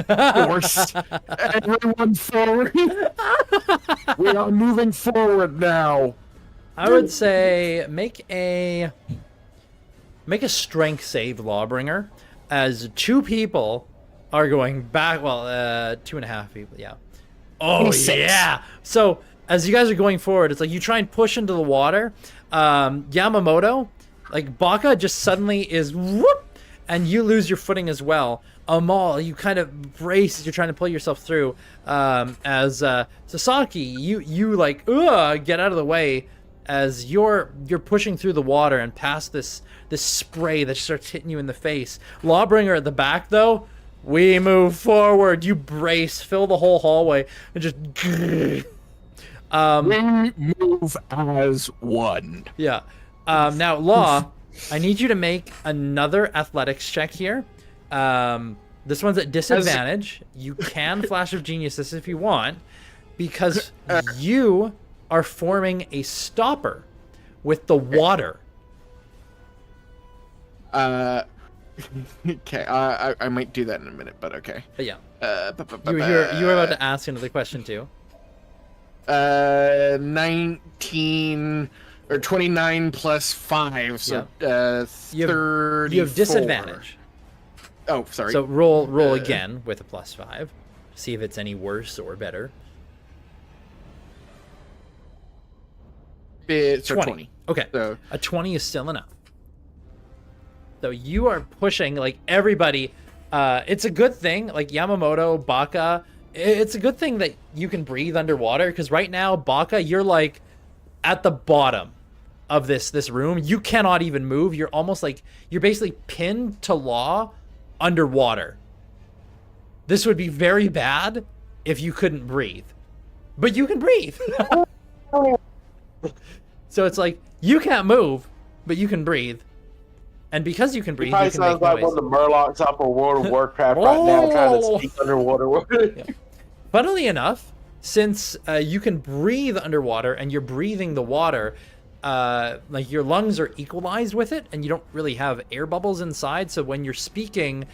forced everyone forward? We are moving forward now. I would say make a strength save, Lawbringer, as 2 people are going back. Well, 2.5 people. Yeah. Oh 6. yeah. So as you guys are going forward, it's like you try and push into the water. Yamamoto, like Baka, just suddenly is whoop, and you lose your footing as well. Amal, you kind of brace as you're trying to pull yourself through. As Sasaki, you like get out of the way as you're pushing through the water and past this spray that starts hitting you in the face. Lawbringer at the back, though, we move forward. You brace, fill the whole hallway, and just. We move as one. Yeah. Now, Law, I need you to make another athletics check here. This one's at disadvantage. You can Flash of Genius this if you want, because you are forming a stopper with the water. Okay, I might do that in a minute, but okay. But yeah. You were about to ask another question too. 19 or 29 plus 5, so You 34. have disadvantage. Oh, sorry. So roll again with a +5. See if it's any worse or better. It's 20. Okay. So A 20 is still enough. So you are pushing like everybody. It's a good thing, like Yamamoto, Baka. It's a good thing that you can breathe underwater, because right now, Baka, you're like at the bottom of this room. You cannot even move. You're almost like you're basically pinned to Law underwater. This would be very bad if you couldn't breathe, but you can breathe. So it's like you can't move, but you can breathe. And because you can breathe, Probably you can sounds make like noise. one of the Murlocs off of World of Warcraft right now, trying to speak underwater. Yeah. Funnily enough, since you can breathe underwater and you're breathing the water, like your lungs are equalized with it, and you don't really have air bubbles inside. So when you're speaking,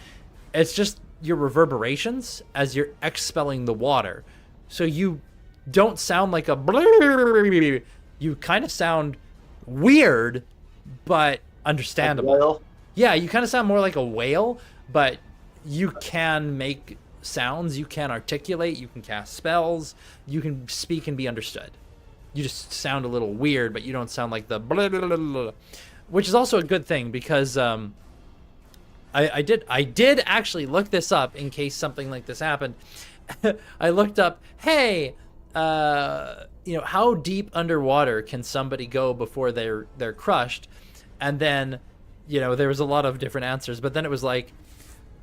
it's just your reverberations as you're expelling the water. So you don't sound like a blurr. You kind of sound weird, but understandable. Well, Yeah, you kind of sound more like a whale, but you can make sounds, you can articulate, you can cast spells, you can speak and be understood. You just sound a little weird, but you don't sound like the blah, blah, blah, blah, which is also a good thing, because I did actually look this up in case something like this happened. I looked up, hey, how deep underwater can somebody go before they're crushed? And then, there was a lot of different answers, but then it was like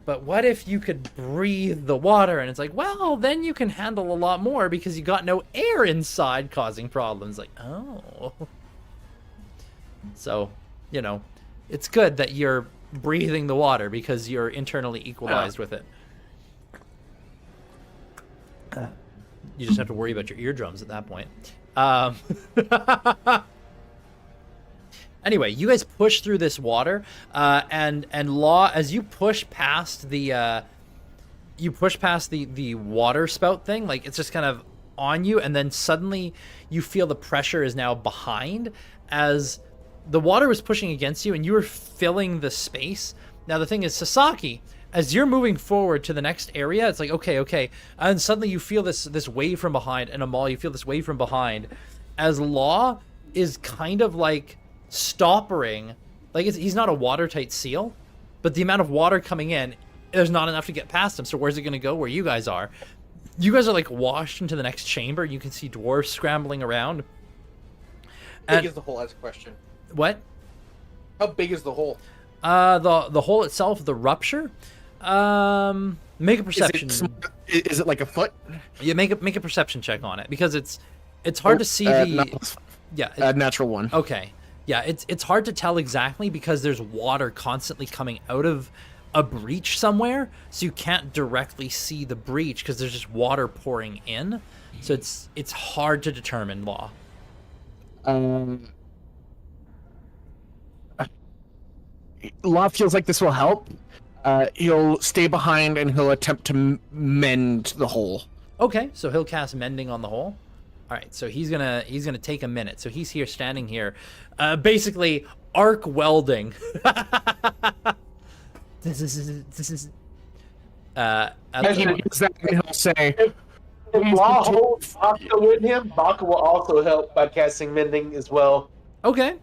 but what if you could breathe the water? And it's like, well, then you can handle a lot more because you got no air inside causing problems. Like, oh. So, you know, it's good that you're breathing the water because you're internally equalized with it. You just have to worry about your eardrums at that point. Anyway, you guys push through this water, and Law, as you push past the water spout thing, like it's just kind of on you, and then suddenly you feel the pressure is now behind, as the water was pushing against you, and you were filling the space. Now the thing is, Sasaki, as you're moving forward to the next area, it's like okay, and suddenly you feel this wave from behind, and Amal, you feel this wave from behind, as Law is kind of like stoppering, like he's not a watertight seal, but the amount of water coming in, there's not enough to get past him. So where's it going to go? Where you guys are? You guys are like washed into the next chamber. You can see dwarves scrambling around. How big is the hole? That's a question. What? How big is the hole? The hole itself, the rupture. Make a perception. Is it like a foot? Yeah, make a perception check on it because it's hard to see the. Yeah, natural one. Okay. Yeah, it's hard to tell exactly because there's water constantly coming out of a breach somewhere, so you can't directly see the breach because there's just water pouring in. So it's hard to determine, Law. Law feels like this will help. He'll stay behind and he'll attempt to mend the hole. Okay, so he'll cast mending on the hole. All right, so he's gonna take a minute. So he's here, standing here, basically arc welding. This is. As he does that, he'll say, If Law holds Baka with him, Baka will also help by casting mending as well. Okay.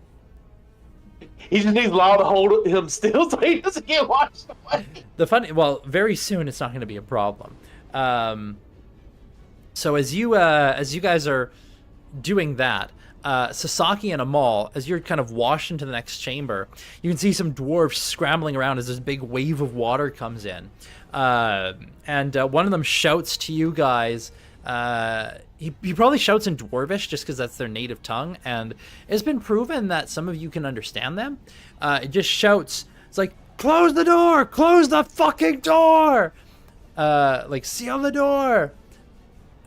He just needs Law to hold him still so he doesn't get washed away. Very soon it's not going to be a problem. So as you guys are doing that, Sasaki and Amal, as you're kind of washed into the next chamber, you can see some dwarves scrambling around as this big wave of water comes in. And one of them shouts to you guys. He probably shouts in Dwarvish just because that's their native tongue, and it's been proven that some of you can understand them. It just shouts. It's like, close the door! Close the fucking door! Like, seal the door!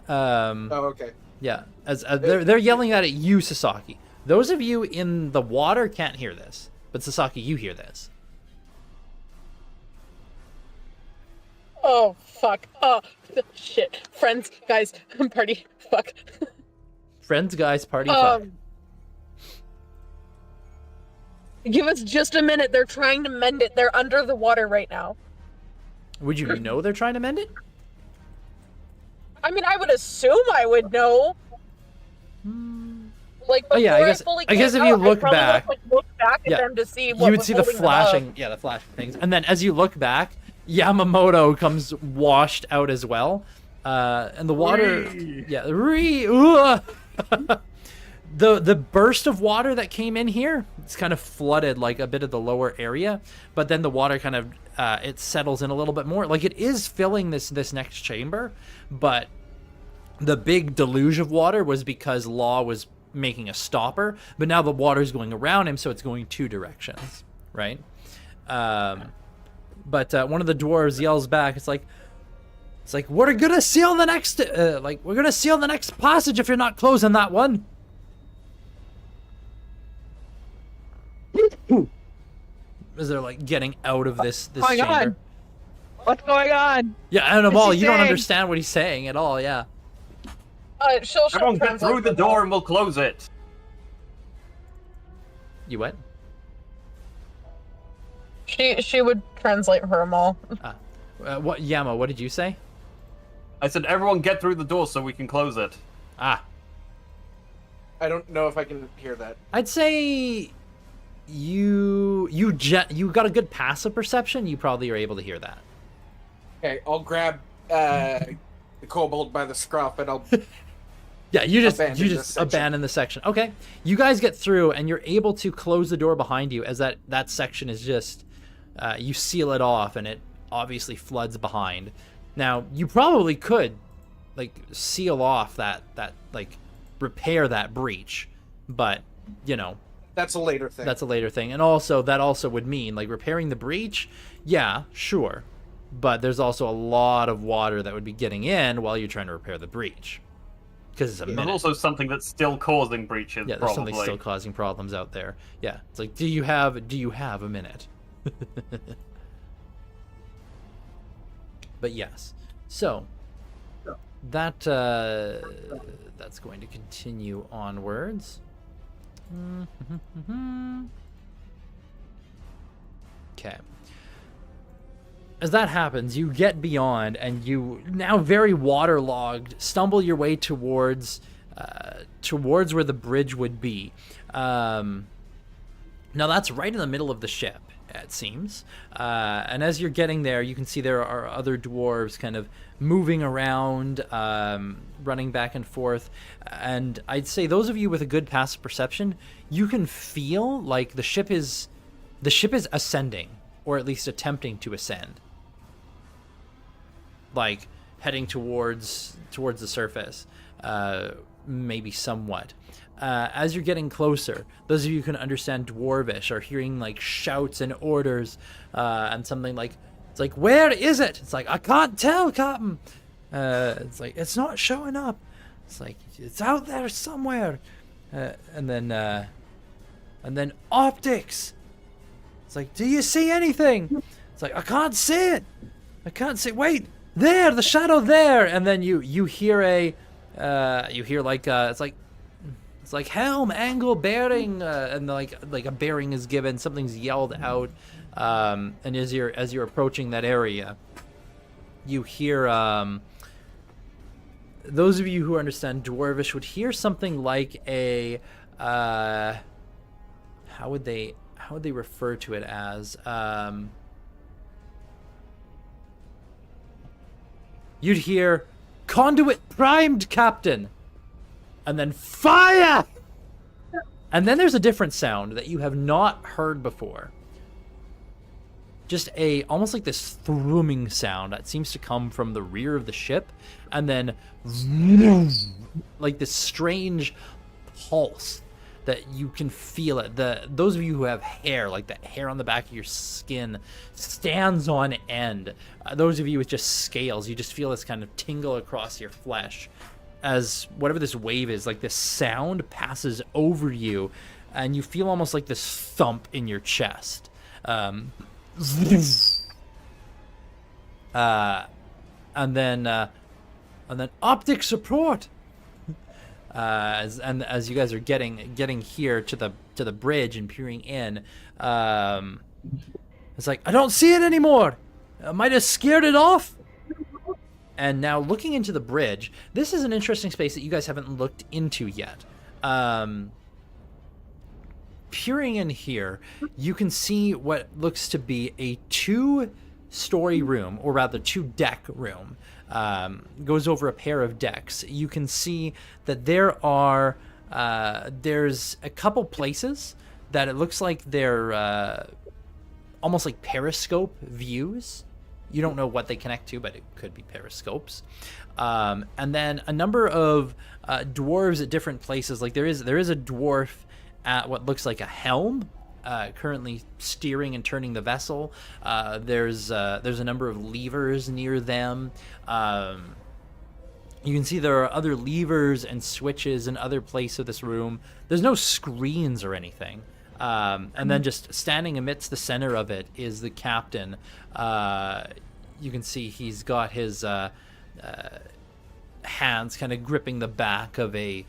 Okay. Yeah, as they're yelling that at you, Sasaki. Those of you in the water can't hear this, but Sasaki, you hear this. Oh, fuck. Oh, shit. Friends, guys, party, fuck. Friends, guys, party, fuck. Give us just a minute. They're trying to mend it. They're under the water right now. Would you know they're trying to mend it? I mean, I would assume I would know. Like, oh yeah, I guess if you look back, look back at them to see what you would see the flashing, the flashing things, and then as you look back, Yamamoto comes washed out as well, and the water, the burst of water that came in here, it's kind of flooded like a bit of the lower area, but then the water kind of it settles in a little bit more. Like it is filling this next chamber, but the big deluge of water was because Law was making a stopper, but now the water is going around him, so it's going two directions, right? But one of the dwarves yells back. It's like we're gonna seal the next we're gonna seal the next passage if you're not closing that one. As they're like getting out of this chamber. On? What's going on? Yeah, and Amal, you don't understand what he's saying at all. Yeah. She'll Everyone get through the door and we'll close it. You what? She would translate for Amal. What, Yama? What did you say? I said everyone get through the door so we can close it. Ah. I don't know if I can hear that. I'd say you got a good passive perception. You probably are able to hear that. Okay, I'll grab the kobold by the scruff and I'll. Yeah, you just abandon the section. Okay, you guys get through and you're able to close the door behind you as that section is just you seal it off and it obviously floods behind. Now, you probably could, like, seal off that like, repair that breach, but, you know, That's a later thing. that's a later thing. And also, that also would mean, like, repairing the breach, yeah, sure, but there's also a lot of water that would be getting in while you're trying to repair the breach, because it's a There's minute. also something that's still causing breaches. Yeah, there's probably. something still causing problems out there. Yeah, it's like, do you have a minute? But yes, so that that's going to continue onwards. Okay. As that happens, you get beyond, and you, now very waterlogged, stumble your way towards where the bridge would be. Now that's right in the middle of the ship, it seems. And as you're getting there, you can see there are other dwarves kind of moving around, running back and forth. And I'd say those of you with a good passive perception, you can feel like the ship is ascending, or at least attempting to ascend. Like heading towards the surface, maybe somewhat. As you're getting closer, those of you who can understand Dwarvish are hearing like shouts and orders, and something like, it's like, where is it? It's like, I can't tell, Captain. It's like, it's not showing up. It's like, it's out there somewhere. And then optics. It's like, do you see anything? It's like, I can't see it. I can't see. Wait, there, the shadow there. And then you hear it's like helm, angle, bearing, and like a bearing is given. Something's yelled out, and as you're approaching that area, you hear those of you who understand Dwarvish would hear something like a how would they refer to it as? You'd hear conduit primed, Captain. And then fire! And then there's a different sound that you have not heard before. Just almost like this thrumming sound that seems to come from the rear of the ship, and then like this strange pulse that you can feel it. Those of you who have hair, like that hair on the back of your skin stands on end. Those of you with just scales, you just feel this kind of tingle across your flesh as whatever this wave is, like this sound passes over you, and you feel almost like this thump in your chest. And then optic support. As you guys are getting here to the bridge and peering in, it's like, I don't see it anymore. I might have scared it off. And now looking into the bridge, this is an interesting space that you guys haven't looked into yet. Peering in here, you can see what looks to be a 2-story room, or rather 2-deck room. Goes over a pair of decks. You can see that there's a couple places that it looks like they're almost like periscope views. You don't know what they connect to, but it could be periscopes. And then a number of dwarves at different places. Like there is a dwarf at what looks like a helm, currently steering and turning the vessel. There's a number of levers near them. You can see there are other levers and switches in other places of this room. There's no screens or anything. And then just standing amidst the center of it is the captain. You can see he's got his hands kind of gripping the back of a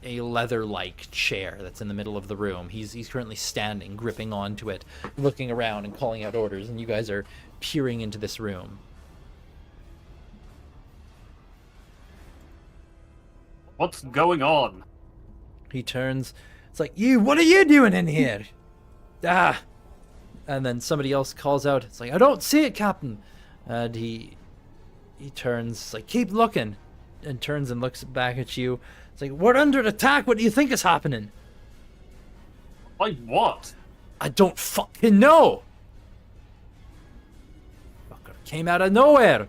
leather-like chair that's in the middle of the room. He's currently standing, gripping onto it, looking around and calling out orders, and you guys are peering into this room. What's going on? He turns. It's like, what are you doing in here? Ah! And then somebody else calls out, it's like, I don't see it, Captain. And he turns, like, keep looking. And turns and looks back at you. It's like, we're under attack. What do you think is happening? Like what? I don't fucking know. came out of nowhere.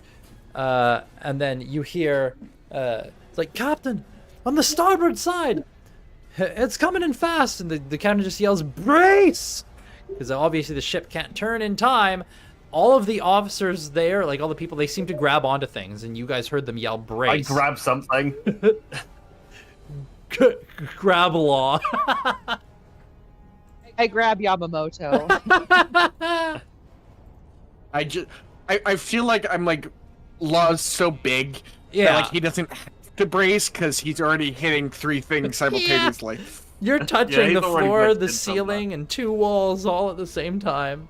And then you hear, it's like, Captain, on the starboard side, it's coming in fast. And the captain just yells, brace! Because obviously the ship can't turn in time. All of the officers there, like all the people, they seem to grab onto things, and you guys heard them yell, brace. I grab something. Grab Law. I grab Yamamoto. I feel like I'm like Law's so big that Yeah. like he doesn't have to brace because he's already hitting 3 things simultaneously. You're Yeah, touching he's the already floor, ripped the into them, ceiling, and 2 walls all at the same time.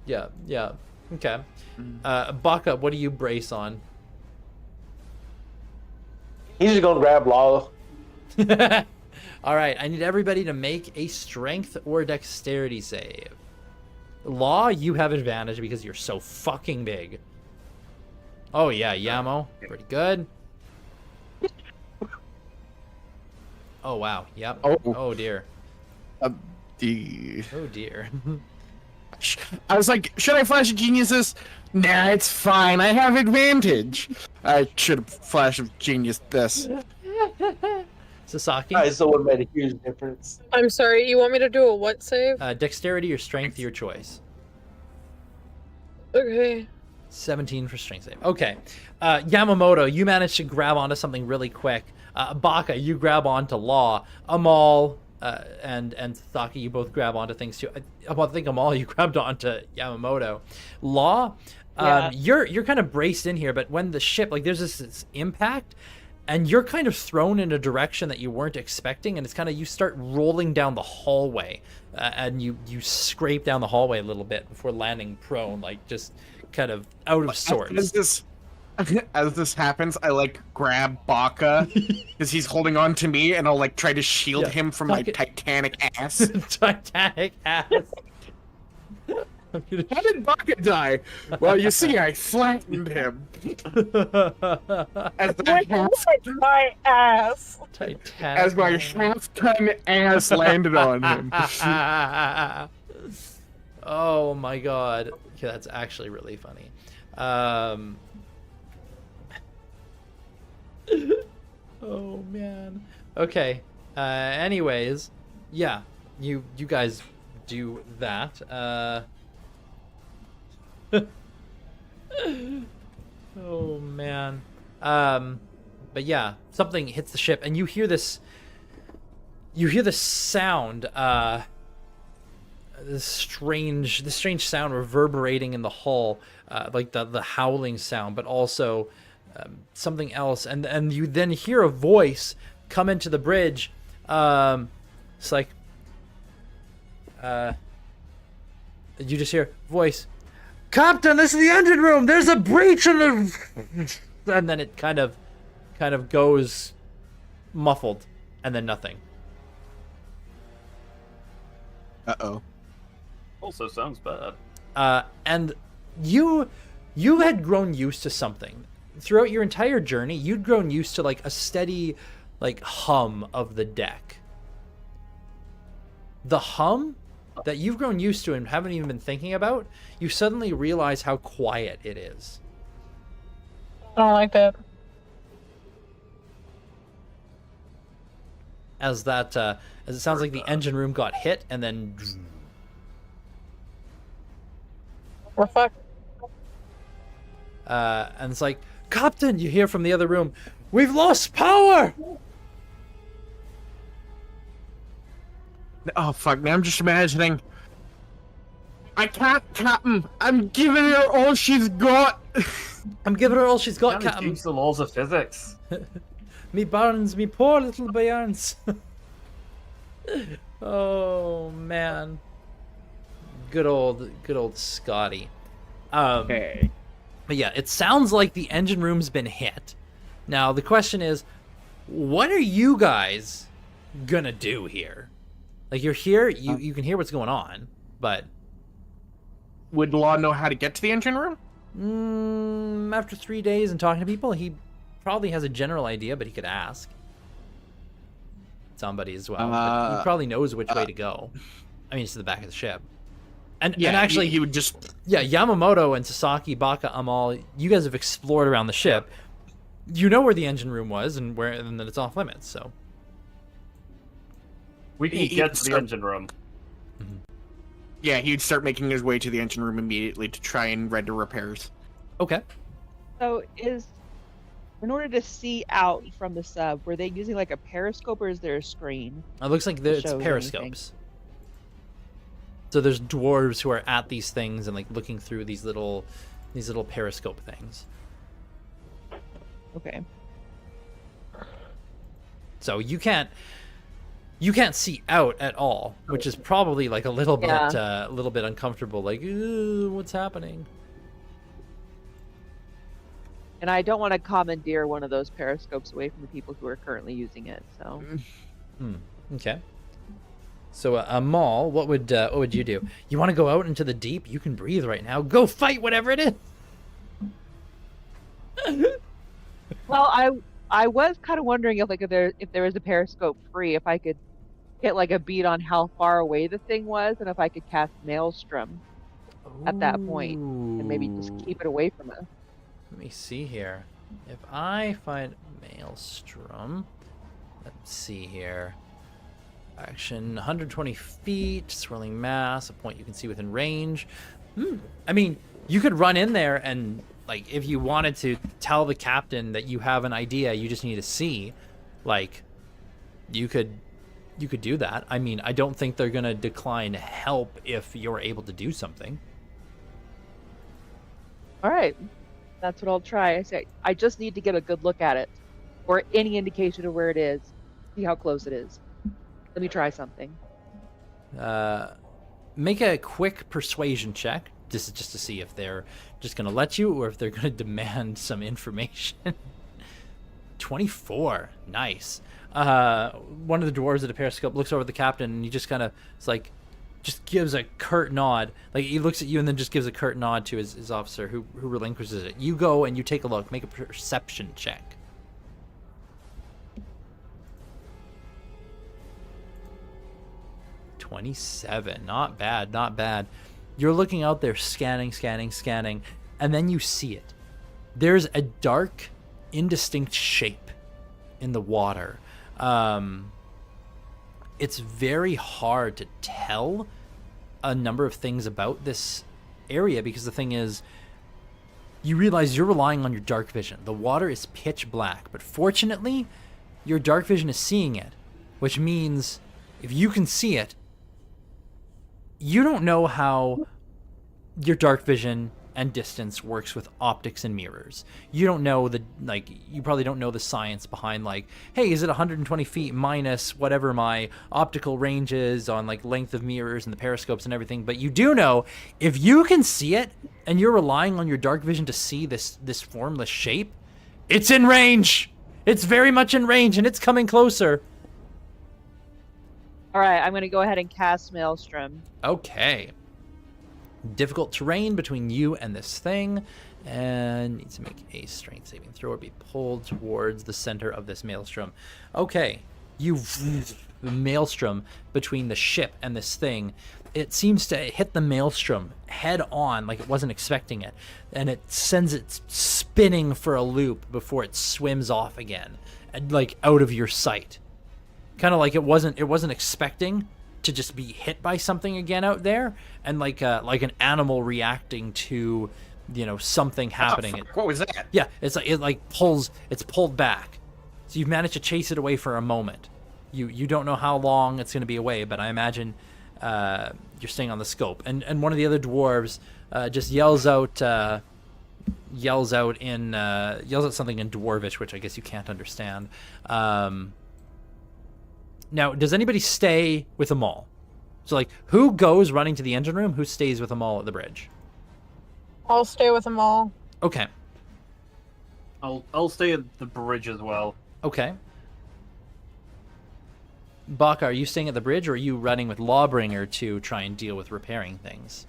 Yeah, yeah. Okay. Baka, what do you brace on? He's just gonna grab Law. All right, I need everybody to make a strength or dexterity save. Law, you have advantage because you're so fucking big. Oh yeah, Yamo, pretty good. Oh wow, yep. Oh dear. Oh dear. I was like, should I flash of geniuses? Nah, it's fine. I have advantage. I should have flash of genius this. Sasaki, I still would have made a huge difference. I'm sorry, you want me to do a what save? dexterity or strength, your choice. Okay. 17 for strength save. Okay. Yamamoto, you managed to grab onto something really quick. Baka, you grab onto Law. Amal and Sasaki, you both grab onto things too. I think Amal, you grabbed onto Yamamoto. Law, Yeah. you're kind of braced in here, but when the ship, like there's this impact, and you're kind of thrown in a direction that you weren't expecting, and it's kind of, you start rolling down the hallway, and you scrape down the hallway a little bit before landing prone, like just kind of out of sorts. As this happens, I like grab Baka because he's holding on to me, and I'll like try to shield him from my titanic ass. Titanic ass. How did Baka die? Well, you see, I flattened him. My ass. Titanic. As my half-ton ass landed on him. Oh my god. Okay, that's actually really funny. Oh man. Okay. Anyways, yeah, you guys do that. Oh man. But yeah, something hits the ship, and you hear this. You hear the sound. This strange sound reverberating in the hull, like the howling sound, but also something else, and you then hear a voice come into the bridge. It's like you just hear voice, Captain, this is the engine room. There's a breach in the, and then it kind of goes muffled, and then nothing. Uh-oh. Also sounds bad. And you had grown used to something. Throughout your entire journey, you'd grown used to like a steady like hum of the deck. The hum that you've grown used to and haven't even been thinking about, you suddenly realize how quiet it is. I don't like that. As it sounds like the engine room got hit, and then We're fucked. and it's like, Captain, you hear from the other room, we've lost power. Oh, fuck, man, I'm just imagining. I can't, Captain. I'm giving her all she's got. I'm giving her all she's got, Can't Captain. teach the laws of physics. Me bairns, me poor little bairns. Oh man, good old Scotty. Okay. But yeah, it sounds like the engine room's been hit. Now the question is, what are you guys gonna do here? Like, you're here, you can hear what's going on, but Would Law know how to get to the engine room? after 3 days and talking to people, he probably has a general idea, but he could ask somebody as well. But he probably knows which way to go. I mean, it's to the back of the ship. And Yeah, and actually, he would just. yeah, Yamamoto and Sasaki, Baka, Amal, you guys have explored around the ship. You know where the engine room was and that it's off limits. So We can get to the engine room. Yeah, he'd start making his way to the engine room immediately to try and render repairs. okay. So in order to see out from the sub, were they using like a periscope or is there a screen? It looks like it's shows periscopes. So there's dwarves who are at these things and like looking through these little periscope things. Okay. So you can't see out at all, which is probably like a little bit uncomfortable. Like, ooh, what's happening? And I don't want to commandeer one of those periscopes away from the people who are currently using it. So. Okay. So Amal, what would you do? You want to go out into the deep? You can breathe right now. Go fight whatever it is. Well, I was kind of wondering if there was a periscope free, if I could get like a beat on how far away the thing was, and if I could cast Maelstrom at that point, and maybe just keep it away from us. Let me see here. If I find Maelstrom, let's see here. Action 120 feet, swirling mass, a point you can see within range. I mean, you could run in there and, like, if you wanted to tell the captain that you have an idea, you just need to see, like, you could do that. I mean, I don't think they're gonna decline help if you're able to do something. All right, that's what I'll try. I just need to get a good look at it, or any indication of where it is. See how close it is. Let me try something. Make a quick persuasion check. This is just to see if they're just gonna let you or if they're gonna demand some information. 24, nice. One of the dwarves at a periscope looks over at the captain and he just kind of, just gives a curt nod. Like, he looks at you and then just gives a curt nod to his officer who relinquishes it. You go and you take a look. Make a perception check. 27. Not bad, not bad. You're looking out there, scanning, and then you see it. There's a dark, indistinct shape in the water. It's very hard to tell a number of things about this area because the thing is, you realize you're relying on your dark vision. The water is pitch black, but fortunately, your dark vision is seeing it, which means if you can see it, you don't know how your dark vision and distance works with optics and mirrors. You don't know you probably don't know the science behind, hey, is it 120 feet minus whatever my optical range is on length of mirrors and the periscopes and everything, but you do know if you can see it and you're relying on your dark vision to see this formless shape, it's in range. It's very much in range and it's coming closer. All right, I'm going to go ahead and cast Maelstrom. Okay. Difficult terrain between you and this thing, and needs to make a strength saving throw or be pulled towards the center of this maelstrom. Okay, you maelstrom between the ship and this thing. It seems to hit the maelstrom head on, like it wasn't expecting it, and it sends it spinning for a loop before it swims off again, out of your sight. Kind of like it wasn't expecting to just be hit by something again out there, and like an animal reacting to, something happening. What was that? Yeah, it's pulled back. So you've managed to chase it away for a moment. You don't know how long it's going to be away, but I imagine you're staying on the scope. And one of the other dwarves just yells out something in Dwarvish, which I guess you can't understand. Now, does anybody stay with them all? So, who goes running to the engine room? Who stays with them all at the bridge? I'll stay with them all. Okay. I'll stay at the bridge as well. Okay. Baka, are you staying at the bridge, or are you running with Lawbringer to try and deal with repairing things?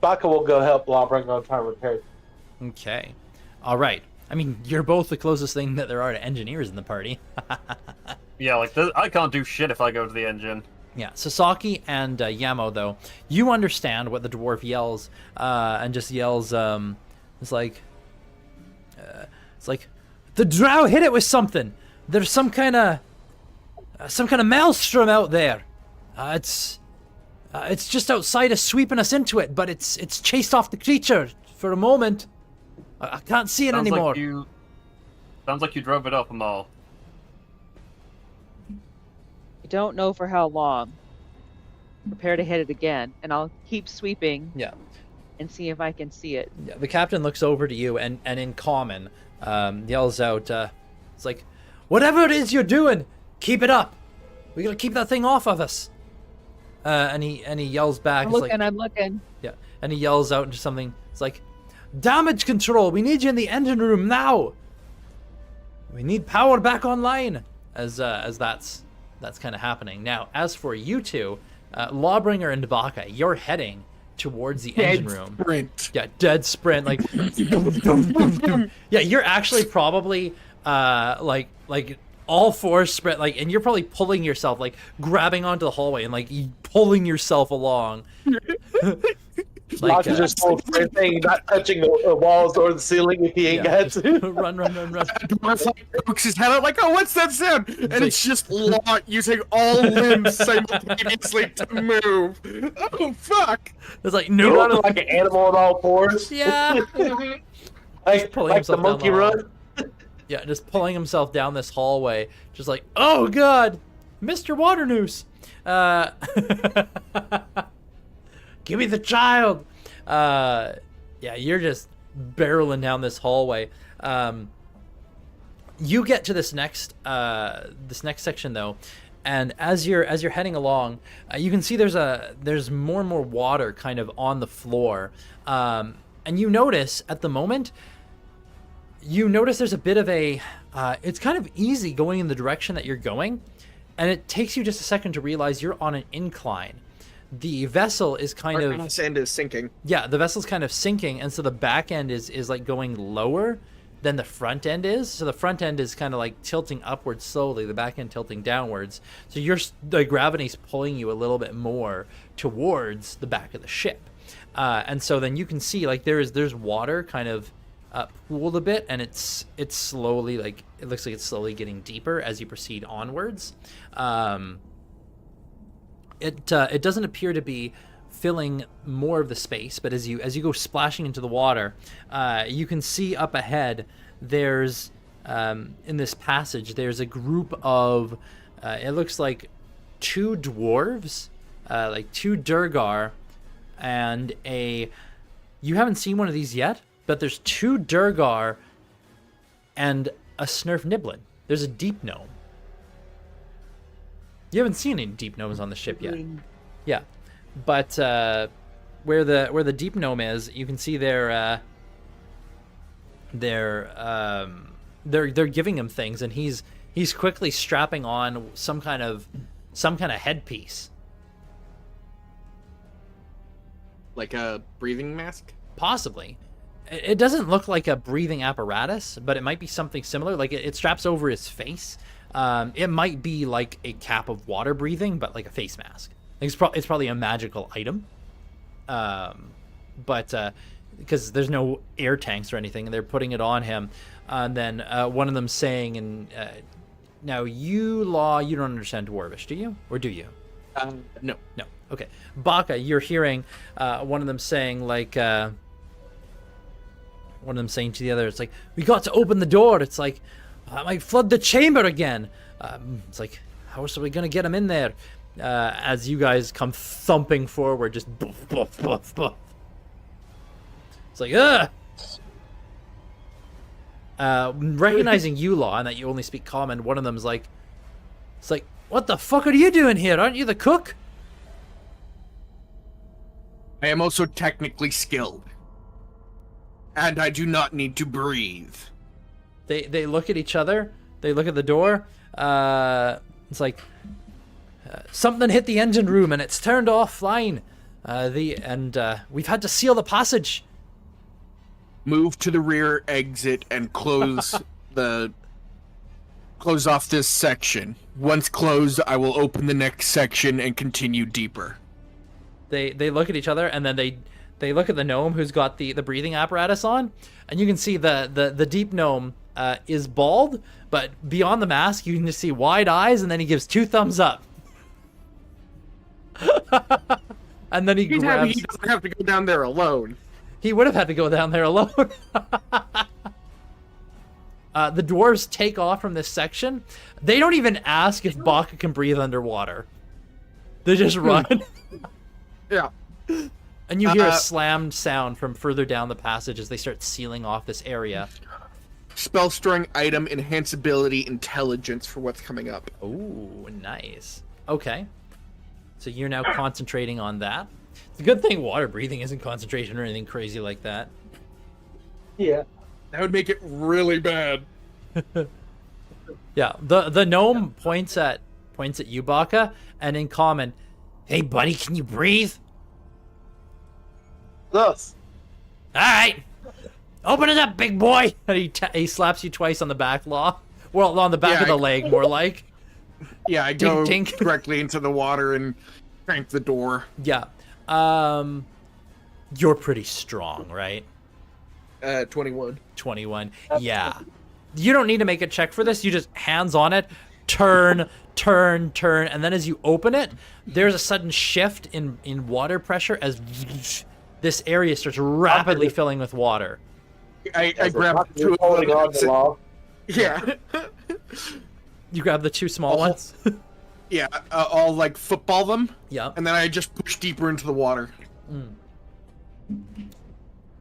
Baka will go help Lawbringer try and repair. Okay. All right. I mean, you're both the closest thing that there are to engineers in the party. Yeah, I can't do shit if I go to the engine. Yeah, Sasaki and Yamo, though, you understand what the dwarf yells, and just yells, it's like, the drow hit it with something. There's some kind of maelstrom out there. It's just outside us, sweeping us into it, but it's chased off the creature for a moment. I can't see it anymore. Sounds like you drove it up, Amal. I don't know for how long. Prepare to hit it again, and I'll keep sweeping. Yeah. And see if I can see it. Yeah, the captain looks over to you and in common yells out, it's like, whatever it is you're doing, keep it up. We gotta keep that thing off of us. And he yells back. I'm looking. Yeah, and he yells out into something. It's like, damage control. We need you in the engine room now. We need power back online. As that's kind of happening now. As for you two, Lawbringer and Baka, you're heading towards the engine room. Sprint. Yeah, dead sprint. Like, yeah, you're actually probably like all four sprint, like, and you're probably pulling yourself, like grabbing onto the hallway and like pulling yourself along. Like, just thing, not touching the walls or the ceiling if he ain't got to. Run. Dwarf like pokes his head out like, oh, what's that sound? And it's just using all limbs simultaneously to move. Oh, fuck. It's like, He's no. running like an animal on all fours. Yeah. like pulling the himself down monkey the hall. run. Yeah, just pulling himself down this hallway, just like, oh god, Mr. Waternoose. Give me the child. Yeah, you're just barreling down this hallway. You get to this next section though, and as you're heading along, you can see there's more and more water kind of on the floor, and you notice at the moment. You notice there's a bit of a, it's kind of easy going in the direction that you're going, and it takes you just a second to realize you're on an incline. The vessel is kind of... Sand is sinking. Yeah, the vessel's kind of sinking, and so the back end is like going lower than the front end is. So the front end is kind of like tilting upwards slowly, the back end tilting downwards. So the gravity's pulling you a little bit more towards the back of the ship. And so then you can see like there's water kind of pooled a bit, and it's slowly, like, it looks like it's slowly getting deeper as you proceed onwards. It doesn't appear to be filling more of the space, but as you go splashing into the water, you can see up ahead there's in this passage there's a group of it looks like 2 dwarves, like 2 Durgar, and you haven't seen one of these yet, but there's 2 Durgar and a Snurf Niblin. There's a deep gnome. You haven't seen any deep gnomes on the ship yet. Yeah, but where the deep gnome is, you can see they're giving him things, and he's quickly strapping on some kind of headpiece, Like a breathing mask? possibly. It doesn't look like a breathing apparatus, but it might be something similar. Like it straps over his face. It might be like a cap of water breathing, but like a face mask. Like it's probably a magical item. But because there's no air tanks or anything, and they're putting it on him. And then one of them saying, and now you don't understand Dwarvish, do you? Or do you? No. No. Okay. Baka, you're hearing one of them saying like... one of them saying to the other, it's like, we got to open the door. It's like, I might flood the chamber again. It's like, how else are we going to get him in there? As you guys come thumping forward, just boof, boof, boof, boof. It's like, ugh! Recognizing you, Law, and that you only speak common, one of them's like, it's like, what the fuck are you doing here? Aren't you the cook? I am also technically skilled. And I do not need to breathe. They look at each other. They look at the door. It's like something hit the engine room and it's turned offline. We've had to seal the passage. Move to the rear exit and close the close off this section. Once closed, I will open the next section and continue deeper. They look at each other, and then they look at the gnome who's got the breathing apparatus on, and you can see the deep gnome is bald, but beyond the mask, you can just see wide eyes, and then he gives 2 thumbs up. And then he grabs... He doesn't have to go down there alone. He would have had to go down there alone. The dwarves take off from this section. They don't even ask if Baka can breathe underwater. They just run. Yeah. And you hear a slammed sound from further down the passage as they start sealing off this area. Spell storing item, enhanceability, intelligence for what's coming up. Ooh, nice. Okay. So you're now concentrating on that. It's a good thing water breathing isn't concentration or anything crazy like that. Yeah. That would make it really bad. Yeah, the gnome points at you, Baka, and in common, "Hey buddy, can you breathe?" Thus. All right, open it up, big boy. And he slaps you twice on the back well, on the back of the leg, more like. Yeah, I go directly into the water and crank the door. Yeah. You're pretty strong, right? 21. 21. Yeah. You don't need to make a check for this. You just hands on it, turn, and then as you open it, there's a sudden shift in water pressure as this area starts rapidly filling with water. I grab 2 of them. Yeah. You grab the 2 small ones? Yeah, I'll like football them. Yeah. And then I just push deeper into the water.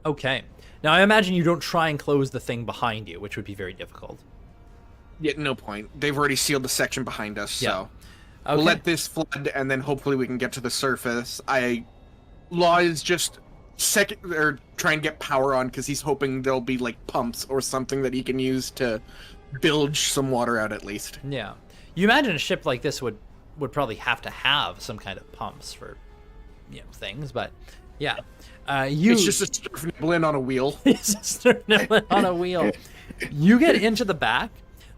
Okay. Now I imagine you don't try and close the thing behind you, which would be very difficult. Yeah, no point. They've already sealed the section behind us, so Okay. we'll let this flood, and then hopefully we can get to the surface. Law is just try and get power on because he's hoping there'll be like pumps or something that he can use to bilge some water out at least. Yeah. You imagine a ship like this would probably have to have some kind of pumps for things, but yeah. It's just a Snurfniblin on a wheel. It's a Snurfniblin on a wheel. You get into the back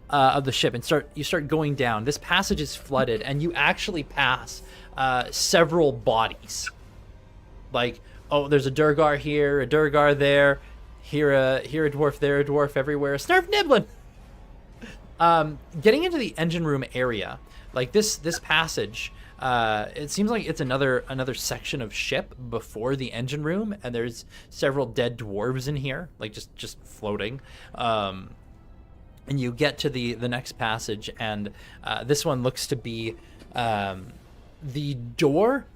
of the ship and you start going down. This passage is flooded, and you actually pass several bodies. Like, oh, there's a Durgar here, a Durgar there, here a dwarf, there a dwarf, everywhere a Snurfniblin. Getting into the engine room area, like this passage, it seems like it's another section of ship before the engine room, and there's several dead dwarves in here, like just floating. And you get to the next passage, and this one looks to be the door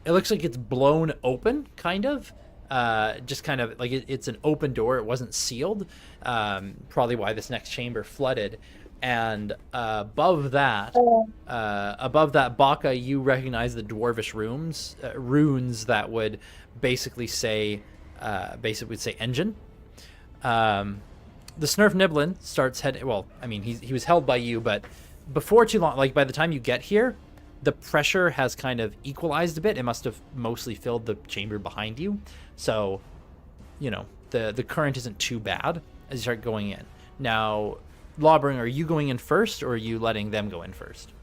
it looks like it's blown open, kind of. Just kind of like it's an open door. It wasn't sealed. Probably why this next chamber flooded. And above that, Baka, you recognize the dwarvish runes that would basically say engine. The Snurfniblin starts heading. Well, I mean, he was held by you, but before too long, like by the time you get here, the pressure has kind of equalized a bit. It must have mostly filled the chamber behind you. So, the current isn't too bad as you start going in. Now, Lawbringer, are you going in first, or are you letting them go in first?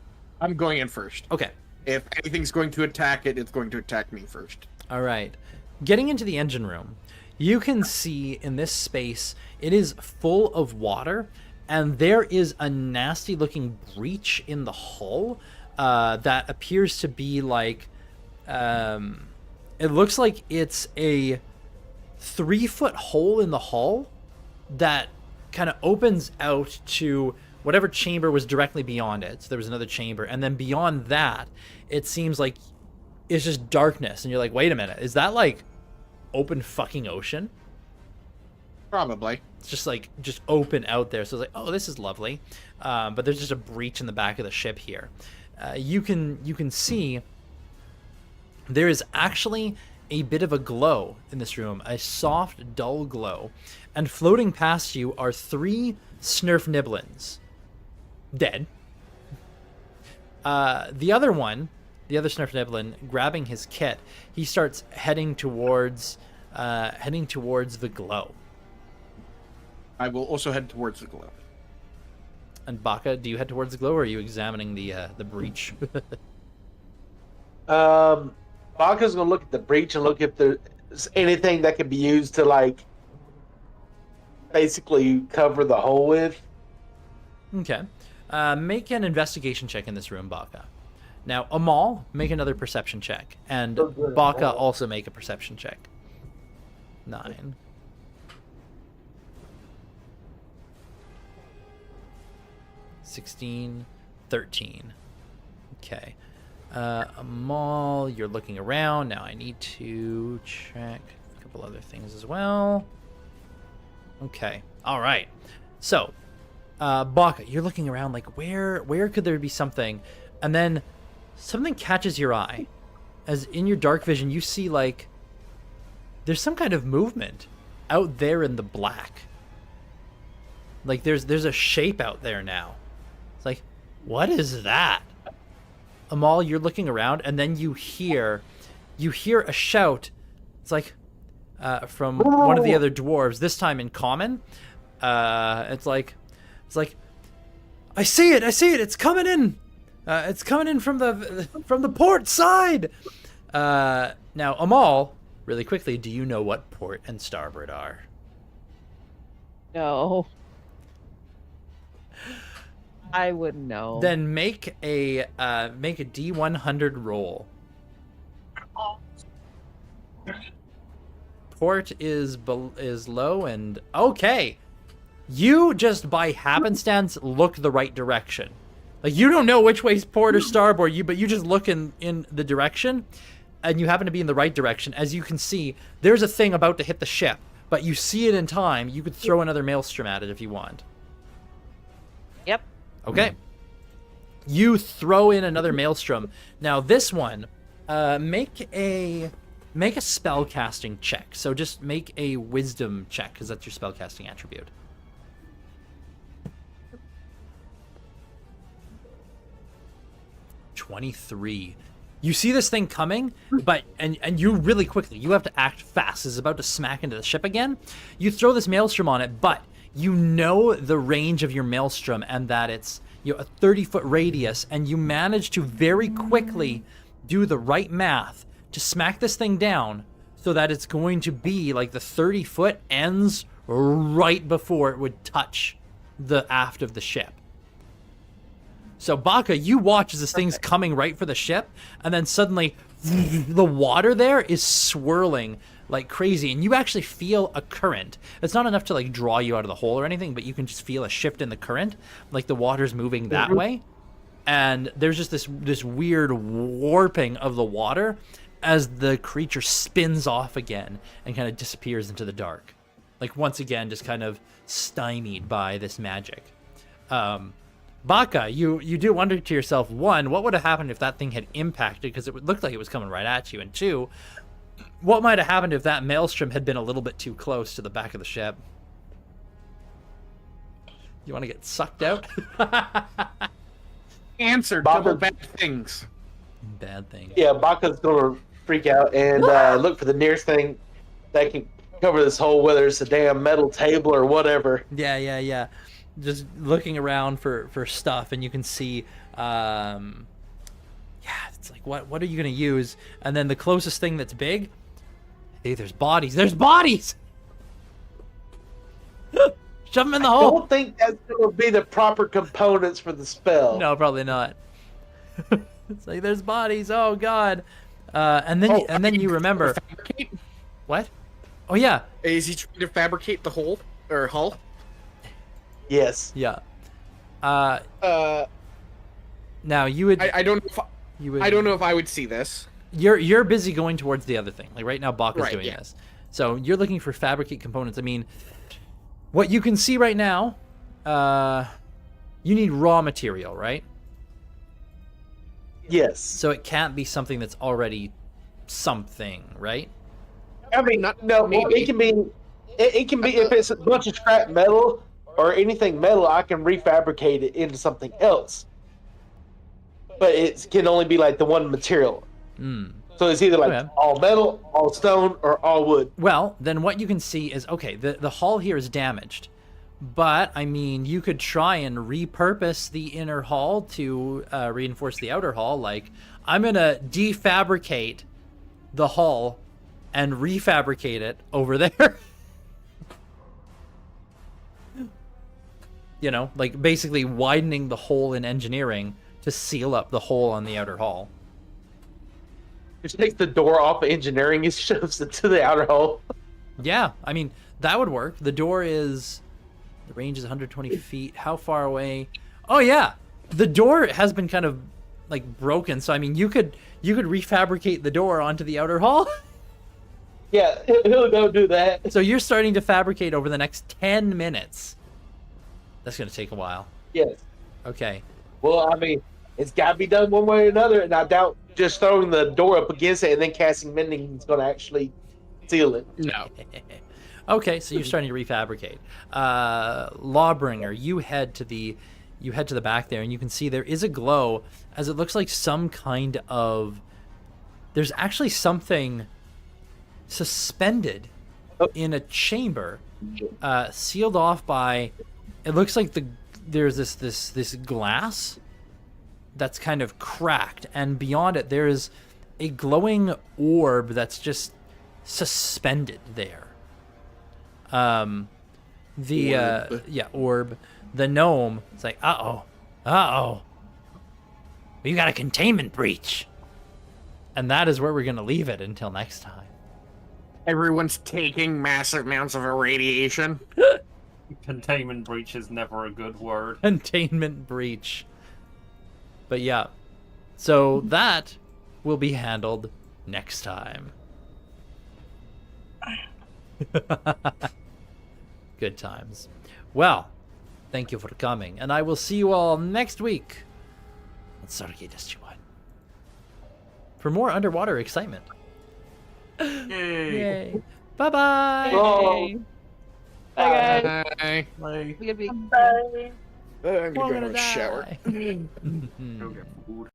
I'm going in first. Okay. If anything's going to attack it, it's going to attack me first. All right. Getting into the engine room, you can see in this space, it is full of water, and there is a nasty-looking breach in the hull that appears to be like... it looks like it's a 3-foot hole in the hull that kind of opens out to whatever chamber was directly beyond it. So there was another chamber, and then beyond that, it seems like it's just darkness, and you're like, wait a minute, is that like open fucking ocean? Probably. It's just open out there. So it's like, oh, this is lovely. But there's just a breach in the back of the ship here. You can see there is actually a bit of a glow in this room, a soft, dull glow. And floating past you are 3 Snurfniblins. Dead. The other Snurfniblin, grabbing his kit, he starts heading towards the glow. I will also head towards the glow. And Baka, do you head towards the glow, or are you examining the breach? Baka's gonna look at the breach and look if there's anything that could be used to like basically cover the hole with. Okay. Make an investigation check in this room, Baka. Now, Amal, make another perception check, and Baka also make a perception check. 9. 16, 13. Okay. Amal, you're looking around. Now I need to check a couple other things as well. Okay. All right. So, Baka, you're looking around like where could there be something? And then something catches your eye. As in your dark vision, you see like there's some kind of movement out there in the black. Like there's a shape out there now. It's like, what is that? Amal, you're looking around, and then you hear a shout. It's like from one of the other dwarves, this time in common. It's like, I see it, it's coming in. It's coming in from the port side. Now, Amal, really quickly, do you know what port and starboard are? No. I wouldn't know. Then make a D100 roll. Port is low, and okay. You just by happenstance look the right direction. Like you don't know which way's port or starboard, but you just look in the direction, and you happen to be in the right direction. As you can see, there's a thing about to hit the ship, but you see it in time. You could throw another maelstrom at it if you want. Yep. Okay. You throw in another maelstrom. Now this one, make a spell casting check. So just make a wisdom check, because that's your spell casting attribute. 23. You see this thing coming, but and you really quickly, you have to act fast. It's about to smack into the ship again. You throw this maelstrom on it, but you know the range of your maelstrom and that it's a 30-foot radius, and you manage to very quickly do the right math to smack this thing down so that it's going to be like the 30-foot ends right before it would touch the aft of the ship. So Baka, you watch as this thing's coming right for the ship, and then suddenly the water there is swirling like crazy, and you actually feel a current. It's not enough to like draw you out of the hole or anything, but you can just feel a shift in the current, like the water's moving that way, and there's just this weird warping of the water as the creature spins off again and kind of disappears into the dark, like once again just kind of stymied by this magic. Baka, you do wonder to yourself, one, what would have happened if that thing had impacted, because it looked like it was coming right at you, and two, what might have happened if that maelstrom had been a little bit too close to the back of the ship? You want to get sucked out? Answer, Baka. double bad things. Bad thing. Yeah, Baka's gonna freak out and look for the nearest thing that can cover this hole, whether it's a damn metal table or whatever. Yeah. Just looking around for stuff, and you can see, it's like, what are you gonna use? And then the closest thing that's big, hey, there's bodies. There's bodies. Shove them in the I hole. don't think that's gonna be the proper components for the spell. No, probably not. It's like there's bodies. Oh God. And then you remember. Fabricate? What? Oh yeah. Is he trying to fabricate the hole or hull? Yes. Yeah. Now you would. I don't know. You would. I don't know if I would see this. You're busy going towards the other thing. Like right now, Baka's Right, doing yeah. this. So you're looking for fabricate components. I mean, what you can see right now, you need raw material, right? Yes. So it can't be something that's already something, right? I mean, Not- no. maybe. It can be. It can be if it's a bunch of scrap metal or anything metal. I can refabricate it into something else. But it can only be like the one material. So it's either like Okay. all metal, all stone, or all wood. Well, then what you can see is, okay, the hull here is damaged. But I mean, you could try and repurpose the inner hull to reinforce the outer hull. Like, I'm gonna defabricate the hull and refabricate it over there. You know, like basically widening the hole in engineering to seal up the hole on the outer hull. Just takes the door off engineering and shoves it to the outer hull. Yeah, I mean, that would work. The door is... The range is 120 feet. How far away? Oh, yeah. The door has been kind of, like, broken. So, I mean, you could refabricate the door onto the outer hull. Yeah, he'll go do that. So you're starting to fabricate over the next 10 minutes. That's going to take a while. Yes. Okay. Well, I mean, it's got to be done one way or another, and I doubt just throwing the door up against it and then casting mending is going to actually seal it. No. Okay, so you're starting to refabricate. Lawbringer, you head to the back there, and you can see there is a glow, as it looks like some kind of... There's actually something suspended in a chamber, sealed off by... It looks like there's this glass that's kind of cracked, and beyond it there's a glowing orb that's just suspended there. Orb. The gnome, it's like, uh-oh, we got a containment breach. And that is where we're gonna leave it until next time. Everyone's taking massive amounts of irradiation. Containment breach is never a good word. Containment breach. But yeah, so that will be handled next time. Good times. Well, thank you for coming, and I will see you all next week on Stargate SG-1 for more underwater excitement. Yay. Bye-bye. Oh. Bye, guys. Bye. Bye. Good week. Bye. I'm gonna go We're to a shower. die. Go get food.